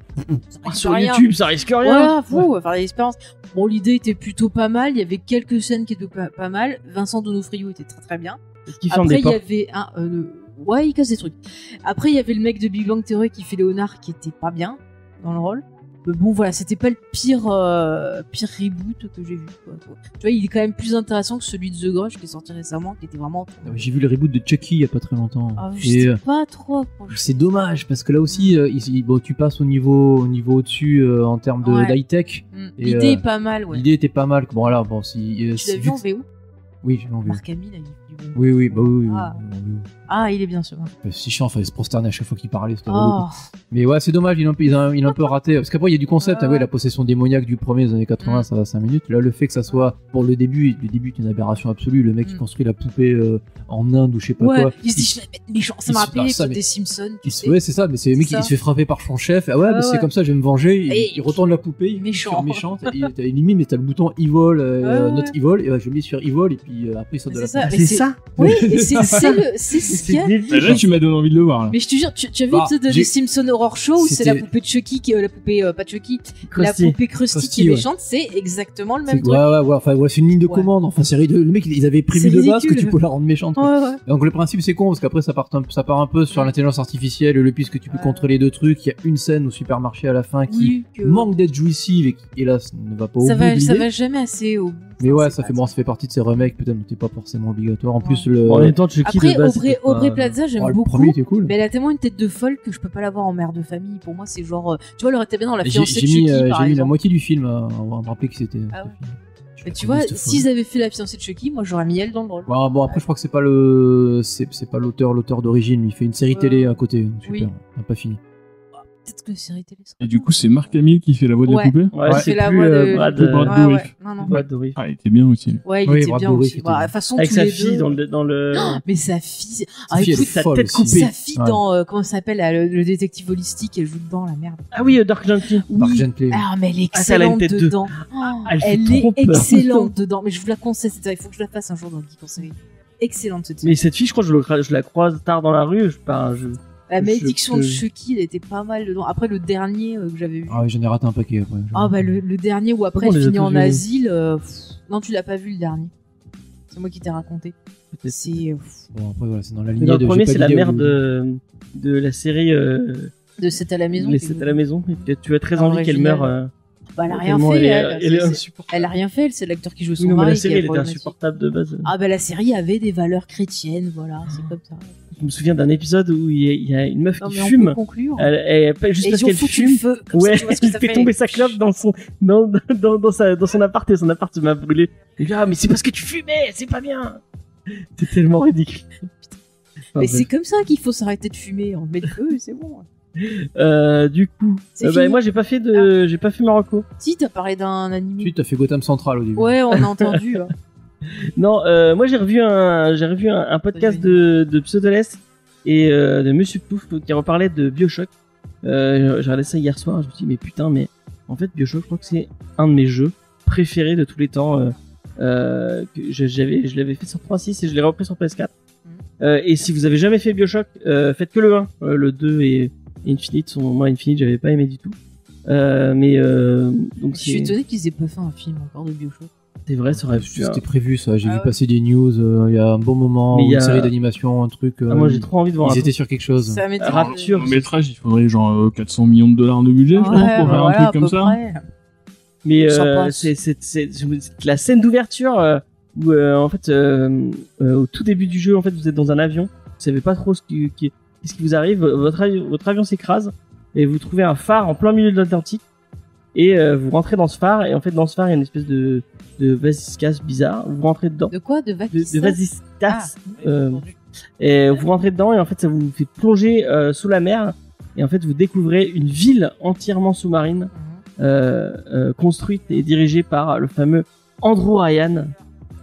Ça risque Sur rien. YouTube, ça risque rien. Voilà, on va faire l'expérience. Bon, l'idée était plutôt pas mal, il y avait quelques scènes qui étaient pas mal. Vincent D'Onofrio était très bien. Est-ce qu'il ferme Après, des il y portes? avait ouais, il casse des trucs. Après, il y avait le mec de Big Bang Theory qui fait Léonard qui était pas bien dans le rôle. Mais bon, voilà, c'était pas le pire reboot que j'ai vu. Quoi. Tu vois, il est quand même plus intéressant que celui de The Grudge qui est sorti récemment, qui était vraiment. J'ai vu le reboot de Chucky il y a pas très longtemps. Ah, Et, je sais pas trop. c'est dommage parce que là aussi, bon, tu passes au niveau au-dessus en termes de Ouais. high-tech. Et, L'idée est pas mal, ouais. L'idée était pas mal. Bon, là, bon, si. Tu l'as vu en VO? Oui, j'ai vu en VO. Marc Hamill a vu. Oui, bah oui. Ah. en VO. Ah, il est bien sûr. C'est si chiant, il fallait se prosterner à chaque fois qu'il parlait, c'était relou, Oh, quoi. Mais ouais, c'est dommage, il a un peu raté. Parce qu'après, il y a du concept, Ouais. la possession démoniaque du premier des années 80, ça va 5 minutes. Là, le fait que ça soit pour le début est une aberration absolue. Le mec qui construit la poupée en Inde ou je sais pas ouais, quoi. il se dit je vais mettre méchant. Ça il m'a se- rappelé ah, ça, l'épisode mais- des Simpsons, tu sais. Ouais, c'est ça, mais c'est le mec C'est qui ça. se fait frapper par son chef. Ah ouais, bah, c'est ouais. comme ça, je vais me venger. Et Il retourne la poupée, il méchant. méchant. T'as limite, mais t'as le bouton evil, Ouais. not evil, et je mets sur evil, et puis après il saute de C'est la ça. poupée. mais C'est ça. Oui, et c'est ce qu'il y a. Là, tu m'as donné envie de le voir, là. Mais je te jure, tu as vu Bah, l'épisode j'ai- des Simpsons Horror Show où c'est la C'était- poupée de Chucky, la poupée, pas Chucky, la Krusty. poupée Krusty Krusty, qui est ouais. méchante, c'est exactement le C'est- même truc. ouais, enfin, ouais, c'est une ligne de Ouais. commande. Enfin, c'est ridicule. Le mec, ils avaient prévu C'est de base que ridicule. tu peux la rendre méchante. quoi. Ouais. Donc le principe c'est con parce qu'après ça part un peu sur l'intelligence artificielle et le puisque tu peux Ouais. contrôler deux trucs. Il y a une scène au supermarché à la fin qui Oui, que- manque d'être jouissive et qui hélas ne va pas au ça bout va, de ça l'idée. va jamais assez au bout. Mais Enfin, ouais, c'est ça pas- fait partie de ces remakes peut-être mais c'est pas forcément obligatoire. En Ouais. plus le En même temps, Chucky Après, de base, c'était Aubrey pas- Plaza, j'aime le beaucoup. premier était cool. Mais elle a tellement une tête de folle que je peux pas l'avoir en mère de famille. Pour moi, c'est genre. Tu vois, elle aurait été bien dans la J'ai fiancée de mis, Chucky, j'ai par mis la exemple. moitié du film à me rappeler que c'était. Ah ouais. Je Mais la tu vois, connais, cette folle. s'ils avaient fait la fiancée de Chucky, moi j'aurais mis elle dans le rôle. Ouais, bon après je crois que c'est pas c'est pas l'auteur d'origine, il fait une série télé à côté, donc super, Oui. on n'a pas fini. Peut-être que la série télé sera. Et du coup, c'est Marc Hamill qui fait la voix de la Ouais. poupée. Ouais, Ouais. c'est C'est la plus voix de- Brad, de Brad Ouais, Dourif. ouais. Non. Brad Dourif. Ah, il était bien aussi. Ouais, il Oui, était Brad bien Dourif aussi. était Bah, de bien. toute façon, Avec tous sa les fille deux. dans le. Mais sa fille. Sa fille, elle est écoute, sa folle tête aussi. coupée. sa fille Ouais. dans. Comment ça s'appelle là, le détective holistique, elle joue dedans, la merde. Ah oui, Dark Gently. Mark Oui. Gently. Ah, mais elle est Ah, ça, elle a une excellente tête de- dedans. elle fait Elle trop est peur. excellente dedans. Mais je vous la conseille, il faut que je la fasse un jour dans le Geek en série. Excellente cette série. Mais cette fille, je crois que je la croise tard dans la rue. La malédiction de je- Chucky, elle était pas mal dedans. Après, le dernier que j'avais vu. Ah ouais, j'en ai raté un paquet après. Ah, bah, le dernier où après Comment on elle les a finit tous en vus, asile. Non, tu l'as pas vu le dernier. C'est moi qui t'ai raconté. Peut-être. C'est. Bon après voilà, c'est dans la Mais lignée dans le de premier, j'ai pas c'est la d'idée mère où- de la série De 7 à la maison. Les qui est 7 à la maison. Et tu as très Ah, envie qu'elle original. meure. Bah, elle a rien tellement fait. elle est c'est- insupportable. Elle a rien fait, c'est l'acteur qui joue son Oui, non, mais mari. la qui série, est elle était problématique. insupportable de base. Ah, bah, la série avait des valeurs chrétiennes, voilà, c'est comme ça. Je me souviens d'un épisode où il y a une meuf Non, qui mais on fume. peut conclure. Juste Et parce ils ont qu'elle foutu fume. le feu. Comme ça, Ouais, tu vois ce que elle ça fait tomber sa clope dans son appart et son appart se m'a brûlé. Et là, mais c'est parce que tu fumais, c'est pas bien. C'est tellement ridicule. Enfin, Mais c'est comme ça qu'il faut s'arrêter de fumer. On met le feu et c'est bon. du coup, C'est fini. moi j'ai pas fait Marocco. Si, t'as parlé d'un animé. Tu t'as fait Gotham Central au début. Ouais, on a entendu. Hein. Non, moi j'ai revu un podcast de Pseudoless et de Monsieur Pouf qui reparlait de BioShock. J'ai regardé ça hier soir, je me suis dit mais putain, mais en fait BioShock, je crois que c'est un de mes jeux préférés de tous les temps. Que je l'avais fait sur 3.6 et je l'ai repris sur PS4. Et si vous avez jamais fait BioShock, faites que le 1. Le 2 et Infinite moi Infinite j'avais pas aimé du tout. Donc Je suis étonné qu'ils aient pas fait un film encore de BioShock. C'est vrai, ça aurait pu. C'était prévu ça, j'ai Ah vu ouais. passer des news il y a un bon moment, Mais il y une a- série d'animation, un truc. Ah, moi j'ai trop envie de voir. Ils étaient sur quelque chose. Ça m'étonne. Rapture. Au métrage, il faudrait genre 400 millions de dollars de budget, je pense, pour faire un truc comme ça. Mais Ça passe. c'est la scène d'ouverture où en fait au tout début du jeu en fait vous êtes dans un avion, vous savez pas trop qu'est-ce qui vous arrive, votre avion s'écrase et vous trouvez un phare en plein milieu de l'Atlantique et vous rentrez dans ce phare et en fait dans ce phare il y a une espèce de vasiscas bizarre, vous rentrez dedans. De quoi? De De vasiscas. Ah, Et vous rentrez dedans et en fait ça vous fait plonger sous la mer et en fait vous découvrez une ville entièrement sous-marine construite et dirigée par le fameux Andrew Ryan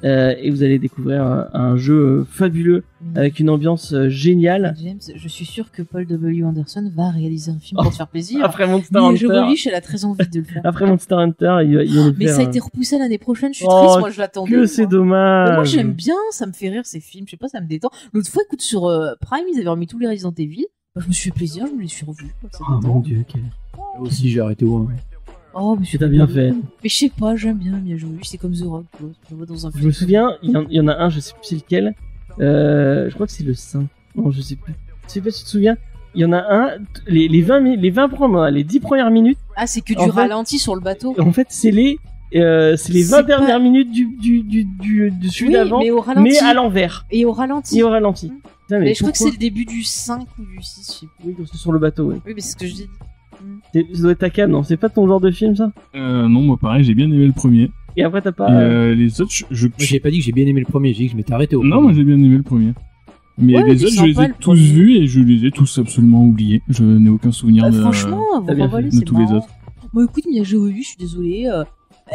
et vous allez découvrir un jeu fabuleux avec une ambiance géniale. James, je suis sûr que Paul W. Anderson va réaliser un film pour te faire plaisir. Après Monster Mais je Hunter, reliche, elle a très envie de le faire. après Monster Hunter, il va le Mais faire. ça a été repoussé l'année prochaine, je suis Oh, triste, moi je l'attendais. Que moi. c'est Mais dommage. moi j'aime bien, ça me fait rire ces films, je sais pas, ça me détend. L'autre fois, écoute, sur Prime, ils avaient remis tous les Resident Evil. Bah, je me suis fait plaisir, je me les suis revus. quoi, ça Oh détend. mon dieu, quel... Là aussi, j'ai arrêté au 1. Oh, mais t'as bien fait. Mais je sais pas, j'aime bien jouer. C'est comme The Rock, quoi. Je le vois dans un Je film. me souviens, il y en a un, je sais plus c'est lequel. Je crois que c'est le 5. Non, je sais plus. Je sais pas si tu te souviens. Il y en a un, les 20 premières, les 10 premières minutes, Ah, c'est que du En fait- ralenti sur le bateau. en fait, c'est les 20 C'est dernières pas- minutes de celui Oui, d'avant, mais au ralenti. mais à l'envers. Et au ralenti. Et au ralenti. Putain, Mais je crois que pourquoi c'est le début du 5 ou du 6, je sais plus. Oui, quand c'est sur le bateau, oui. Oui, mais c'est ce que je dis. Ça doit être ta cam, non? C'est pas ton genre de film, ça? Non, moi pareil, j'ai bien aimé le premier. Et après, t'as pas... Et les autres, Moi, j'ai pas dit que j'ai bien aimé le premier, j'ai dit que je m'étais arrêté au Non, premier. moi j'ai bien aimé le premier. Mais Ouais, il les est autres, je les sympa, ai le tous premier. vus et je les ai tous absolument oubliés. Je n'ai aucun souvenir de... Franchement, t'as bien Renvoyer, fait. c'est De tous les marrant. autres. Moi, écoute, Mia Jovovich, je suis désolée.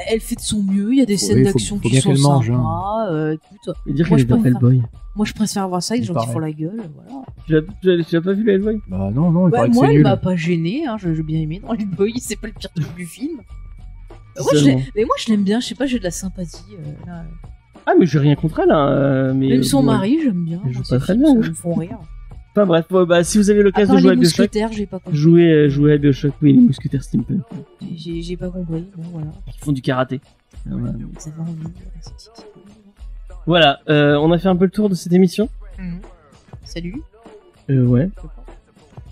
Elle fait de son mieux. Il y a des scènes Oui, d'action faut qui bien sont qu'elle mange, sympas. Écoute, Et dire Moi, qu'elle est je dans préfère. Hellboy. moi, je préfère voir ça avec des gens qui Pareil. font la gueule. Voilà. Tu l'as pas vu, le Hellboy? Bah non, non, il Ouais, paraît que moi, c'est elle nul. m'a pas gêné. Hein, j'ai bien aimé dans Hellboy. C'est pas le pire truc du film. Moi, Seulement. mais moi, je l'aime bien. Je sais pas, j'ai de la sympathie. Là. Ah, mais j'ai rien contre elle, hein. Mais, Même son bon, mari, j'aime bien. Elle joue Moi, pas ces très films, bien, ça hein. me font rire. Enfin bref, bah, si vous avez À l'occasion part de jouer les à Bioshock, mousquetaires, j'ai pas compris. jouez à Bioshock, oui, les mousquetaires steampunk, J'ai pas compris. Bon, voilà. qui font du karaté. Voilà. Vous avez envie. Voilà, on a fait un peu le tour de cette émission. Salut. Ouais.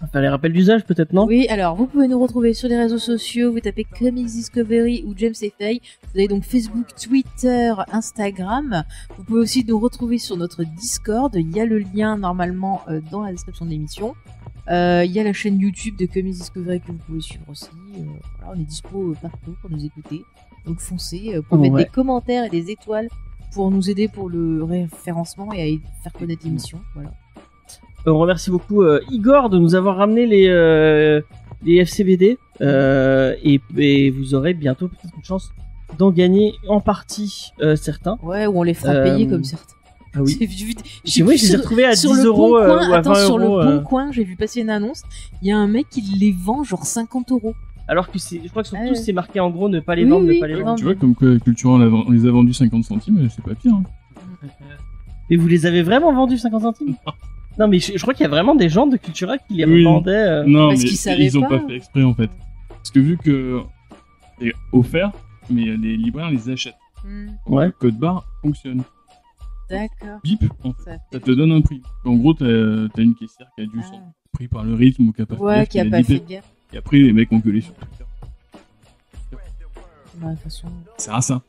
On va faire les rappels d'usage, peut-être, non? Oui, alors vous pouvez nous retrouver sur les réseaux sociaux, vous tapez Comics Discovery ou James et Faye. Vous avez donc Facebook, Twitter, Instagram. Vous pouvez aussi nous retrouver sur notre Discord. Il y a le lien normalement dans la description de l'émission. Il y a la chaîne YouTube de Comics Discovery que vous pouvez suivre aussi. Voilà, on est dispo partout pour nous écouter. Donc foncez, pour mettre Ouais. des commentaires et des étoiles pour nous aider pour le référencement et à faire connaître l'émission. Voilà. On remercie beaucoup Igor de nous avoir ramené les FCBD. Et vous aurez bientôt peut-être une chance d'en gagner en partie certains. Ouais, ou on les fera payer comme certains. Ah oui. J'ai vu, C'est vrai, je les ai retrouvés à 10 sur le euros bon coin, ou à attends, 20 sur le euros. bon coin, j'ai vu passer une annonce. Il y a un mec qui les vend genre 50 euros. Alors que je crois que sur Ah tous ouais. c'est marqué en gros ne pas les Oui, vendre, oui. ne pas les Ouais. vendre. Tu vois, comme quoi Cultura on les a vendus 50 centimes, c'est pas pire. Hein. Et vous les avez vraiment vendus 50 centimes? Non mais je crois qu'il y a vraiment des gens de Cultura qui les Oui. revendaient. Non, Parce mais qu'ils savaient ils ont pas. pas fait exprès en fait. Parce que vu que c'est offert, mais les libraires les achètent. Ouais. Le code barre fonctionne. D'accord. Bip, en fait, Ça ça te donne un prix. En gros, t'as une caissière qui a dû s'en pris par le rythme ou qui a pas fait Ouais, gaffe, qui a l'a pas bipé. fait gaffe. Et après, les mecs ont gueulé sur Twitter. Bah, de toute façon, C'est à ça.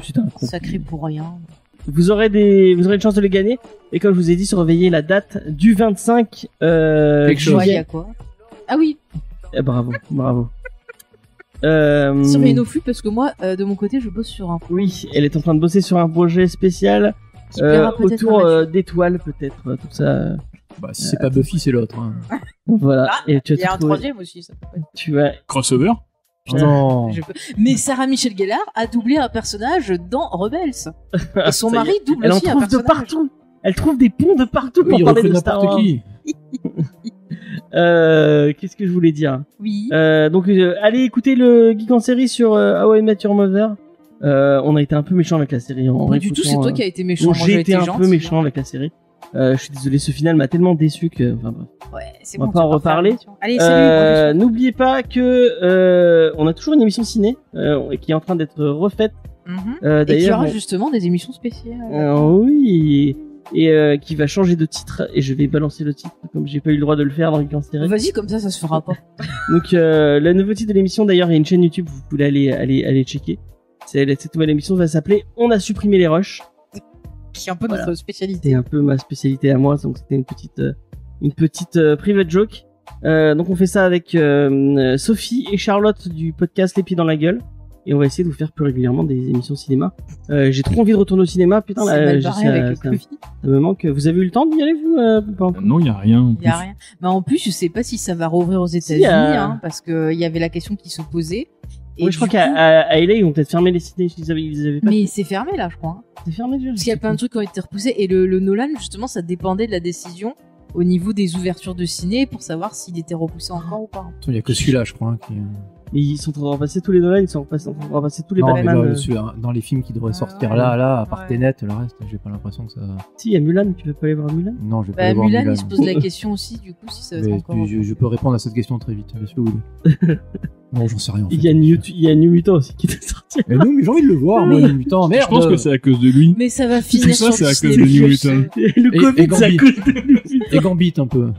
Putain, con. ça crie pour rien. Vous aurez une chance de les gagner. Et comme je vous ai dit, surveillez la date du 25 Quelque chose. Ouais, il y juillet. a quoi? Ah oui, Eh, bravo. surveillez nos flux parce que moi, de mon côté, je bosse sur un Oui, elle est en train de bosser sur un projet spécial qui plaira peut-être autour à Mathieu. d'étoiles, peut-être, tout ça. Bah, si c'est pas Buffy, c'est l'autre. Hein. Voilà. Ah, Et tu Il y a as un trouvé. troisième aussi, ça peut pas être- Tu vas. Crossover. Oh non. Je peux- Mais Sarah Michelle Gellar a doublé un personnage dans Rebels. Et son Ça y est. mari double Elle en aussi un trouve de personnage. partout. Elle trouve des ponts de partout Oui, pour il parler recrute de Star n'importe Wars. qui. Qu'est-ce que je voulais dire? Oui. Donc allez écouter le Geek en série sur How I Met Your Mother. On a été un peu méchant avec la série. En Pas du tout, c'est réécoutant, toi qui as été méchant. donc Moi, j'ai été un gentil, peu méchant avec la série. Je suis désolé, ce final m'a tellement déçu que. Enfin, bref. Ouais, c'est On va bon, pas tu en peux refaire reparler. l'émission. Allez, salut. N'oubliez pas que on a toujours une émission ciné qui est en train d'être refaite Et qui D'ailleurs, aura justement des émissions spéciales. oui, et qui va changer de titre, et je vais balancer le titre comme j'ai pas eu le droit de le faire dans le série. Vas-y, comme ça se fera pas. Donc la nouveauté de l'émission, d'ailleurs, il y a une chaîne YouTube, vous pouvez aller checker. Cette nouvelle émission va s'appeler On a supprimé les rushs. Qui est un peu notre spécialité. C'était un peu ma spécialité à moi, donc c'était une petite private joke. Donc on fait ça avec Sophie et Charlotte du podcast Les Pieds dans la Gueule, et on va essayer de vous faire plus régulièrement des émissions cinéma. J'ai trop envie de retourner au cinéma, putain, C'est mal barré avec le Covid. Ça me manque. Vous avez eu le temps d'y aller, vous pas encore? Non, il y a rien. en Il y a plus. rien. Mais en plus, je sais pas si ça va rouvrir aux États-Unis, hein, parce que il y avait la question qui se posait. Et Oui, je crois du qu'à coup- LA, ils vont peut-être fermer les ciné. Ils avaient pas. Mais c'est fermé là, je crois. Hein. C'est fermé déjà. Parce qu'il y a plein de trucs qui ont été repoussés. Et le Nolan, justement, ça dépendait de la décision au niveau des ouvertures de ciné pour savoir s'il était repoussé encore ou pas. Il y a que celui-là, je crois. Mais ils sont en train de repasser tous les Nolan, ils sont en train de repasser tous les Non, mais Batman. celui-là, dans les films qui devraient sortir là, à part Ouais. Tenet, le reste, j'ai pas l'impression que ça. Si, il y a Mulan, tu veux pas aller voir Mulan? Non, je vais pas Bah, aller voir Mulan, Mulan. il se pose la question aussi, du coup, si ça va être Mais encore. je peux répondre à cette question très vite. Laisse-le où il est. Non, j'en sais rien. En fait. Il y a New Mutant aussi qui est sorti. Mais non, mais j'ai envie de le voir, moi, les mutants. Merde. Je pense que c'est à cause de lui. Mais ça va finir Tout ça, sur c'est à Disney+. cause de New Mutant. Le Et Covid, c'est à Gambit. cause de New Mutant. Et Gambit un peu. Ouais.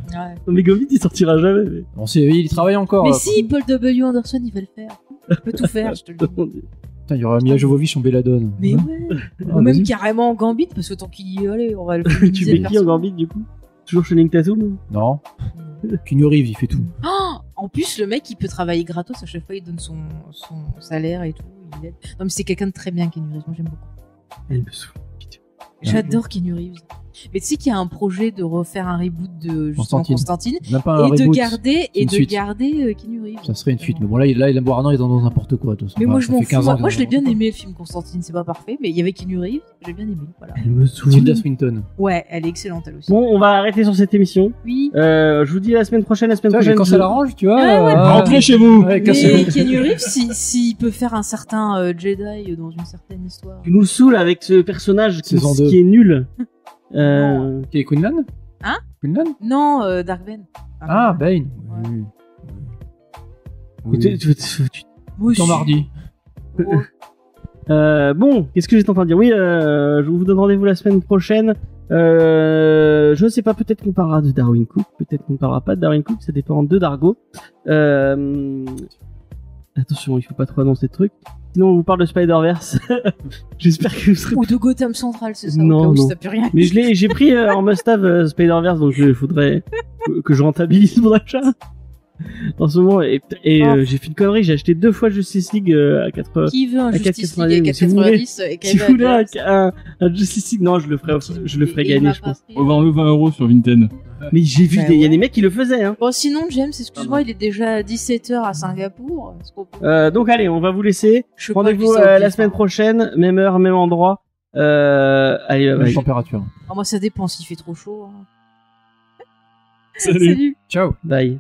Non, mais Gambit, il sortira jamais. Mais... On sait, il travaille encore. Mais là. si, Paul W. Anderson, il va le faire. Il peut tout faire, je te le dis. Putain, il y aura Mia Jovovich en Belladone. Mais Hein ouais. Ah, Ou même vas-y. carrément en Gambit, parce que tant qu'il y est, allez, on va le Tu féminiser mets le qui en perso. Gambit, du coup? Toujours Channing Tatum? Non. Keanu Reeves, il fait tout. Oh, en plus, le mec, il peut travailler gratos. À chaque fois, il donne son salaire et tout. Il aide. Non, mais c'est quelqu'un de très bien, Keanu Reeves. Moi, j'aime beaucoup. Elle me saoule. J'adore Keanu Reeves. Mais tu sais qu'il y a un projet de refaire un reboot de justement Constantine Même pas un et de reboot. garder une suite. Keanu Reeves. Ça serait une suite. Mais bon, là, il a boire un an, il est dans n'importe quoi. De toute façon. Mais moi, Enfin, je ça m'en fait fous. 15 ans Moi, qu'il je l'ai est bien dans aimé, le film Constantine. C'est pas parfait, mais il y avait Keanu Reeves. J'ai bien aimé. Voilà. Elle me saoule. Tilda Swinton. Ouais, elle est excellente, elle aussi. Bon, on va arrêter sur cette émission. Oui. Je vous dis à la semaine prochaine. Quand ça l'arrange, tu vois. Ah ouais, Rentrez chez vous. Ouais, Mais cassez-vous. Keanu Reeves, s'il peut faire un certain Jedi dans une certaine histoire. Tu nous saoules avec ce personnage Saison 2. qui est nul. Qui est Quinlan Hein Quinlan Non, Dark Ben. Ah, Bane. Ouais. Oui. Moi Ton aussi. mardi. Oh. Bon, qu'est-ce que j'étais en train de dire? Oui, je vous donne rendez-vous la semaine prochaine. Je ne sais pas, peut-être qu'on parlera de Darwin Cook, peut-être qu'on ne parlera pas de Darwin Cook, ça dépend de Dargo. Attention, il faut pas trop annoncer de trucs. Sinon, on vous parle de Spider-Verse. J'espère que vous serez... Ou de Gotham Central, c'est ça. Non, au cas où non. si t'as plus rien. Mais j'ai pris en must-have Spider-Verse, donc il faudrait que je rentabilise mon achat. En ce moment, et j'ai fait une connerie, j'ai acheté 2 fois Justice League à 4... Qui veut un à Justice 4,90, League à si vous voulez. 4,90 et Si vous Kevin voulez Adams. un Justice League, non, je le ferai Et il gagner, m'a je pas pense. pris. Revends-le 20€ sur Vinted. Mais j'ai vu, Bah il y a ouais. des mecs qui le faisaient, hein. Bon, sinon, James, excuse-moi, il est déjà 17h à Singapour. Est-ce qu'on peut- Donc allez, on va vous laisser. Je sais pas, Rendez-vous je dis ça au la pif, semaine hein. prochaine, même heure, même endroit. Allez, bye Même bye. température. Ah, moi, ça dépend s'il fait trop chaud. Hein. Salut. Salut. Ciao. Bye.